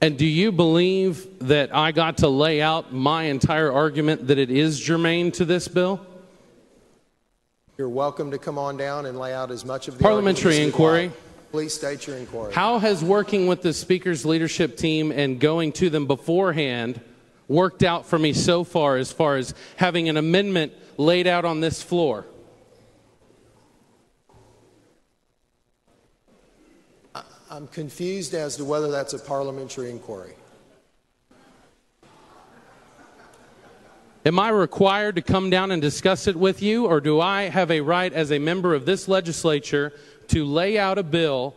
And do you believe that I got to lay out my entire argument that it is germane to this bill? You're welcome to come on down and lay out as much of the Parliamentary inquiry. Please state your inquiry. How has working with the Speaker's leadership team and going to them beforehand worked out for me so far as having an amendment laid out on this floor? I'm confused as to whether that's a parliamentary inquiry. Am I required to come down and discuss it with you, or do I have a right as a member of this legislature to lay out a bill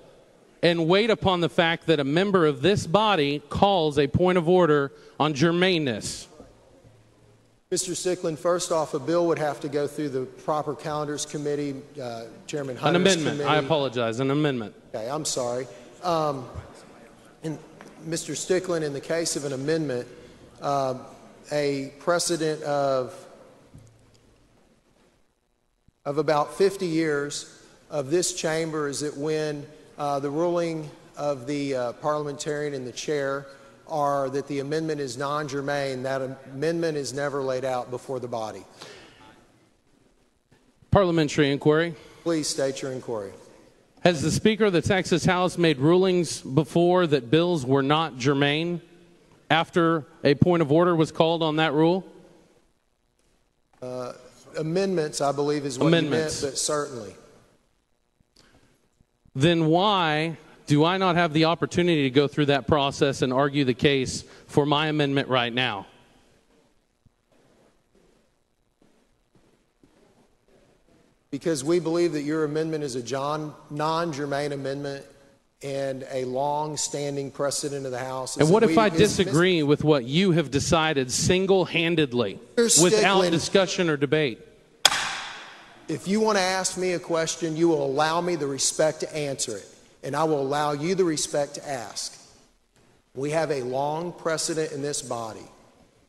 and wait upon the fact that a member of this body calls a point of order on germaneness? Mr. Stickland, first off, a bill would have to go through the proper calendars committee, Chairman Hunter's An amendment. committee. I apologize. An amendment. Okay, I'm sorry. And Mr. Stickland, in the case of an amendment, a precedent of about 50 years of this chamber is that when the ruling of the parliamentarian and the chair are that the amendment is non-germane, that amendment is never laid out before the body. Parliamentary inquiry. Please state your inquiry. Has the Speaker of the Texas House made rulings before that bills were not germane after a point of order was called on that rule? Amendments, I believe, is what you meant, but certainly. Then why Do I not have the opportunity to go through that process and argue the case for my amendment right now? Because we believe that your amendment is a non-germane amendment and a long-standing precedent of the House. And what if I disagree with what you have decided single-handedly without discussion or debate? If you want to ask me a question, you will allow me the respect to answer it, and I will allow you the respect to ask. We have a long precedent in this body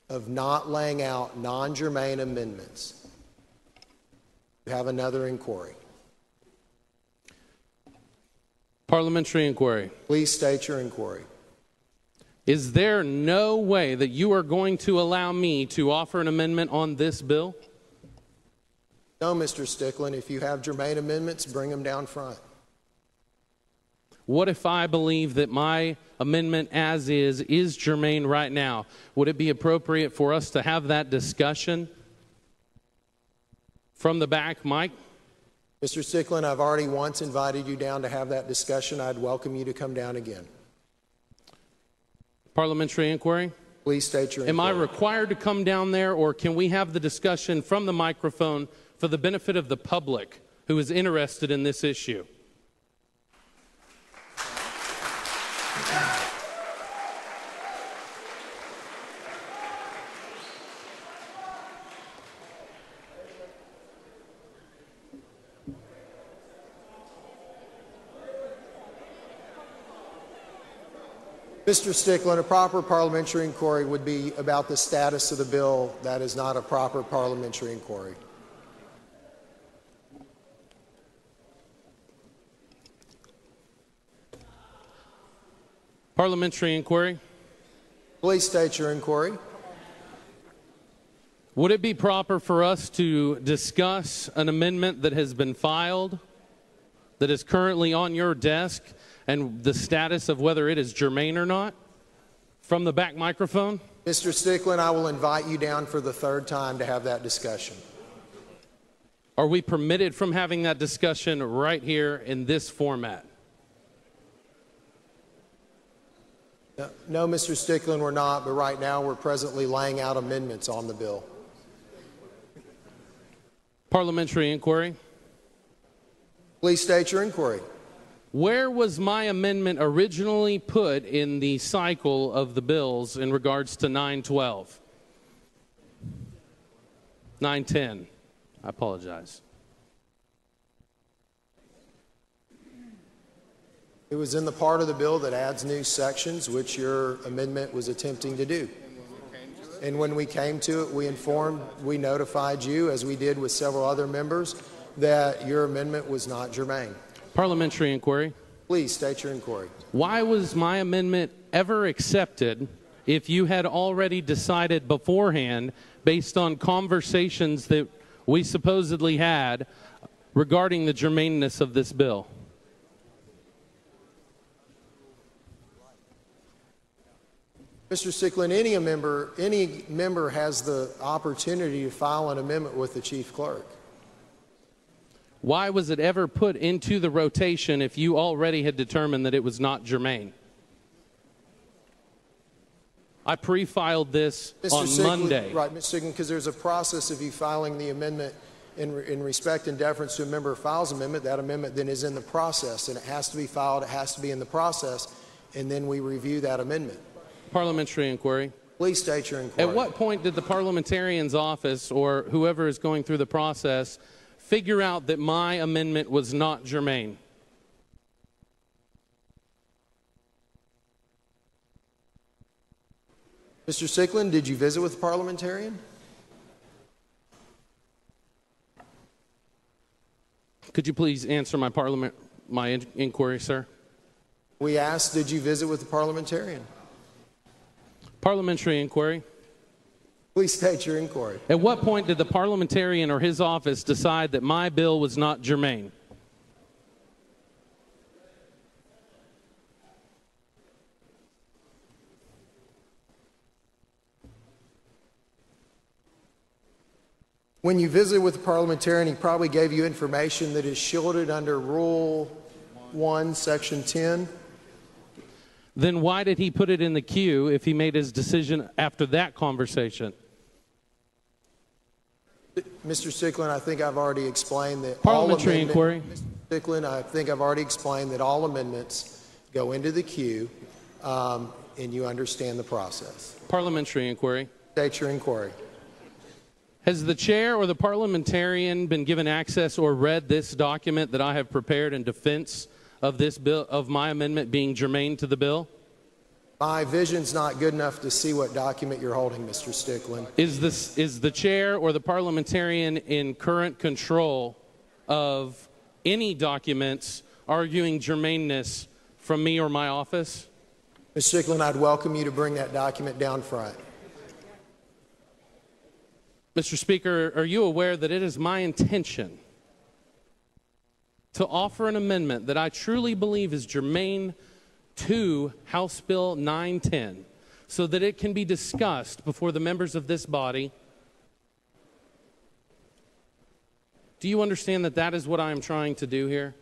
of not laying out non-germane amendments. You have another inquiry. Parliamentary inquiry. Please state your inquiry. Is there no way that you are going to allow me to offer an amendment on this bill? No, Mr. Stickland. If you have germane amendments, bring them down front. What if I believe that my amendment as is germane right now? Would it be appropriate for us to have that discussion from the back, Mike? Mr. Stickland, I've already once invited you down to have that discussion. I'd welcome you to come down again. Parliamentary inquiry? Please state your inquiry. Am I required to come down there, or can we have the discussion from the microphone for the benefit of the public who is interested in this issue? Mr. Stickland, a proper parliamentary inquiry would be about the status of the bill. That is not a proper parliamentary inquiry. Parliamentary inquiry. Please state your inquiry. Would it be proper for us to discuss an amendment that has been filed, that is currently on your desk, and the status of whether it is germane or not, from the back microphone? Mr. Stickland, I will invite you down for the third time to have that discussion. Are we permitted from having that discussion right here in this format? No, Mr. Stickland, we're not, but right now we're presently laying out amendments on the bill. Parliamentary inquiry. Please state your inquiry. Where was my amendment originally put in the cycle of the bills in regards to 912? 910. I apologize. It was in the part of the bill that adds new sections, which your amendment was attempting to do. And when we came to it, we notified you, as we did with several other members, that your amendment was not germane. Parliamentary inquiry. Please state your inquiry. Why was my amendment ever accepted if you had already decided beforehand, based on conversations that we supposedly had regarding the germaneness of this bill? Mr. Stickland, any member has the opportunity to file an amendment with the chief clerk. Why was it ever put into the rotation if you already had determined that it was not germane? I pre-filed this on Monday. Right, Mr. Stickland, because there's a process of you filing the amendment in respect and deference to a member who files an amendment. That amendment then is in the process, and it has to be filed, it has to be in the process, and then we review that amendment. Parliamentary inquiry. Please state your inquiry. At what point did the parliamentarian's office or whoever is going through the process figure out that my amendment was not germane? Mr. Stickland, did you visit with the parliamentarian? Could you please answer my inquiry, sir? We asked, did you visit with the parliamentarian? Parliamentary inquiry. Please state your inquiry. At what point did the parliamentarian or his office decide that my bill was not germane? When you visited with the parliamentarian, he probably gave you information that is shielded under Rule 1, Section 10 then why did he put it in the queue if he made his decision after that conversation? Mr. Stickland, I think I've already explained that Parliamentary inquiry. Mr. Stickland, I think I've already explained that all amendments go into the queue, and you understand the process. Parliamentary inquiry. State your inquiry. Has the chair or the parliamentarian been given access or read this document that I have prepared in defense of this bill, of my amendment being germane to the bill? My vision's not good enough to see what document you're holding, Mr. Stickland. Is the chair or the parliamentarian in current control of any documents arguing germaneness from me or my office? Mr. Stickland, I'd welcome you to bring that document down front. Mr. Speaker, are you aware that it is my intention to offer an amendment that I truly believe is germane to House Bill 910 so that it can be discussed before the members of this body? Do you understand that that is what I am trying to do here?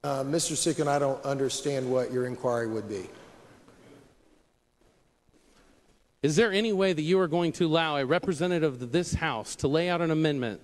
Mr. Stickland, I don't understand what your inquiry would be. Is there any way that you are going to allow a representative of this House to lay out an amendment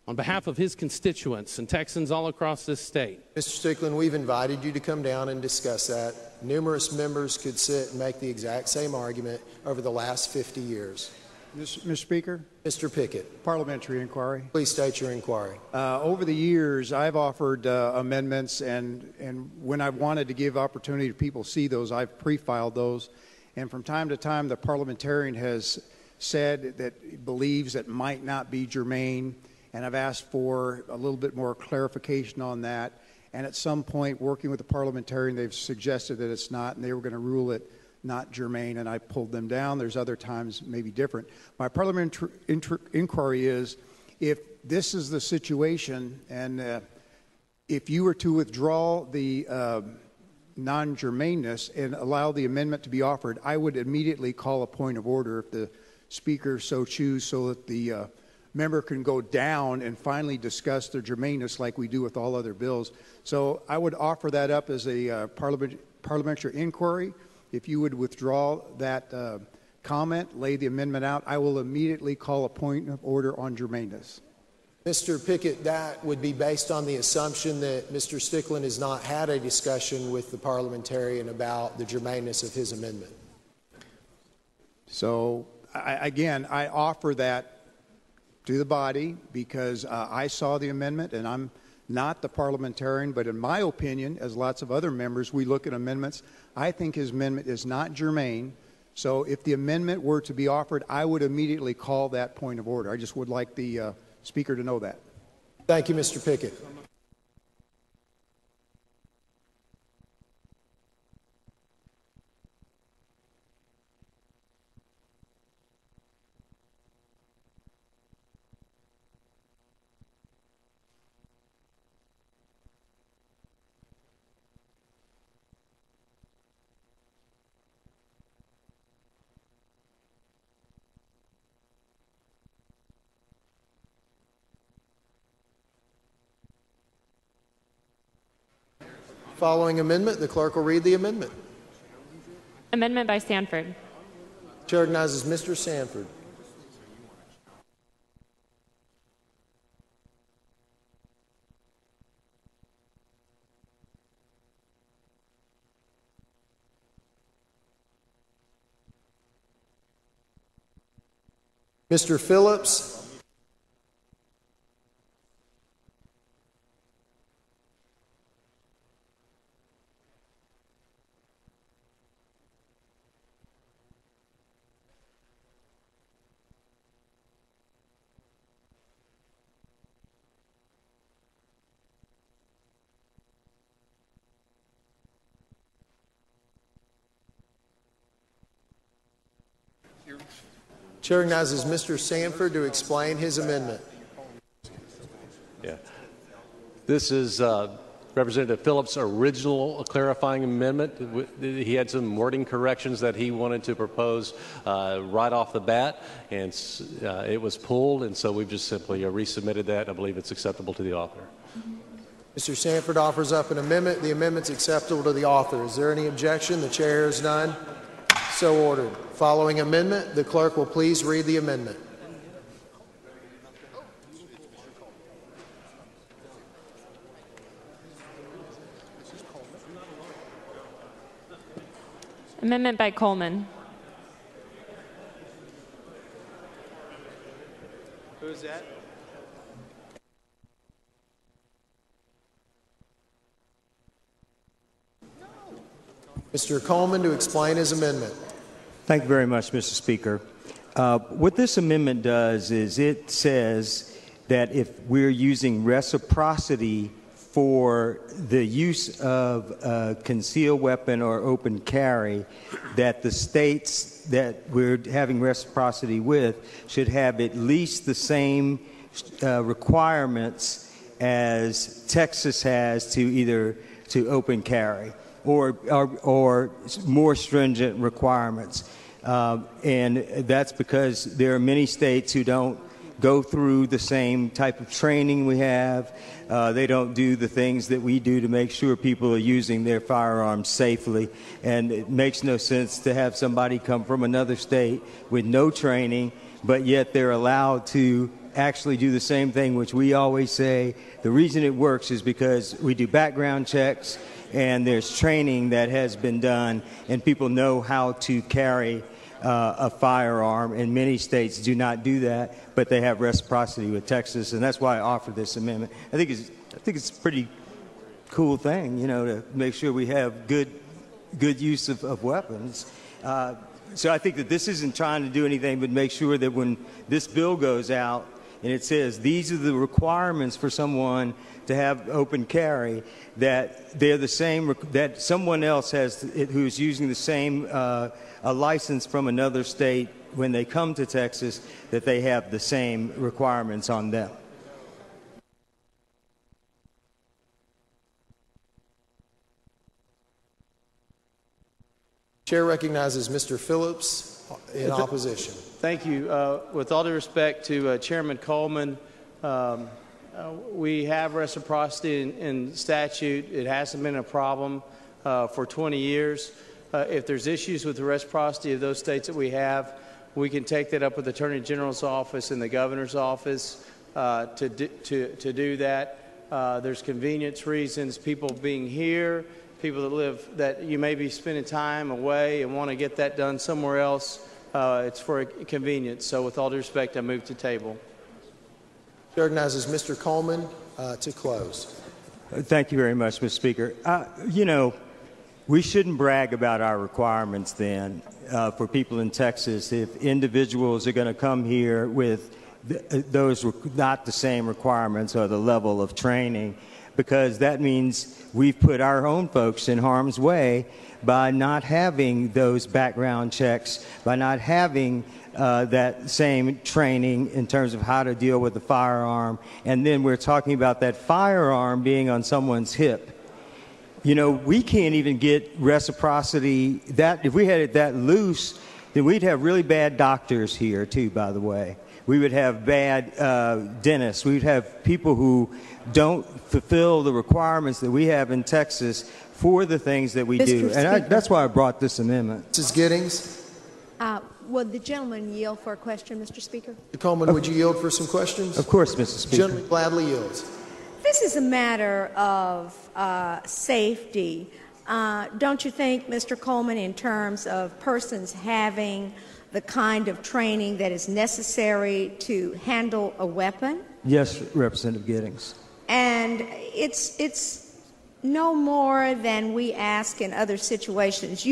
on behalf of his constituents and Texans all across this state? Mr. Stickland, we've invited you to come down and discuss that. Numerous members could sit and make the exact same argument over the last 50 years. Mr. Speaker? Mr. Pickett. Parliamentary inquiry. Please state your inquiry. Over the years, I've offered amendments, and when I've wanted to give opportunity to people see those, I've pre-filed those. And from time to time, the parliamentarian has said that he believes it might not be germane, and I've asked for a little bit more clarification on that. And at some point, working with the parliamentarian, they've suggested that it's not, and they were going to rule it not germane, and I pulled them down. There's other times maybe different. My parliamentary inquiry is, if this is the situation, and if you were to withdraw the non-germaneness and allow the amendment to be offered, I would immediately call a point of order if the speaker so choose, so that the member can go down and finally discuss the germaneness like we do with all other bills. So I would offer that up as a parliamentary inquiry. If you would withdraw that comment, lay the amendment out, I will immediately call a point of order on germaneness. Mr. Pickett, that would be based on the assumption that Mr. Stickland has not had a discussion with the parliamentarian about the germaneness of his amendment. So, again, I offer that to the body because I saw the amendment, and I'm not the parliamentarian, but in my opinion, as lots of other members, we look at amendments. I think his amendment is not germane. So if the amendment were to be offered, I would immediately call that point of order. I just would like the Speaker to know that. Thank you, Mr. Pickett. Following amendment, the clerk will read the amendment. Amendment by Sanford. Chair recognizes Mr. Sanford. Mr. Phillips. Chair recognizes Mr. Sanford to explain his amendment. Yeah. This is Representative Phillips' original clarifying amendment. He had some wording corrections that he wanted to propose right off the bat, and it was pulled, and so we've just simply resubmitted that. I believe it's acceptable to the author. Mr. Sanford offers up an amendment. The amendment's acceptable to the author. Is there any objection? The chair has none. So ordered. Following amendment, the clerk will please read the amendment. Amendment by Coleman. Who's that? Mr. Coleman to explain his amendment. Thank you very much, Mr. Speaker. What this amendment does is it says that if we're using reciprocity for the use of a concealed weapon or open carry, that the states that we're having reciprocity with should have at least the same requirements as Texas has to open carry, or more stringent requirements. And that's because there are many states who don't go through the same type of training we have. They don't do the things that we do to make sure people are using their firearms safely. And it makes no sense to have somebody come from another state with no training, but yet they're allowed to actually do the same thing, which we always say the reason it works is because we do background checks and there's training that has been done and people know how to carry a firearm, and many states do not do that, but they have reciprocity with Texas, and that's why I offered this amendment. I think it's a pretty cool thing, to make sure we have good use of weapons. So I think that this isn't trying to do anything but make sure that when this bill goes out and it says these are the requirements for someone to have open carry, that they're the same, that someone else who's using the same a license from another state, when they come to Texas, that they have the same requirements on them. Chair recognizes Mr. Phillips in opposition. Thank you. With all due respect to Chairman Coleman, we have reciprocity in statute. It hasn't been a problem for 20 years. If there's issues with the reciprocity of those states that we have, we can take that up with the Attorney General's office and the Governor's office to do that. There's convenience reasons, people being here, people that you may be spending time away and want to get that done somewhere else. It's for convenience. So with all due respect, I move to table. Chair recognizes Mr. Coleman to close. Thank you very much, Mr. Speaker. We shouldn't brag about our requirements then for people in Texas if individuals are going to come here with those not the same requirements or the level of training, because that means we've put our own folks in harm's way by not having those background checks, by not having that same training in terms of how to deal with the firearm. And then we're talking about that firearm being on someone's hip. We can't even get reciprocity. That if we had it that loose, then we'd have really bad doctors here too, by the way. We would have bad dentists. We'd have people who don't fulfill the requirements that we have in Texas for the things that we do. And that's why I brought this amendment. Mrs. Giddings. Would the gentleman yield for a question, Mr. Speaker? Mr. Coleman, would you yield for some questions? Of course, Mr. Speaker. Gentleman gladly yields. This is a matter of safety. Don't you think, Mr. Coleman, in terms of persons having the kind of training that is necessary to handle a weapon? Yes, Representative Giddings. And it's no more than we ask in other situations.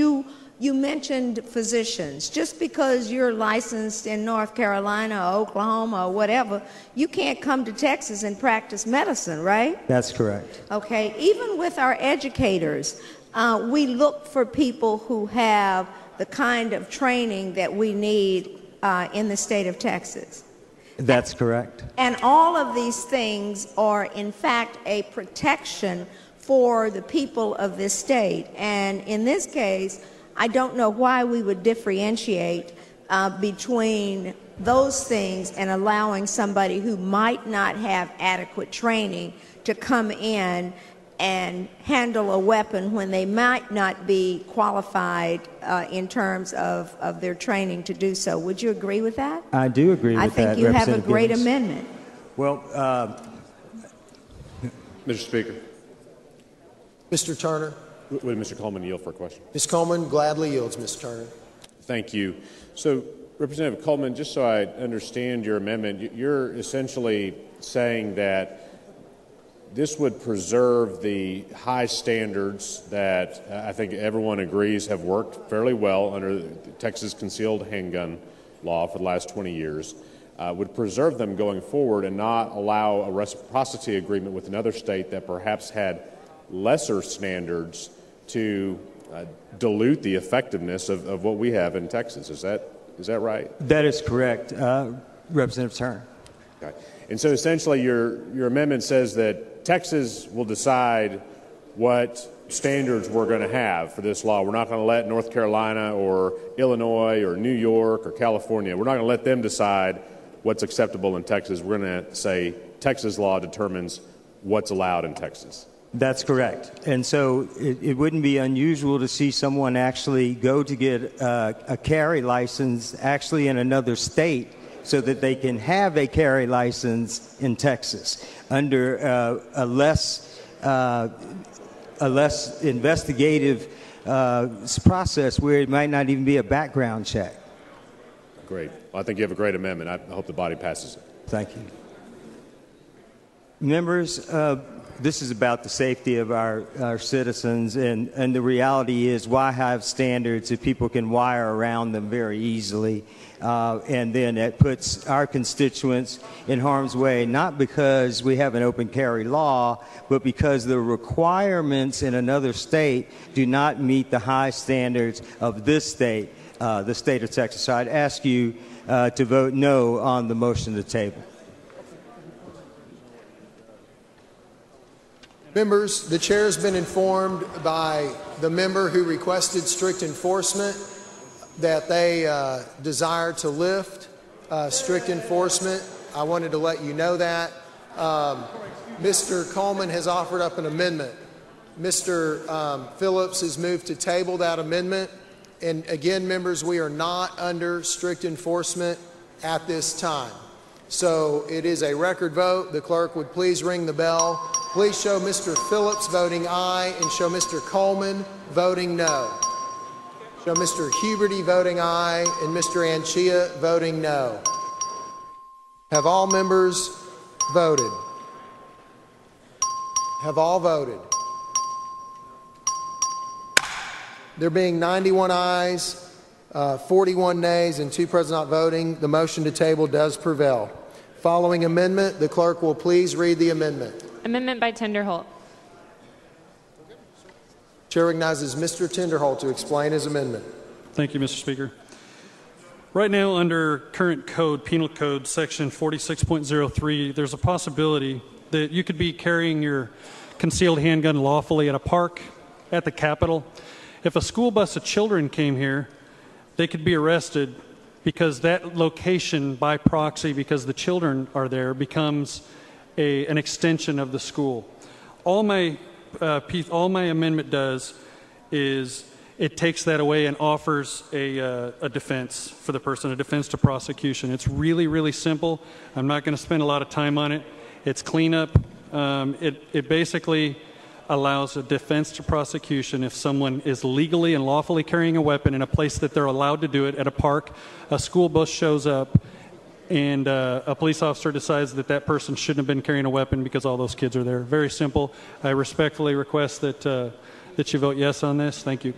You mentioned physicians. Just because you're licensed in North Carolina or Oklahoma or whatever, you can't come to Texas and practice medicine, right? That's correct. Okay. Even with our educators, we look for people who have the kind of training that we need in the state of Texas. That's correct. And all of these things are, in fact, a protection for the people of this state. And in this case, I don't know why we would differentiate between those things and allowing somebody who might not have adequate training to come in and handle a weapon when they might not be qualified in terms of their training to do so. Would you agree with that? I do agree with that. I think you have a great amendment. Well, Mr. Speaker. Mr. Turner. Would Mr. Coleman yield for a question? Ms. Coleman gladly yields, Mr. Turner. Thank you. So, Representative Coleman, just so I understand your amendment, you're essentially saying that this would preserve the high standards that I think everyone agrees have worked fairly well under the Texas concealed handgun law for the last 20 years, would preserve them going forward and not allow a reciprocity agreement with another state that perhaps had lesser standards to dilute the effectiveness of what we have in Texas. Is that right? That is correct, Representative Turner. Okay. And so essentially your amendment says that Texas will decide what standards we're going to have for this law. We're not going to let North Carolina or Illinois or New York or California, we're not going to let them decide what's acceptable in Texas. We're going to say Texas law determines what's allowed in Texas. That's correct. And so it wouldn't be unusual to see someone actually go to get a carry license actually in another state so that they can have a carry license in Texas under a less investigative process where it might not even be a background check. Great. Well, I think you have a great amendment. I hope the body passes it. Thank you. Members, this is about the safety of our citizens, and the reality is, why have standards if people can wire around them very easily? And then that puts our constituents in harm's way, not because we have an open carry law, but because the requirements in another state do not meet the high standards of this state, the state of Texas. So I'd ask you to vote no on the motion to table. Members, the chair has been informed by the member who requested strict enforcement that they desire to lift strict enforcement. I wanted to let you know that. Mr. Coleman has offered up an amendment. Mr. Phillips has moved to table that amendment. And again, members, we are not under strict enforcement at this time. So it is a record vote. The clerk would please ring the bell. Please show Mr. Phillips voting aye and show Mr. Coleman voting no. Show Mr. Huberty voting aye and Mr. Anchia voting no. Have all members voted? Have all voted? There being 91 ayes, 41 nays, and 2 present not voting, the motion to table does prevail. Following amendment, the clerk will please read the amendment. Amendment by Tinderholt. Chair recognizes Mr. Tinderholt to explain his amendment. Thank you, Mr. Speaker. Right now, under current code, Penal Code, Section 46.03, there's a possibility that you could be carrying your concealed handgun lawfully at a park, at the Capitol. If a school bus of children came here, they could be arrested because that location by proxy, because the children are there, becomes an extension of the school. All my amendment does is it takes that away and offers a defense for the person, a defense to prosecution. It's really, really simple. I'm not going to spend a lot of time on it. It's cleanup. It basically allows a defense to prosecution if someone is legally and lawfully carrying a weapon in a place that they're allowed to do it, at a park, a school bus shows up, and a police officer decides that that person shouldn't have been carrying a weapon because all those kids are there. Very simple. I respectfully request that you vote yes on this. Thank you.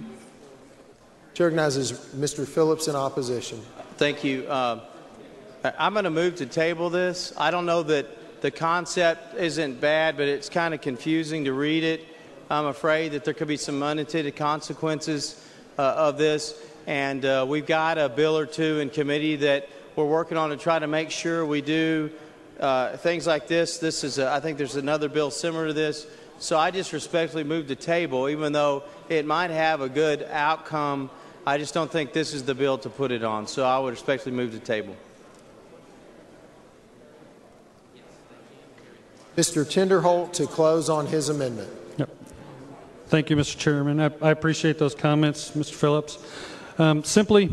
Chair recognizes Mr. Phillips in opposition. Thank you. I'm going to move to table this. I don't know that the concept isn't bad, but it's kind of confusing to read it. I'm afraid that there could be some unintended consequences of this. And we've got a bill or two in committee that we're working on to try to make sure we do things like this. This is, I think there's another bill similar to this. So I just respectfully move to table, even though it might have a good outcome. I just don't think this is the bill to put it on. So I would respectfully move to table. Mr. Tinderholt to close on his amendment. Yep. Thank you, Mr. Chairman. I appreciate those comments, Mr. Phillips. Simply,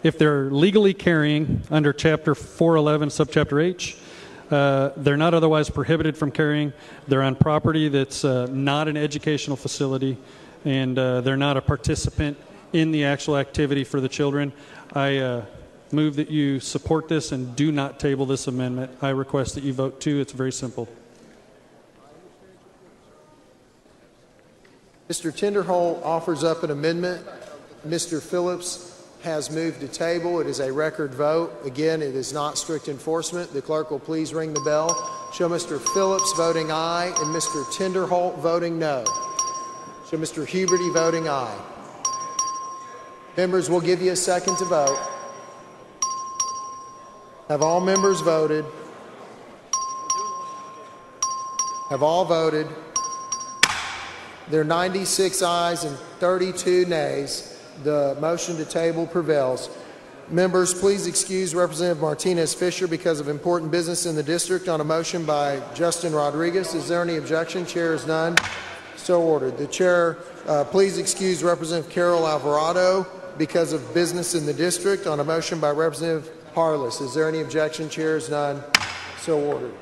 if they're legally carrying under Chapter 411, Subchapter H, they're not otherwise prohibited from carrying. They're on property that's not an educational facility, and they're not a participant in the actual activity for the children. I move that you support this and do not table this amendment. I request that you vote too. It's very simple. Mr. Tinderholt offers up an amendment. Mr. Phillips has moved to table. It is a record vote. Again, it is not strict enforcement. The clerk will please ring the bell. Show Mr. Phillips voting aye and Mr. Tinderholt voting no. Show Mr. Huberty voting aye. Members, we'll give you a second to vote. Have all members voted? Have all voted? There are 96 ayes and 32 nays. The motion to table prevails. Members, please excuse Representative Martinez Fisher because of important business in the district on a motion by Justin Rodriguez. Is there any objection? Chair is none. So ordered. The chair, please excuse Representative Carol Alvarado because of business in the district on a motion by Representative Harless. Is there any objection? Chair is none. So ordered.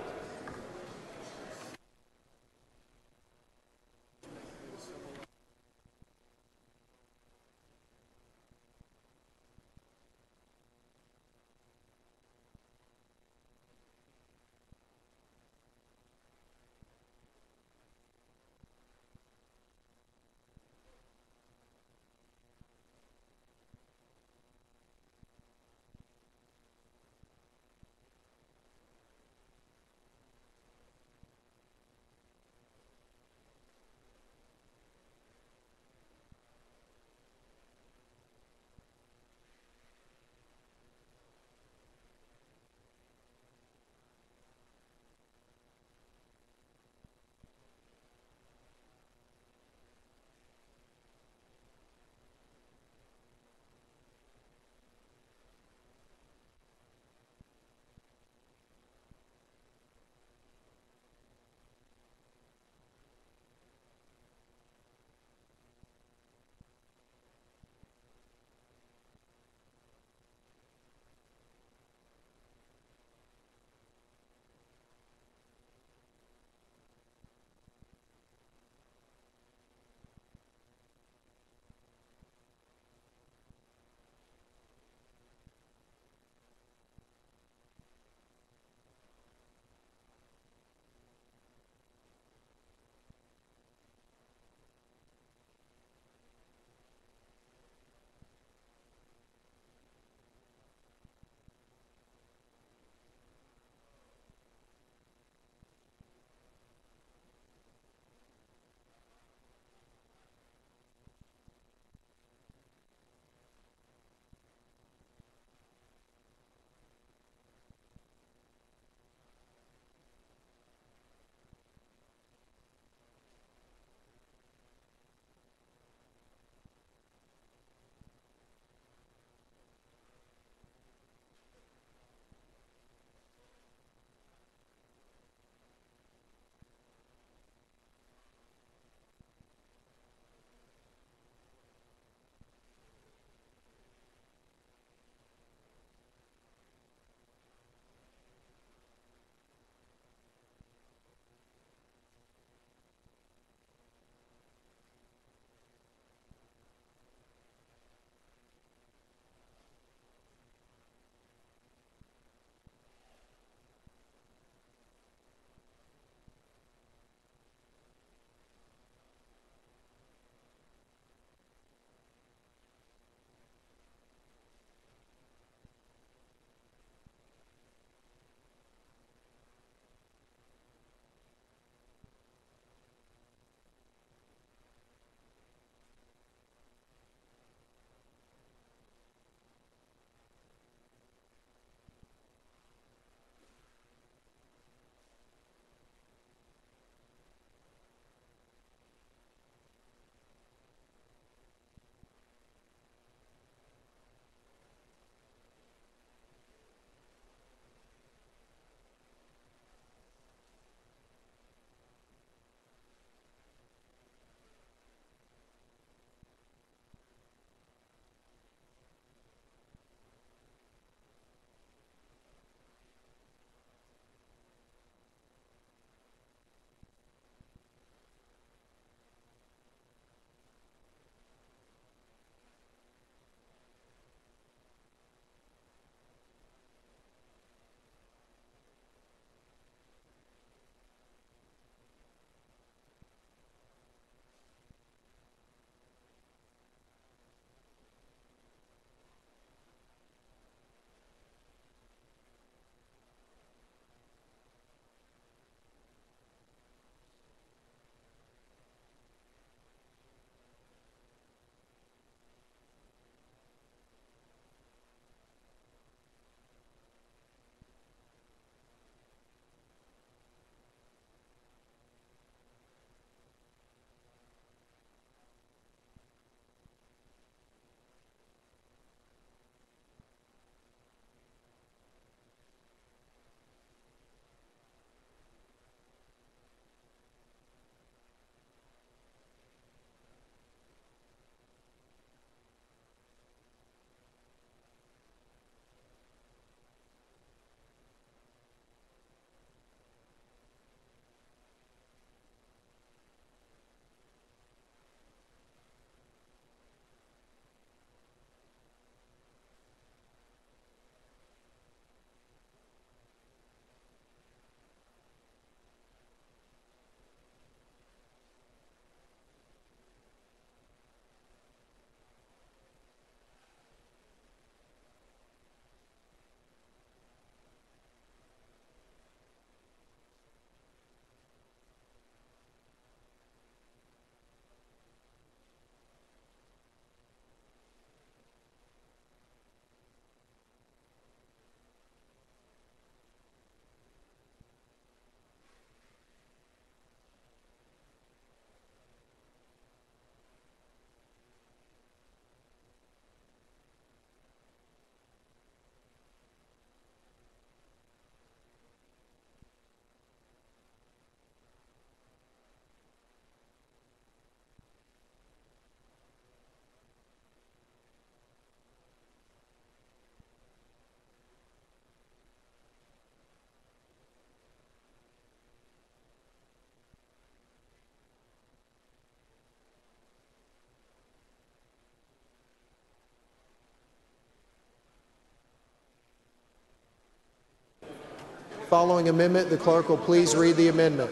Following amendment, the clerk will please read the amendment.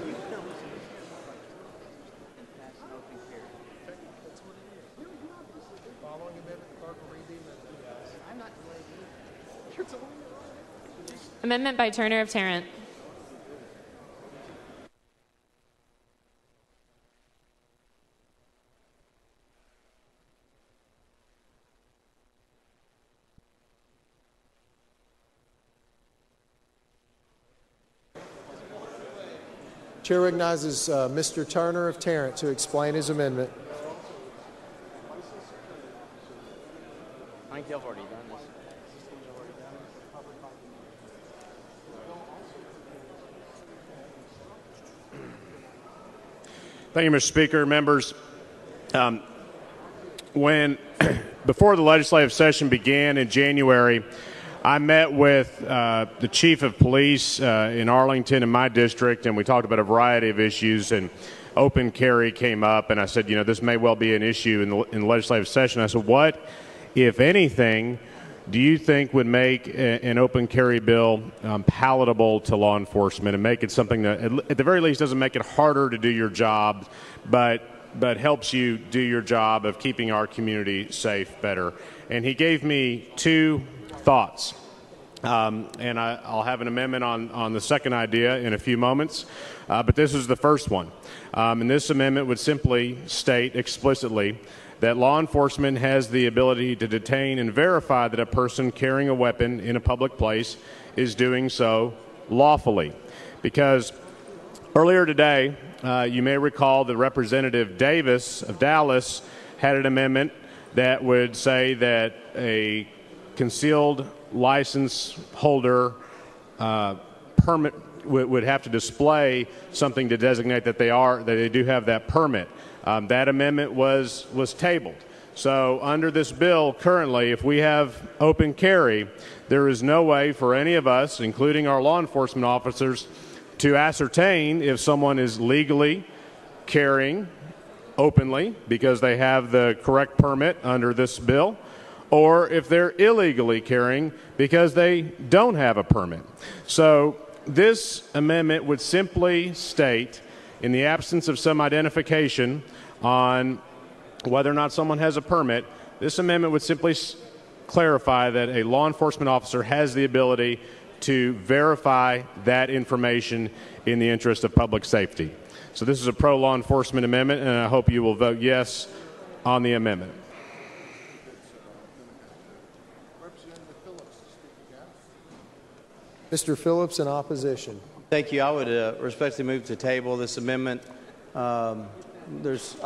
Amendment by Turner of Tarrant. Chair recognizes Mr. Turner of Tarrant to explain his amendment. I think y'all have already done this. Thank you, Mr. Speaker. Members, when before the legislative session began in January, I met with the chief of police in Arlington in my district, and we talked about a variety of issues, and open carry came up, and I said, you know, this may well be an issue in the legislative session. I said, what, if anything, do you think would make an open carry bill palatable to law enforcement and make it something that, at the very least, doesn't make it harder to do your job, but helps you do your job of keeping our community safe better? And he gave me two thoughts. And I'll have an amendment on the second idea in a few moments. But this is the first one. And this amendment would simply state explicitly that law enforcement has the ability to detain and verify that a person carrying a weapon in a public place is doing so lawfully. Because earlier today, you may recall that Representative Davis of Dallas had an amendment that would say that a concealed license holder permit would have to display something to designate that they do have that permit. That amendment was tabled. So under this bill currently, if we have open carry, there is no way for any of us, including our law enforcement officers, to ascertain if someone is legally carrying openly because they have the correct permit under this bill, or if they're illegally carrying because they don't have a permit. So this amendment would simply state, in the absence of some identification on whether or not someone has a permit, this amendment would simply clarify that a law enforcement officer has the ability to verify that information in the interest of public safety. So this is a pro-law enforcement amendment, and I hope you will vote yes on the amendment. Mr. Phillips in opposition. Thank you. I would respectfully move to table this amendment. I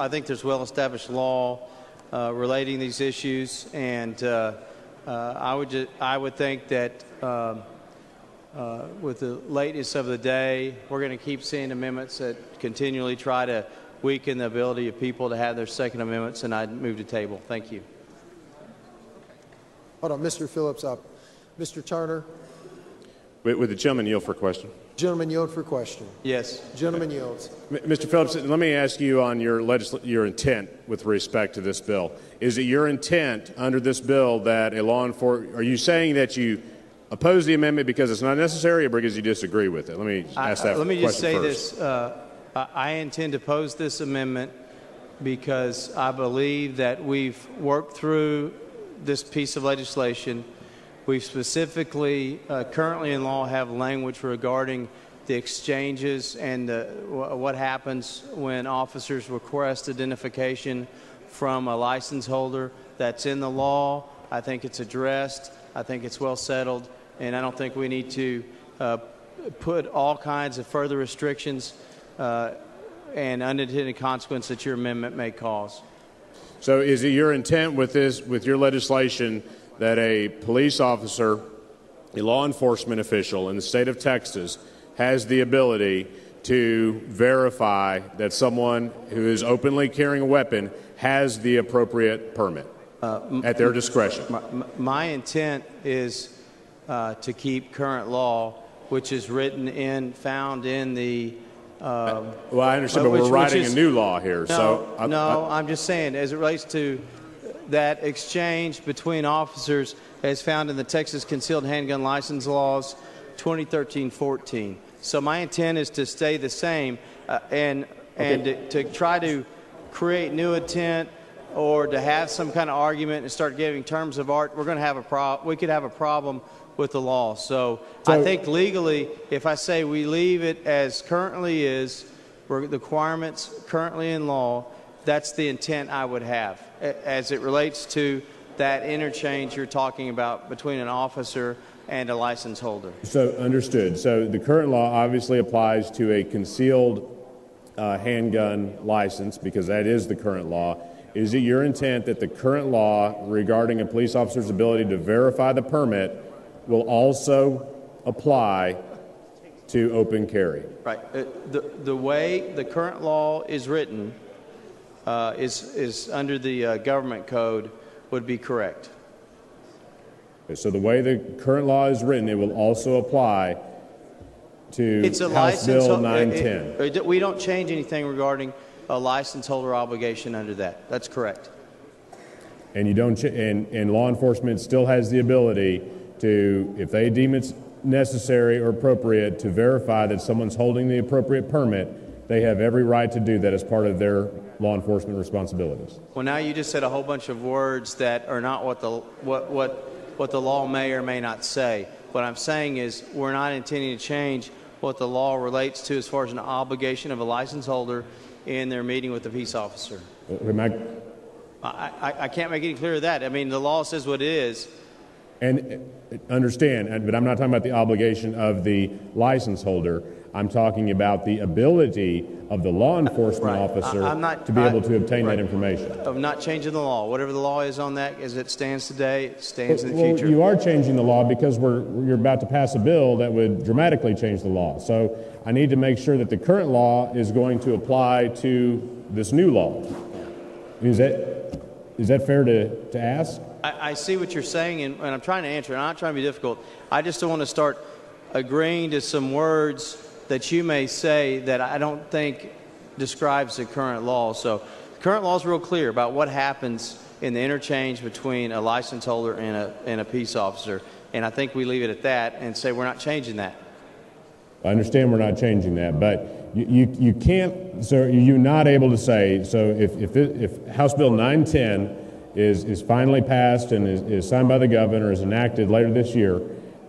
think there's well-established law relating these issues, and I would think that with the lateness of the day, we're going to keep seeing amendments that continually try to weaken the ability of people to have their second amendments, and I'd move to table. Thank you. Hold on, Mr. Phillips up. Mr. Turner. Would the gentleman yield for question? Gentleman yield for question. Yes. Gentleman yields. Mr. Phillips, let me ask you on your intent with respect to this bill. Is it your intent under this bill that a law enforcement, are you saying that you oppose the amendment because it's not necessary or because you disagree with it? Let me ask that question. Let me just say first. this. I intend to oppose this amendment because I believe that we've worked through this piece of legislation. We specifically, currently in law, have language regarding the exchanges and what happens when officers request identification from a license holder. That's in the law. I think it's addressed. I think it's well settled. And I don't think we need to put all kinds of further restrictions and unintended consequences that your amendment may cause. So is it your intent with your legislation, that a police officer, a law enforcement official in the state of Texas, has the ability to verify that someone who is openly carrying a weapon has the appropriate permit at their discretion? My intent is to keep current law, which is found in the... well, I understand, but we're writing a new law here. I'm just saying, as it relates to that exchange between officers as found in the Texas Concealed Handgun License Laws 2013-14. So my intent is to stay the same and to try to create new intent or to have some kind of argument and start giving terms of art. We're going to have we could have a problem with the law. So I think legally, if I say we leave it as currently is, the requirements currently in law, that's the intent I would have as it relates to that interchange you're talking about between an officer and a license holder. So understood. So the current law obviously applies to a concealed handgun license because that is the current law. Is it your intent that the current law regarding a police officer's ability to verify the permit will also apply to open carry? Right. The way the current law is written is under the government code would be correct. Okay, so the way the current law is written, it will also apply to House Bill 910. We don't change anything regarding a license holder obligation under that. That's correct. And you don't, and law enforcement still has the ability to, if they deem it's necessary or appropriate, to verify that someone's holding the appropriate permit. They have every right to do that as part of their law enforcement responsibilities. Well, now you just said a whole bunch of words that are not what the law may or may not say. What I'm saying is we're not intending to change what the law relates to as far as an obligation of a license holder in their meeting with the peace officer. I can't make any clearer than that. I mean, the law says what it is. And understand, but I'm not talking about the obligation of the license holder. I'm talking about the ability of the law enforcement officer to be able to obtain that information. Of not changing the law. Whatever the law is on that, as it stands today, it stands in the future. You are changing the law because you're about to pass a bill that would dramatically change the law. So I need to make sure that the current law is going to apply to this new law. Is that fair to ask? I see what you're saying, and I'm trying to answer. I'm not trying to be difficult. I just don't want to start agreeing to some words that you may say that I don't think describes the current law. So the current law is real clear about what happens in the interchange between a license holder and a peace officer. And I think we leave it at that and say we're not changing that. I understand we're not changing that, but you can't, so you're not able to say, so if House Bill 910 is finally passed and is signed by the governor, is enacted later this year,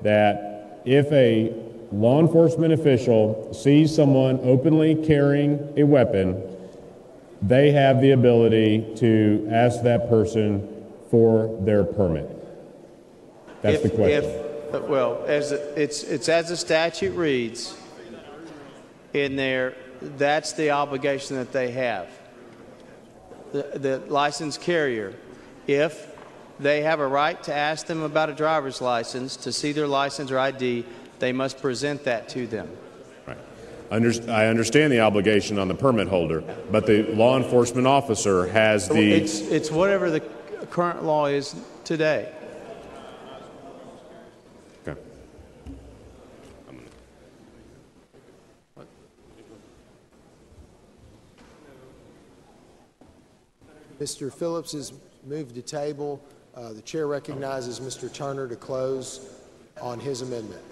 that if a law enforcement official sees someone openly carrying a weapon, they have the ability to ask that person for their permit. That's the question. Well, as it's as the statute reads in there, that's the obligation that they have. The licensed carrier, if they have a right to ask them about a driver's license, to see their license or ID, they must present that to them. Right. I understand the obligation on the permit holder, but the law enforcement officer has the... It's whatever the current law is today. Okay. Mr. Phillips has moved to table. The chair recognizes Mr. Turner to close on his amendment.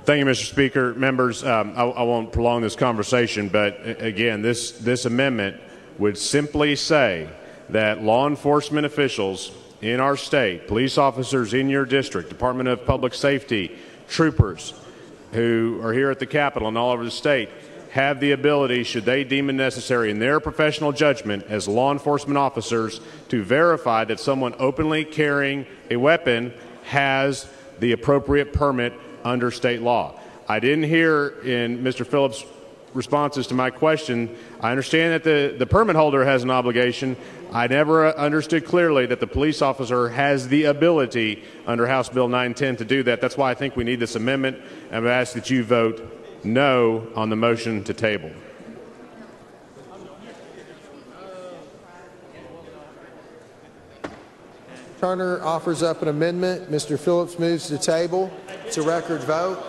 Thank you, Mr. Speaker. Members, I won't prolong this conversation, but again, this amendment would simply say that law enforcement officials in our state, police officers in your district, Department of Public Safety, troopers who are here at the Capitol and all over the state, have the ability, should they deem it necessary in their professional judgment as law enforcement officers, to verify that someone openly carrying a weapon has the appropriate permit under state law. I didn't hear in Mr. Phillips' responses to my question, I understand that the permit holder has an obligation. I never understood clearly that the police officer has the ability under House Bill 910 to do that. That's why I think we need this amendment, and I ask that you vote no on the motion to table. Turner offers up an amendment. Mr. Phillips moves to table. It's a record vote.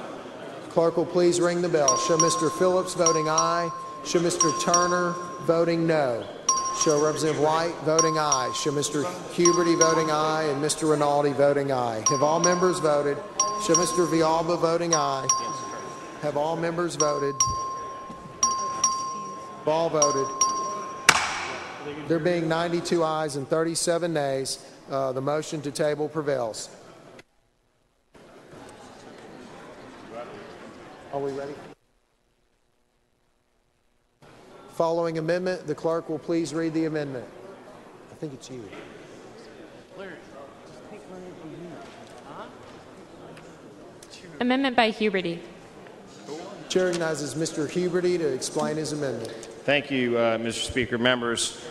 Clerk will please ring the bell. Show Mr. Phillips voting aye. Show Mr. Turner voting no. Show Representative White voting aye. Show Mr. Huberty voting aye and Mr. Rinaldi voting aye. Have all members voted? Show Mr. Villalba voting aye. Have all members voted? Have all voted? There being 92 ayes and 37 nays, the motion to table prevails. Are we ready? Following amendment, the clerk will please read the amendment. I think it's you. Amendment by Huberty. Chair recognizes Mr. Huberty to explain his amendment. Thank you, Mr. Speaker. Members,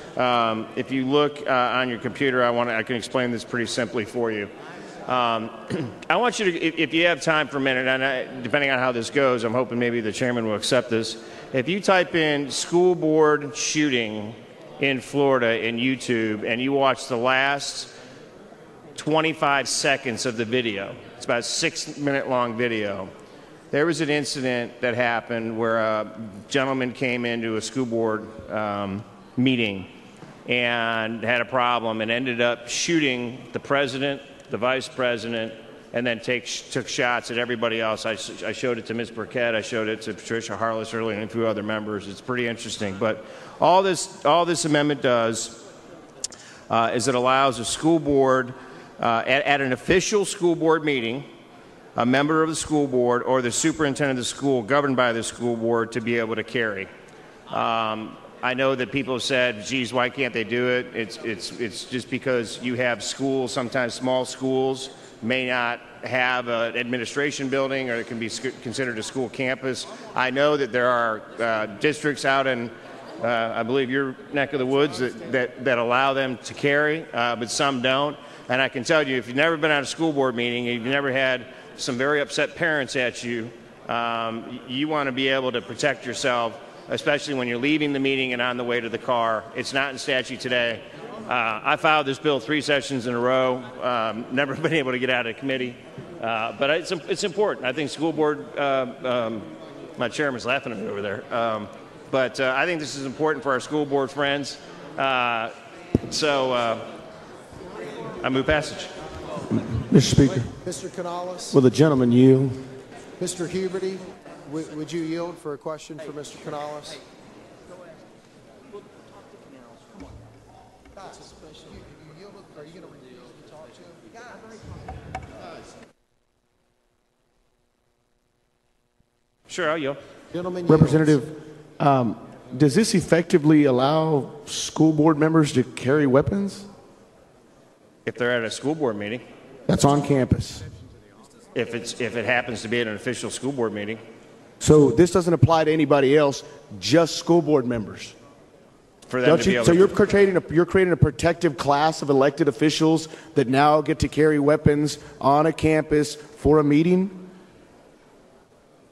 if you look on your computer, I can explain this pretty simply for you. I want you to, if you have time for a minute, and depending on how this goes, I'm hoping maybe the chairman will accept this. If you type in school board shooting in Florida in YouTube and you watch the last 25 seconds of the video, it's about a 6-minute long video, there was an incident that happened where a gentleman came into a school board meeting and had a problem and ended up shooting the president, the vice president, and then took shots at everybody else. I showed it to Ms. Burkett. I showed it to Patricia Harless earlier and a few other members. It's pretty interesting. But all this amendment does is it allows a school board, at an official school board meeting, a member of the school board or the superintendent of the school governed by the school board to be able to carry. I know that people have said, geez, why can't they do it? It's just because you have schools, sometimes small schools, may not have an administration building or it can be considered a school campus. I know that there are districts out in, I believe, your neck of the woods that allow them to carry, but some don't. And I can tell you, if you've never been at a school board meeting, you've never had some very upset parents at you, you want to be able to protect yourself, especially when you're leaving the meeting and on the way to the car. It's not in statute today. I filed this bill 3 sessions in a row, never been able to get out of committee, but it's important. I think school board, my chairman's laughing at me over there, but I think this is important for our school board friends, so I move passage. Mr. Speaker. Mr. Canales. Will the gentleman yield? Mr. Huberty, would you yield for a question for Mr. Canales? Sure, I'll yield. Representative, does this effectively allow school board members to carry weapons? If they're at a school board meeting. That's on campus. If it happens to be at an official school board meeting. So this doesn't apply to anybody else, just school board members. For them to be able so to, you're creating a protective class of elected officials that now get to carry weapons on a campus for a meeting?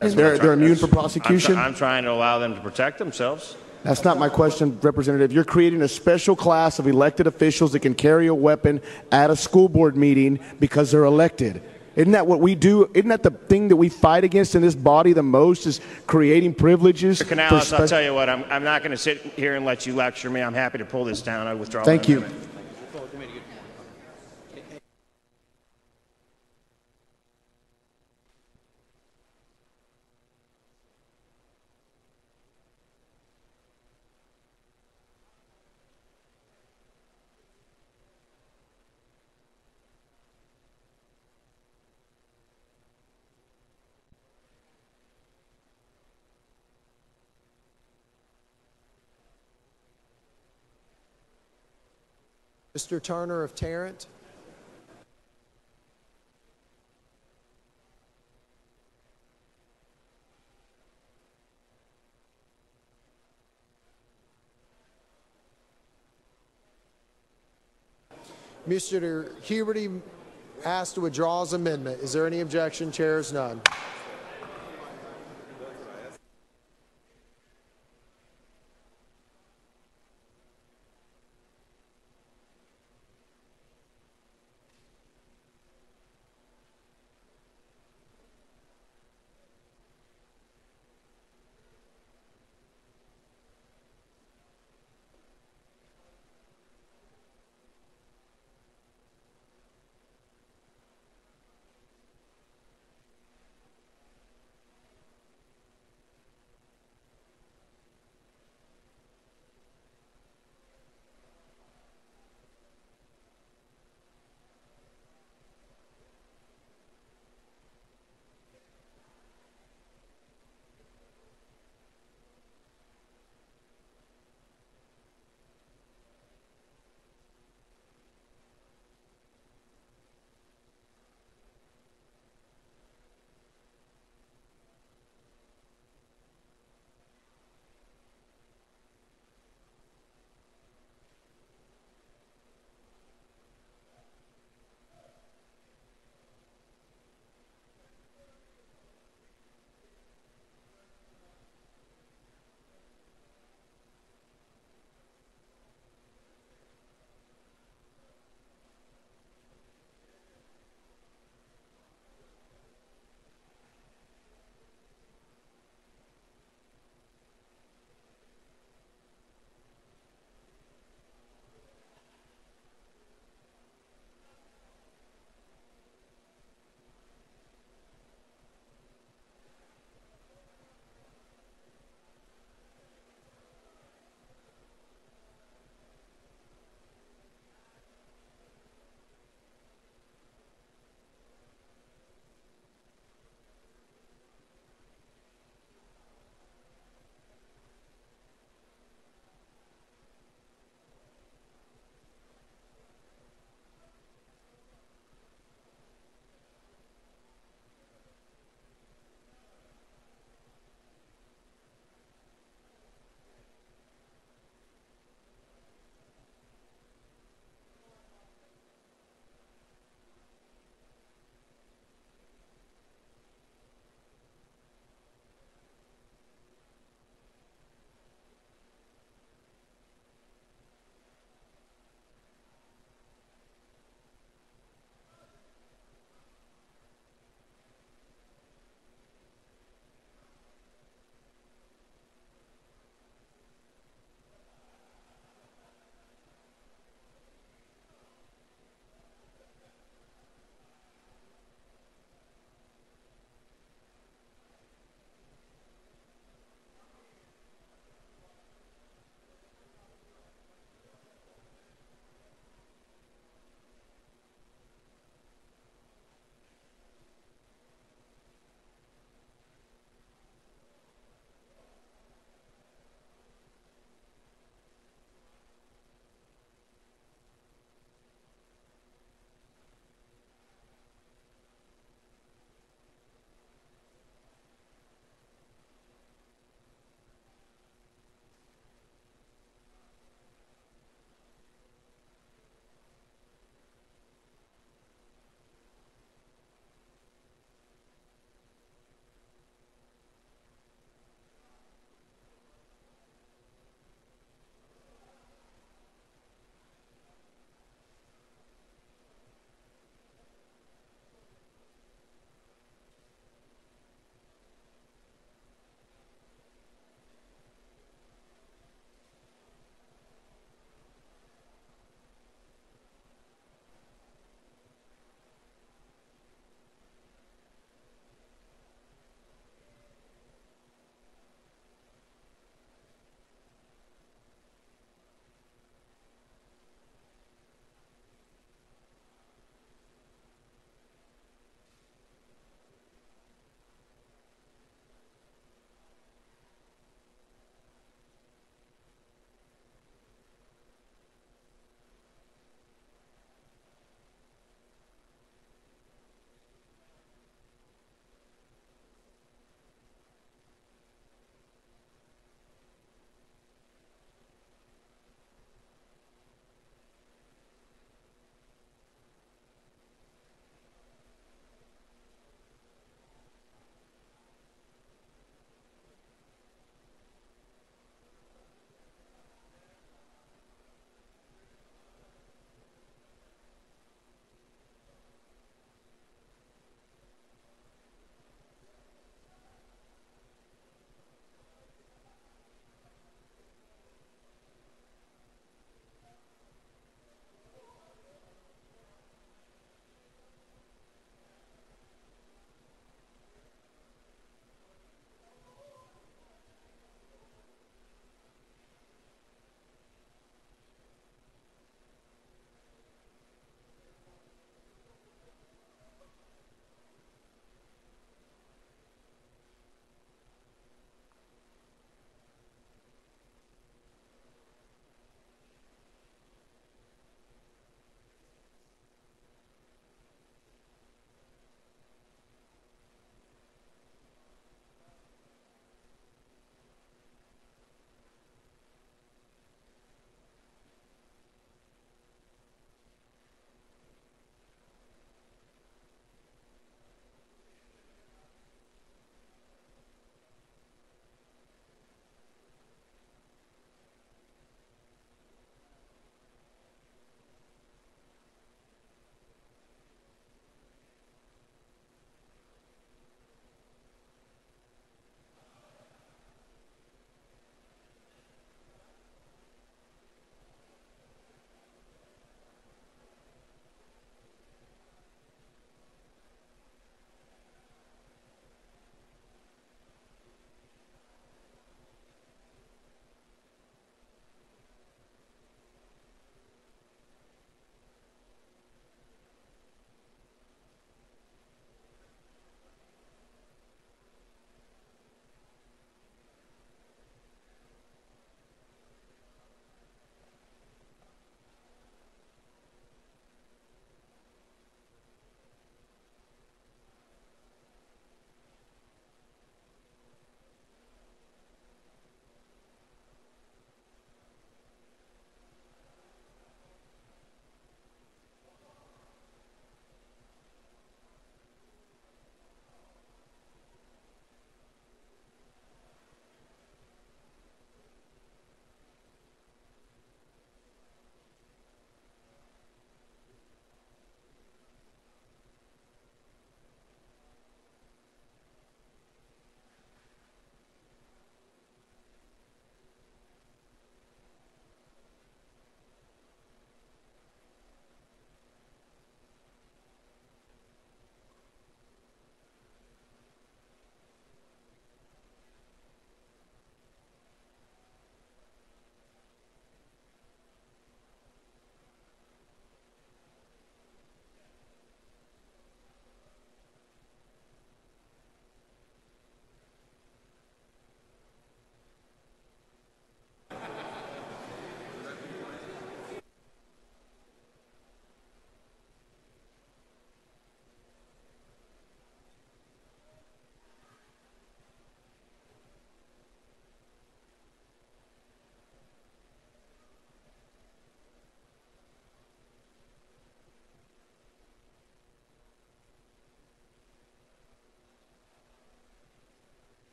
They're immune from prosecution? I'm trying to allow them to protect themselves. That's not my question, Representative. You're creating a special class of elected officials that can carry a weapon at a school board meeting because they're elected. Isn't that what we do? Isn't that the thing that we fight against in this body the most, is creating privileges? Mr. Canales, I'll tell you what, I'm not going to sit here and let you lecture me. I'm happy to pull this down. I withdraw. Thank you. Mr. Turner of Tarrant. Mr. Huberty asked to withdraw his amendment. Is there any objection? Chair is none.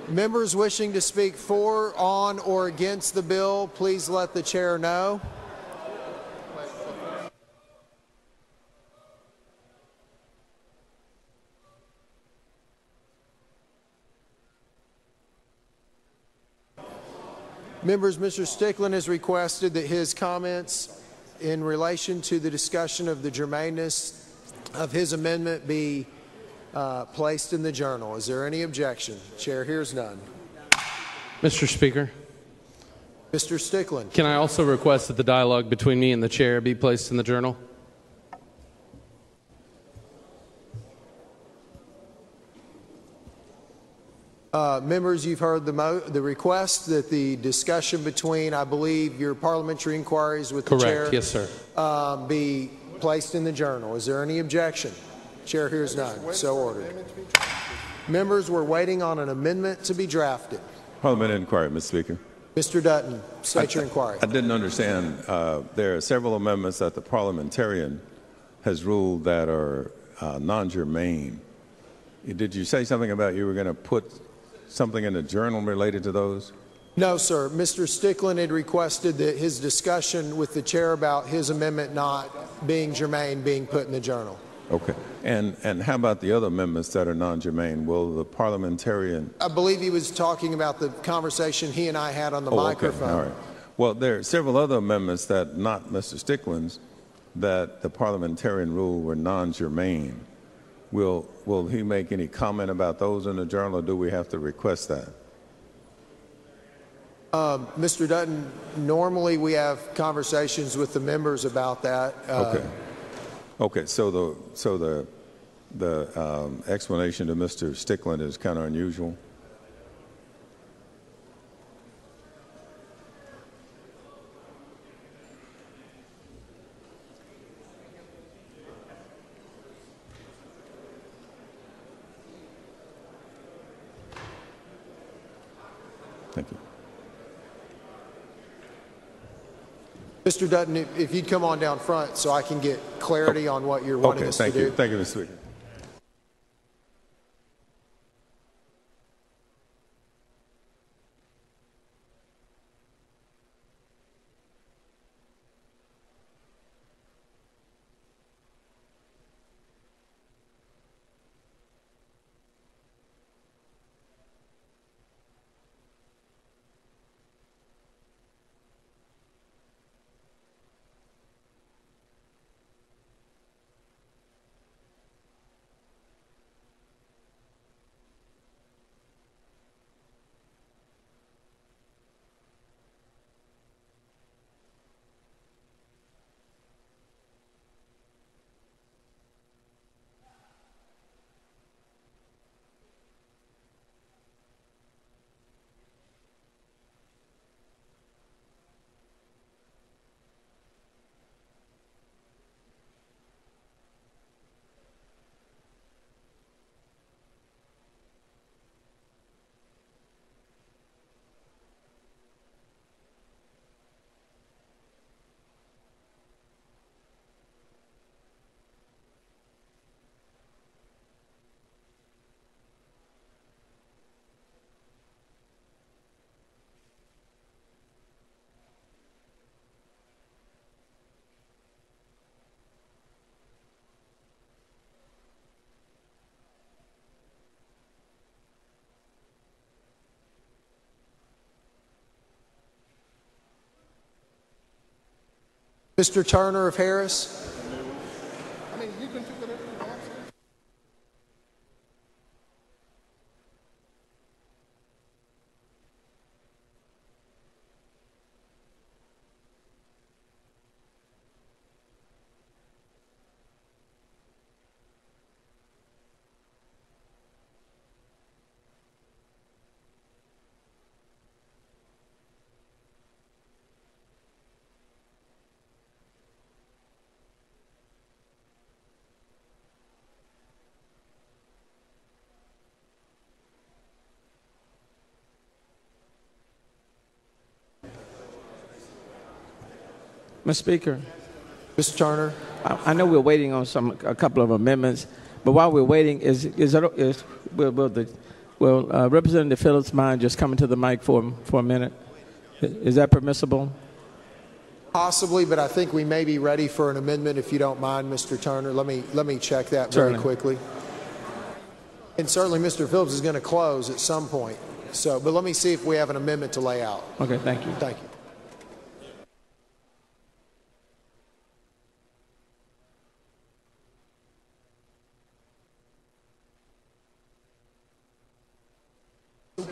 Members wishing to speak for, on, or against the bill, please let the chair know. Members, Mr. Stickland has requested that his comments in relation to the discussion of the germaneness of his amendment be placed in the journal. Is there any objection? Chair hears none. Mr. Speaker. Mr. Stickland. Can I also request that the dialogue between me and the chair be placed in the journal? Members, you've heard the request that the discussion between, I believe, your parliamentary inquiries with the chair. Correct. Yes, sir. Be placed in the journal. Is there any objection? Chair hears none. So ordered. Members, we're waiting on an amendment to be drafted. Parliamentary inquiry, Mr. Speaker. Mr. Dutton, state your inquiry. I didn't understand. There are several amendments that the parliamentarian has ruled that are non-germane. Did you say something about you were going to put something in the journal related to those? No, sir. Mr. Stickland had requested that his discussion with the chair about his amendment not being germane being put in the journal. Okay. And how about the other amendments that are non-germane? Will the parliamentarian... I believe he was talking about the conversation he and I had on the microphone. Okay. All right. Well, there are several other amendments that, not Mr. Stickland's, that the parliamentarian ruled were non-germane. Will he make any comment about those in the journal, or do we have to request that? Mr. Dutton, normally we have conversations with the members about that. Okay. Okay. So the explanation to Mr. Stickland is kind of unusual. Thank you. Mr. Dutton, if you'd come on down front so I can get clarity on what you're wanting us to do. Thank you, Mr. Speaker. Mr. Turner of Harris. Mr. Speaker. Mr. Turner. I know we're waiting on a couple of amendments, but while we're waiting, will the Will Representative Phillips mind just coming to the mic for a minute? Is that permissible? Possibly, but I think we may be ready for an amendment if you don't mind, Mr. Turner. Let me check that very quickly. And certainly Mr. Phillips is going to close at some point. So, but let me see if we have an amendment to lay out. Okay, thank you. Thank you.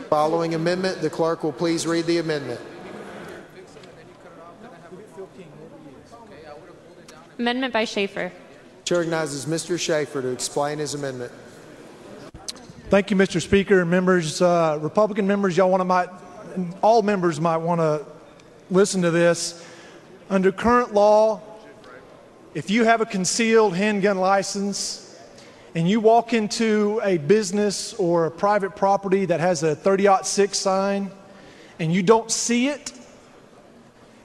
Following amendment, the clerk will please read the amendment. Amendment by Schaefer. Chair recognizes Mr. Schaefer to explain his amendment. Thank you, Mr. Speaker. Members, Republican members, all members might want to listen to this. Under current law, if you have a concealed handgun license and you walk into a business or a private property that has a 30-06 sign and you don't see it,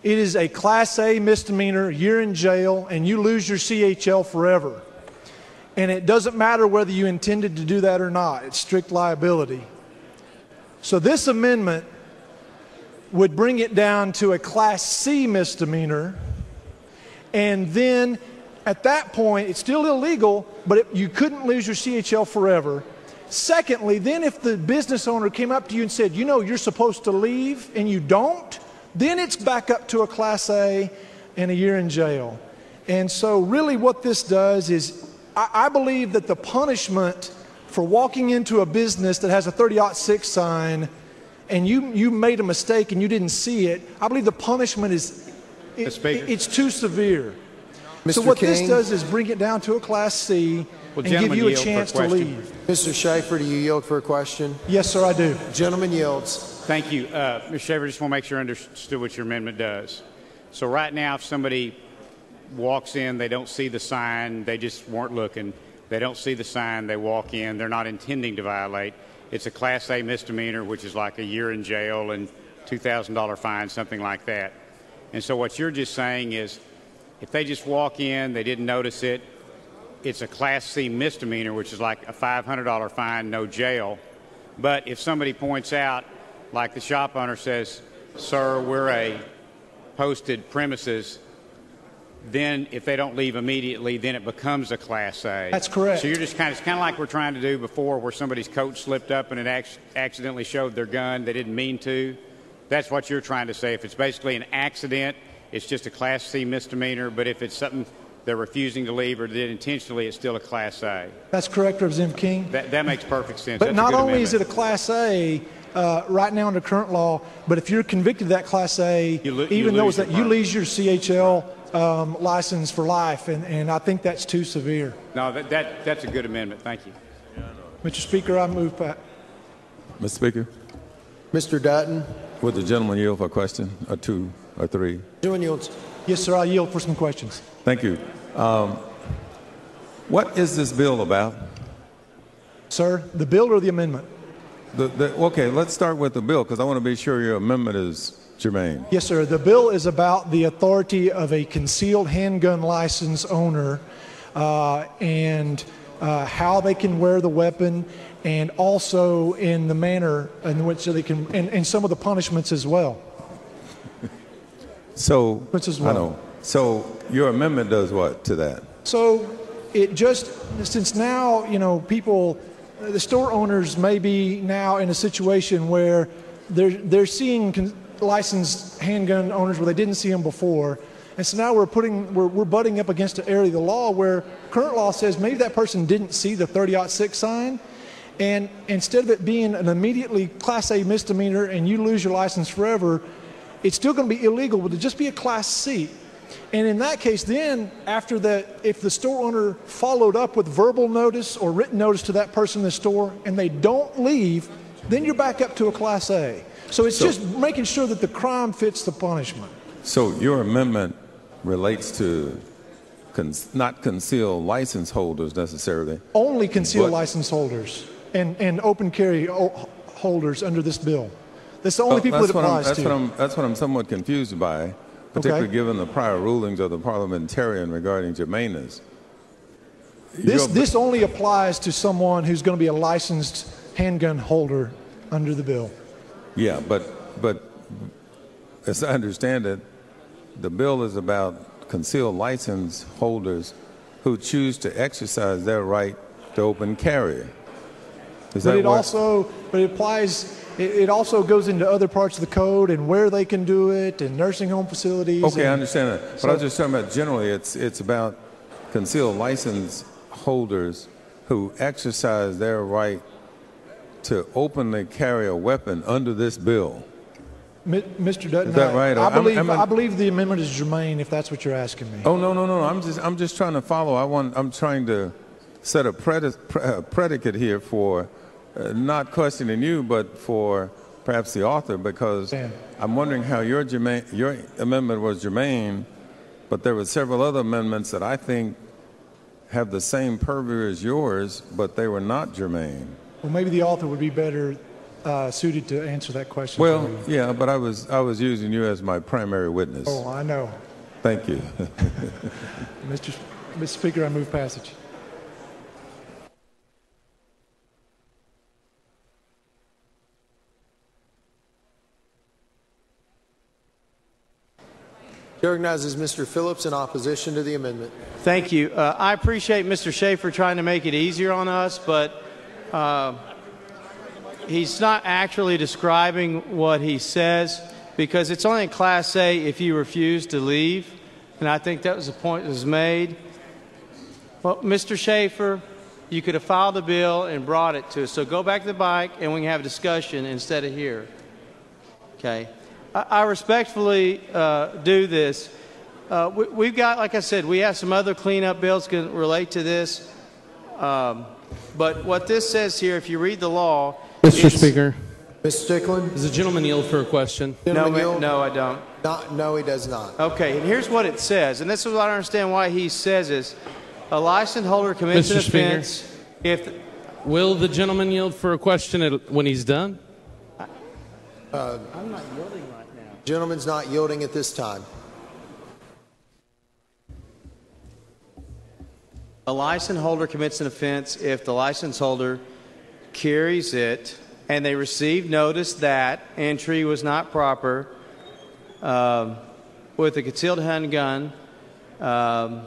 it is a Class A misdemeanor, you're in jail, and you lose your CHL forever. And it doesn't matter whether you intended to do that or not. It's strict liability. So this amendment would bring it down to a Class C misdemeanor, and then at that point, it's still illegal, but you couldn't lose your CHL forever. Secondly, then if the business owner came up to you and said, you know, you're supposed to leave, and you don't, then it's back up to a Class A and a year in jail. And so really what this does is, I believe that the punishment for walking into a business that has a 30-06 sign and you made a mistake and you didn't see it, I believe the punishment is, it's too severe. So what this does is bring it down to a Class C and give you a chance to leave. Mr. Schaefer, do you yield for a question? Yes, sir, I do. Gentleman yields. Thank you. Mr. Schaefer, I just want to make sure I understood what your amendment does. So right now, if somebody walks in, they don't see the sign, they just weren't looking, they don't see the sign, they walk in, they're not intending to violate, it's a Class A misdemeanor, which is like a year in jail and $2,000 fine, something like that. And so what you're just saying is, if they just walk in, they didn't notice it, it's a Class C misdemeanor, which is like a $500 fine, no jail. But if somebody points out, like the shop owner says, sir, we're a posted premises, then if they don't leave immediately, then it becomes a Class A. That's correct. So you're just it's kind of like we're trying to do before, where somebody's coat slipped up and it accidentally showed their gun. They didn't mean to. That's what you're trying to say. If it's basically an accident, it's just a Class C misdemeanor. But if it's something they're refusing to leave or did intentionally, it's still a Class A. That's correct, Representative King. That makes perfect sense. But That's not a good only is it amendment. a Class A right now under current law, but if you're convicted of that Class A, even though it's that you lose your CHL license for life, and I think that's too severe. No, that's a good amendment. Thank you. Mr. Speaker, I move back. Mr. Speaker? Mr. Dutton? Would the gentleman yield for a question, or two, or three? Gentleman yields. Yes, sir, I yield for some questions. Thank you. What is this bill about? Sir, the bill or the amendment? Okay, let's start with the bill, because I want to be sure your amendment is germane. Yes, sir. The bill is about the authority of a concealed handgun license owner and how they can wear the weapon, and also in the manner in which they can, and some of the punishments as well. So, as well. I know. So your amendment does what to that? So it just, since now, you know, people, the store owners may be now in a situation where they're seeing licensed handgun owners where they didn't see them before. And so now we're butting up against an area of the law where current law says maybe that person didn't see the 30-06 sign, and instead of it being an immediately Class A misdemeanor and you lose your license forever, it's still going to be illegal, but it'll just be a Class C. And in that case, then, after that, if the store owner followed up with verbal notice or written notice to that person in the store and they don't leave, then you're back up to a Class A. So it's just making sure that the crime fits the punishment. So your amendment relates to not concealed license holders necessarily. Only concealed license holders and open carry holders under this bill. That's the only people it applies to. That's what I'm somewhat confused by, particularly given the prior rulings of the parliamentarian regarding germaneness. This only applies to someone who's going to be a licensed handgun holder under the bill. Yeah, but as I understand it, the bill is about concealed license holders who choose to exercise their right to open carry. But it applies. It also goes into other parts of the code and where they can do it, and nursing home facilities. Okay, I understand that. But I was just talking about generally, it's about concealed license holders who exercise their right to openly carry a weapon under this bill. Mr. Dutton, is that right? I believe the amendment is germane, if that's what you're asking me. Oh no! I'm just trying to follow. I'm trying to set a predicate here for not questioning you, but for perhaps the author, because I'm wondering how your amendment was germane, but there were several other amendments that I think have the same purview as yours, but they were not germane. Well, maybe the author would be better suited to answer that question. Well, yeah, but I was using you as my primary witness. Oh, I know. Thank you. Mr. Speaker, I move passage. Chair recognizes Mr. Phillips in opposition to the amendment. Thank you. I appreciate Mr. Schaefer trying to make it easier on us, but he's not actually describing what he says, because it's only in Class A if you refuse to leave, and I think that was the point that was made. Well, Mr. Schaefer, you could have filed a bill and brought it to us, so go back to the bike and we can have a discussion instead of here. Okay. I respectfully do this. We've got, like I said, we have some other cleanup bills that can relate to this. But what this says here, if you read the law... Mr. Speaker. Mr. Strickland? Does the gentleman yield for a question? No, I don't. No, he does not. Okay, and here's what it says, and this is what I don't understand why he says this. A license holder commits an offense if... Will the gentleman yield for a question when he's done? I'm not yielding right now. Gentleman's not yielding at this time. A license holder commits an offense if the license holder carries it and they receive notice that entry was not proper with a concealed handgun and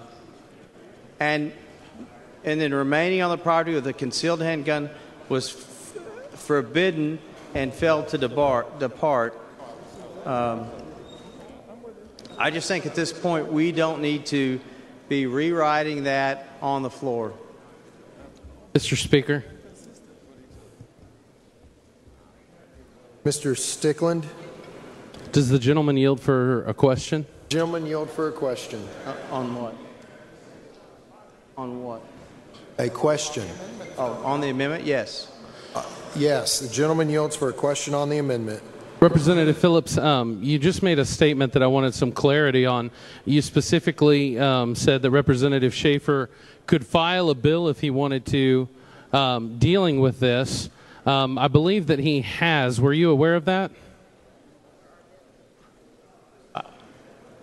then remaining on the property with a concealed handgun was forbidden and failed to depart. I just think at this point we don't need to be rewriting that on the floor. Mr. Speaker. Mr. Strickland? Does the gentleman yield for a question? Gentleman yield for a question. On what? On what? A question. Oh, on the amendment? Yes. Yes, the gentleman yields for a question on the amendment. Representative Phillips, you just made a statement that I wanted some clarity on. You specifically said that Representative Schaefer could file a bill if he wanted to dealing with this. I believe that he has. Were you aware of that?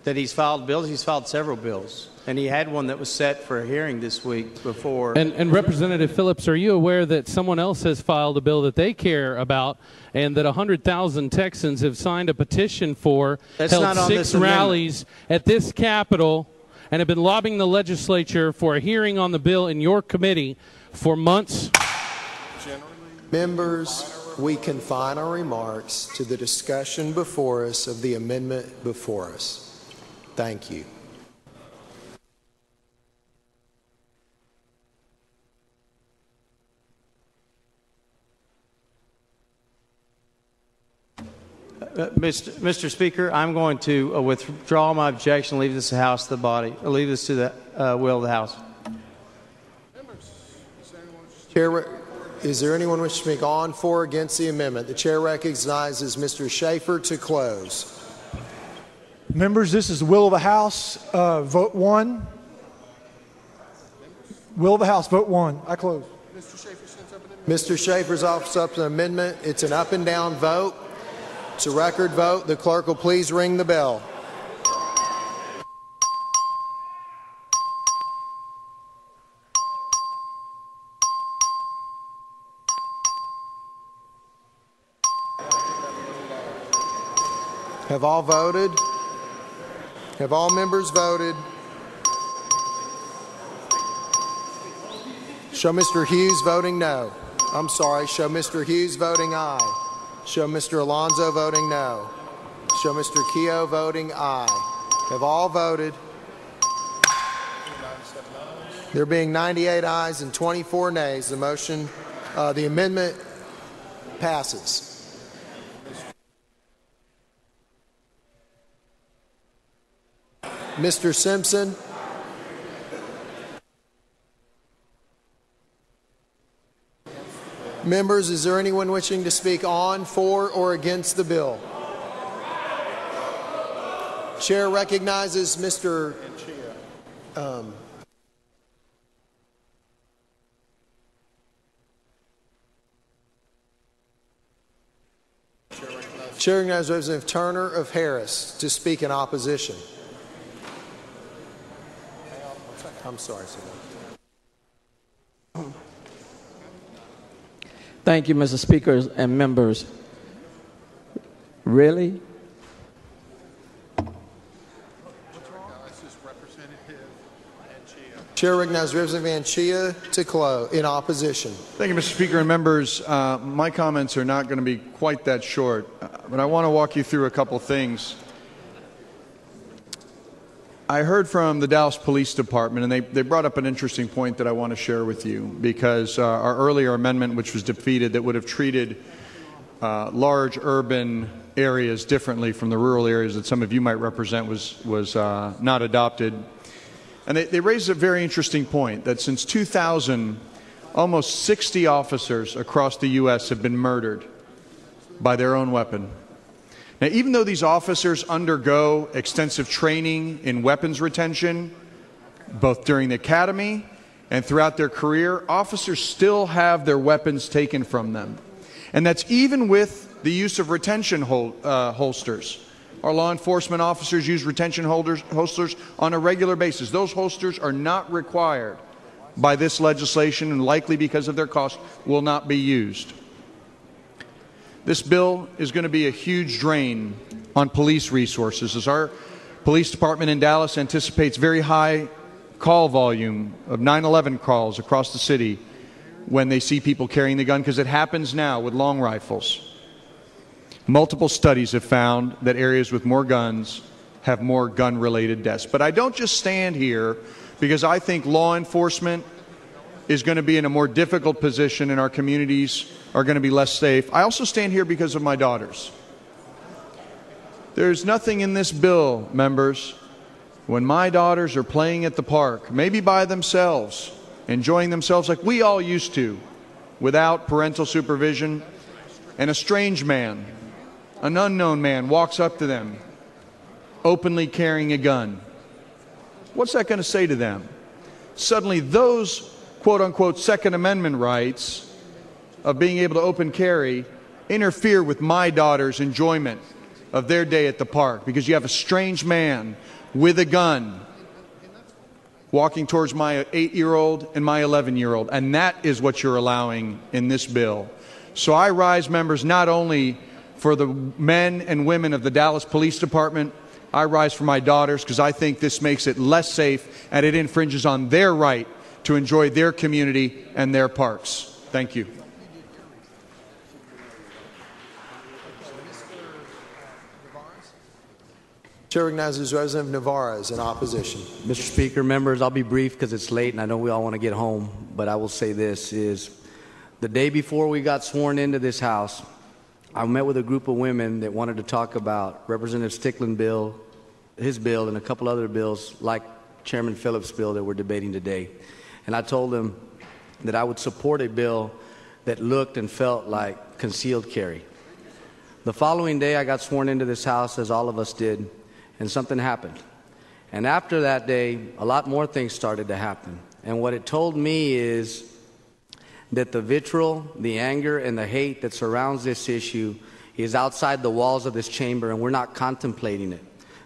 That he's filed bills? He's filed several bills. And he had one that was set for a hearing this week before. And Representative Phillips, are you aware that someone else has filed a bill that they care about and that 100,000 Texans have signed a petition for, held 6 rallies at this Capitol, and have been lobbying the legislature for a hearing on the bill in your committee for months? Members, we confine our remarks to the discussion before us of the amendment before us. Thank you. Mr. Speaker, I'm going to withdraw my objection, leave this to the House, the body, leave this to the will of the House. Chair, is there anyone wishing to speak on, for, or against the amendment? The chair recognizes Mr. Schaefer to close. Members, this is the will of the House. Vote 1. Will of the House, vote 1. I close. Mr. Schaefer's office up an amendment. It's an up and down vote. It's a record vote. The clerk will please ring the bell. Have all voted? Have all members voted? Show Mr. Hughes voting no. I'm sorry. Show Mr. Hughes voting aye. Show Mr. Alonso voting no. Show Mr. Keogh voting aye. Have all voted? There being 98 ayes and 24 nays, the amendment passes. Mr. Simpson. Members, is there anyone wishing to speak on, for, or against the bill? Chair recognizes Mr. Chair recognizes Representative Turner of Harris to speak in opposition. I'm sorry, sir. Thank you, Mr. Speaker and members. Really? Chair recognizes Representative Anchia to close in opposition. Thank you, Mr. Speaker and members. My comments are not going to be quite that short, but I want to walk you through a couple things. I heard from the Dallas Police Department, and they brought up an interesting point that I want to share with you, because our earlier amendment, which was defeated, that would have treated large urban areas differently from the rural areas that some of you might represent, was not adopted. And they raised a very interesting point, that since 2000, almost 60 officers across the U.S. have been murdered by their own weapon. Now, even though these officers undergo extensive training in weapons retention, both during the academy and throughout their career, officers still have their weapons taken from them. And that's even with the use of retention holsters. Our law enforcement officers use retention holsters on a regular basis. Those holsters are not required by this legislation, and likely because of their cost will not be used. This bill is going to be a huge drain on police resources, as our police department in Dallas anticipates very high call volume of 9/11 calls across the city when they see people carrying the gun, because it happens now with long rifles. Multiple studies have found that areas with more guns have more gun-related deaths. But I don't just stand here because I think law enforcement is going to be in a more difficult position and our communities are going to be less safe. I also stand here because of my daughters. There's nothing in this bill, members, when my daughters are playing at the park, maybe by themselves, enjoying themselves like we all used to, without parental supervision, and a strange man, an unknown man, walks up to them, openly carrying a gun. What's that going to say to them? Suddenly those quote-unquote Second Amendment rights of being able to open carry interfere with my daughter's enjoyment of their day at the park, because you have a strange man with a gun walking towards my 8-year-old and my 11-year-old, and that is what you're allowing in this bill. So I rise, members, not only for the men and women of the Dallas Police Department, I rise for my daughters, because I think this makes it less safe and it infringes on their right to enjoy their community and their parks. Thank you. Chair recognizes Representative Navarez in opposition. Mr. Speaker, members, I'll be brief because it's late and I know we all want to get home, but I will say this is the day before we got sworn into this House, I met with a group of women that wanted to talk about Representative Stickland's bill, his bill, and a couple other bills like Chairman Phillips' bill that we're debating today. And I told them that I would support a bill that looked and felt like concealed carry. The following day, I got sworn into this House, as all of us did, and something happened. And after that day, a lot more things started to happen. And what it told me is that the vitriol, the anger, and the hate that surrounds this issue is outside the walls of this chamber, and we're not contemplating it,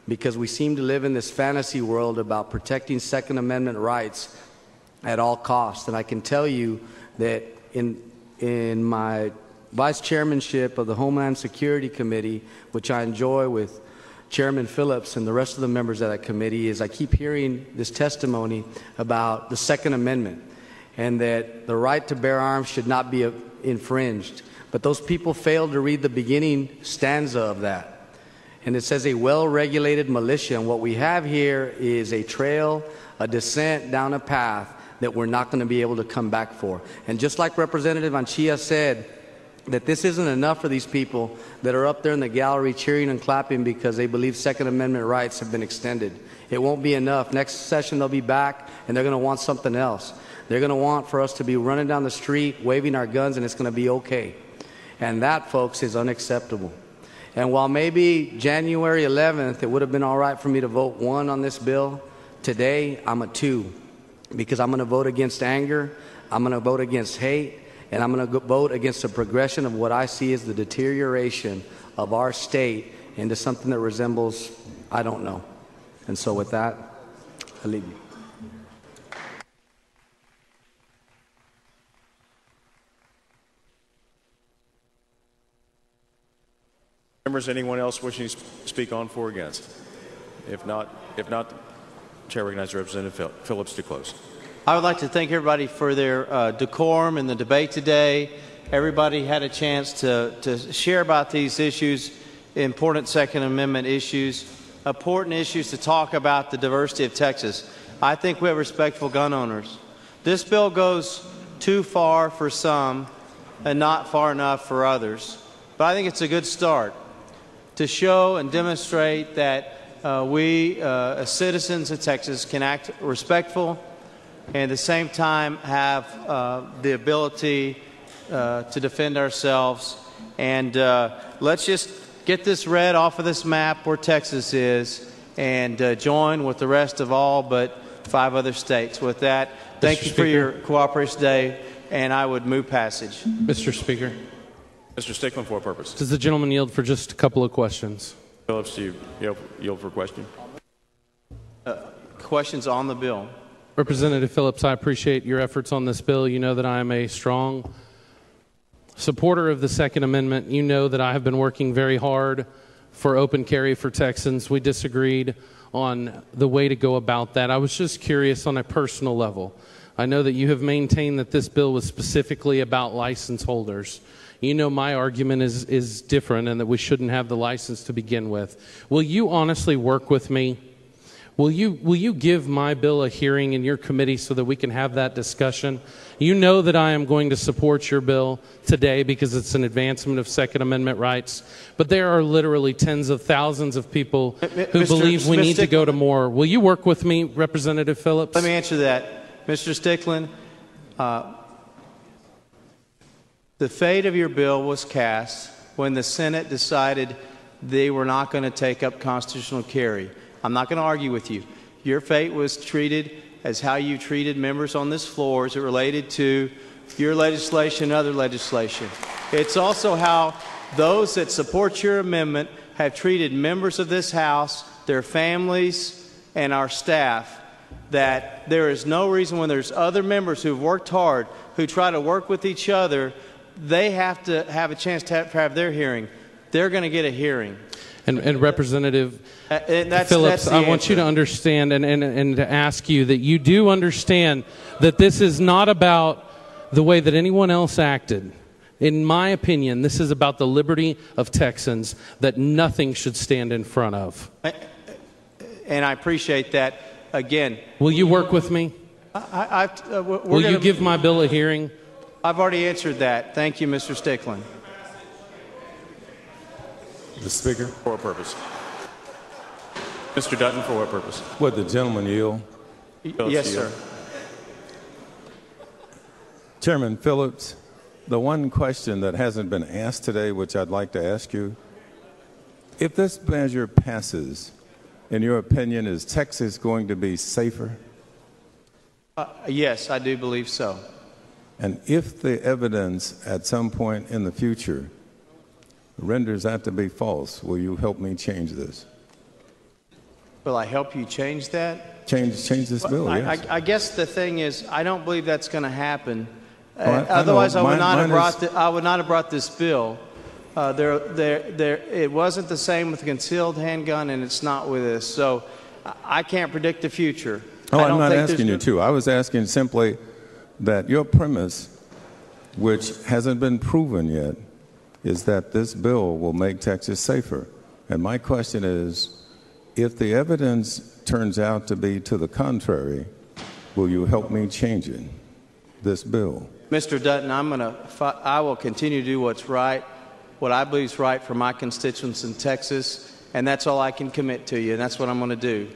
because we seem to live in this fantasy world about protecting Second Amendment rights at all costs. And I can tell you that in my vice chairmanship of the Homeland Security Committee, which I enjoy with Chairman Phillips and the rest of the members of that committee is I keep hearing this testimony about the Second Amendment and that the right to bear arms should not be infringed. But those people failed to read the beginning stanza of that. And it says a well-regulated militia. And what we have here is a trail, a descent down a path that we're not going to be able to come back for. And just like Representative Anchia said, that this isn't enough for these people that are up there in the gallery cheering and clapping because they believe Second Amendment rights have been extended. It won't be enough. Next session they'll be back and they're going to want something else. They're going to want for us to be running down the street, waving our guns, and it's going to be okay. And that, folks, is unacceptable. And while maybe January 11th it would have been all right for me to vote 1 on this bill, today I'm a 2 because I'm going to vote against anger, I'm going to vote against hate, and I'm going to vote against the progression of what I see as the deterioration of our state into something that resembles, I don't know. And so with that, I leave you. Members, anyone else wishing to speak on for or against? If not, Chair recognizes Representative Phillips to close. I would like to thank everybody for their decorum in the debate today. Everybody had a chance to share about these issues, important Second Amendment issues, important issues to talk about the diversity of Texas. I think we have respectful gun owners. This bill goes too far for some and not far enough for others. But I think it's a good start to show and demonstrate that we, as citizens of Texas, can act respectful and at the same time have the ability to defend ourselves. And let's just get this red off of this map where Texas is and join with the rest of all but 5 other states. With that, thank you for your cooperation today, and I would move passage. Mr. Speaker. Mr. Stickland, for what purpose? Does the gentleman yield for just a couple of questions? Phillips, do you yield for a question? Questions on the bill. Representative Phillips, I appreciate your efforts on this bill. You know that I am a strong supporter of the Second Amendment. You know that I have been working very hard for open carry for Texans. We disagreed on the way to go about that. I was just curious on a personal level. I know that you have maintained that this bill was specifically about license holders. You know my argument is different and that we shouldn't have the license to begin with. Will you honestly work with me? Will you give my bill a hearing in your committee so that we can have that discussion? You know that I am going to support your bill today because it's an advancement of Second Amendment rights. But there are literally tens of thousands of people who believe we need to go to more. Will you work with me, Representative Phillips? Let me answer that. Mr. Stickland, the fate of your bill was cast when the Senate decided they were not going to take up constitutional carry. I'm not going to argue with you. Your fate was treated as how you treated members on this floor as it related to your legislation and other legislation. It's also how those that support your amendment have treated members of this House, their families, and our staff, that there is no reason when there's other members who've worked hard, who try to work with each other, they have to have a chance to have their hearing. They're going to get a hearing. And Representative Phillips, I want you to understand and to ask you that you do understand that this is not about the way that anyone else acted. In my opinion, this is about the liberty of Texans that nothing should stand in front of. And I appreciate that. Again, will you work with me? Will you give my bill a hearing? I've already answered that. Thank you, Mr. Stickland. Mr. Speaker. For what purpose? Mr. Dutton, for what purpose? Would the gentleman yield? Yes, sir. Chairman Phillips, the one question that hasn't been asked today, which I'd like to ask you, if this measure passes, in your opinion, is Texas going to be safer? Yes, I do believe so. And if the evidence at some point in the future renders that to be false, will you help me change this? Will I help you change that? Change this bill, yes. I guess the thing is, I don't believe that's going to happen. Otherwise, I would not have brought this bill. It wasn't the same with the concealed handgun, and it's not with this. So I can't predict the future. Oh, I'm not asking you to. I was asking simply that your premise, which hasn't been proven yet, is that this bill will make Texas safer. And my question is, if the evidence turns out to be to the contrary, will you help me change it, this bill? Mr. Dutton, I will continue to do what's right, what I believe is right for my constituents in Texas, and that's all I can commit to you, and that's what I'm going to do.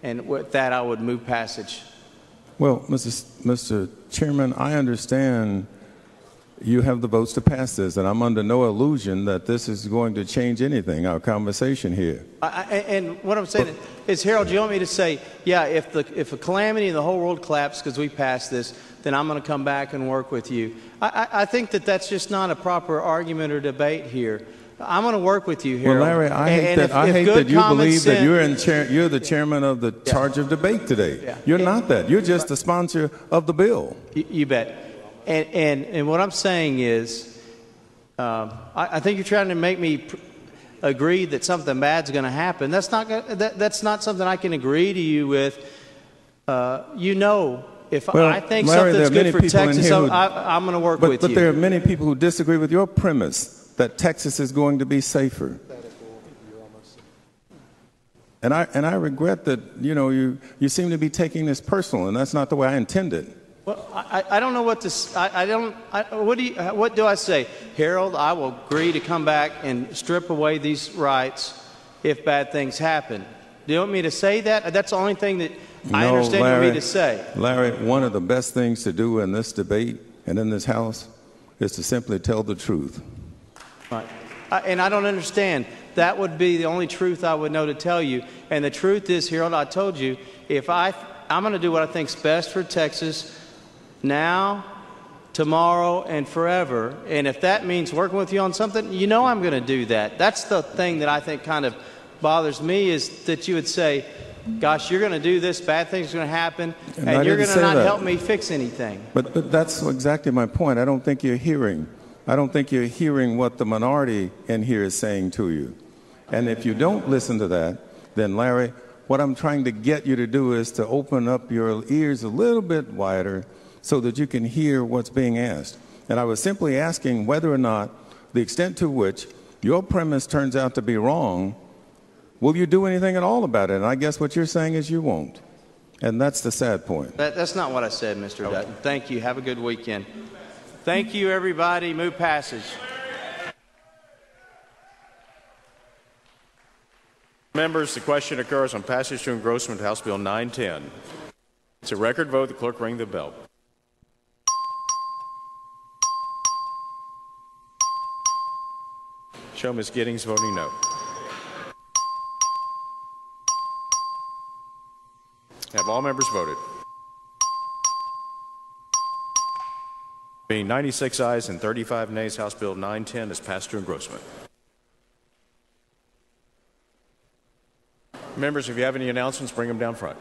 And with that, I would move passage. Well, Mr. Chairman, I understand you have the votes to pass this, and I'm under no illusion that this is going to change anything, our conversation here. And what I'm saying is, Harold, you want me to say, yeah, if a calamity in the whole world collapses because we passed this, then I'm going to come back and work with you. I think that that's just not a proper argument or debate here. I'm going to work with you, Harold. Well, Larry, I hate that you believe that you're the chairman of the charge of debate today. Yeah. You're not that. You're just the sponsor of the bill. You bet. And what I'm saying is, I think you're trying to make me agree that something bad's going to happen. That's not something I can agree to you with. If I think Larry, something's good for Texas, I'm going to work with you. But there are many people who disagree with your premise that Texas is going to be safer. And I regret that you seem to be taking this personal, and that's not the way I intended. Well, I don't know what to. What do I say, Harold? I will agree to come back and strip away these rights if bad things happen. Do you want me to say that? That's the only thing that I understand you want me to say. Larry, one of the best things to do in this debate and in this House is to simply tell the truth. Right. And I don't understand. That would be the only truth I would know to tell you. And the truth is, Harold, I told you, I'm going to do what I think's best for Texas now, tomorrow, and forever. And if that means working with you on something, I'm going to do that. That's the thing that I think kind of bothers me, is that you would say, gosh, you're going to do this, bad things are going to happen, and you're going to not help me fix anything. But that's exactly my point. I don't think you're hearing what the minority in here is saying to you. And if you don't listen to that, then, Larry, what I'm trying to get you to do is to open up your ears a little bit wider so that you can hear what's being asked. And I was simply asking whether or not the extent to which your premise turns out to be wrong, will you do anything at all about it? And I guess what you're saying is you won't. And that's the sad point. That's not what I said, Mr. Dutton. Thank you. Have a good weekend. Thank you, everybody. Move passage. Members, the question occurs on passage to engrossment House Bill 910. It's a record vote. The clerk ring the bell. Show Ms. Giddings voting no. Have all members voted? Being 96 ayes and 35 nays, House Bill 910 is passed to engrossment. Members, if you have any announcements, bring them down front.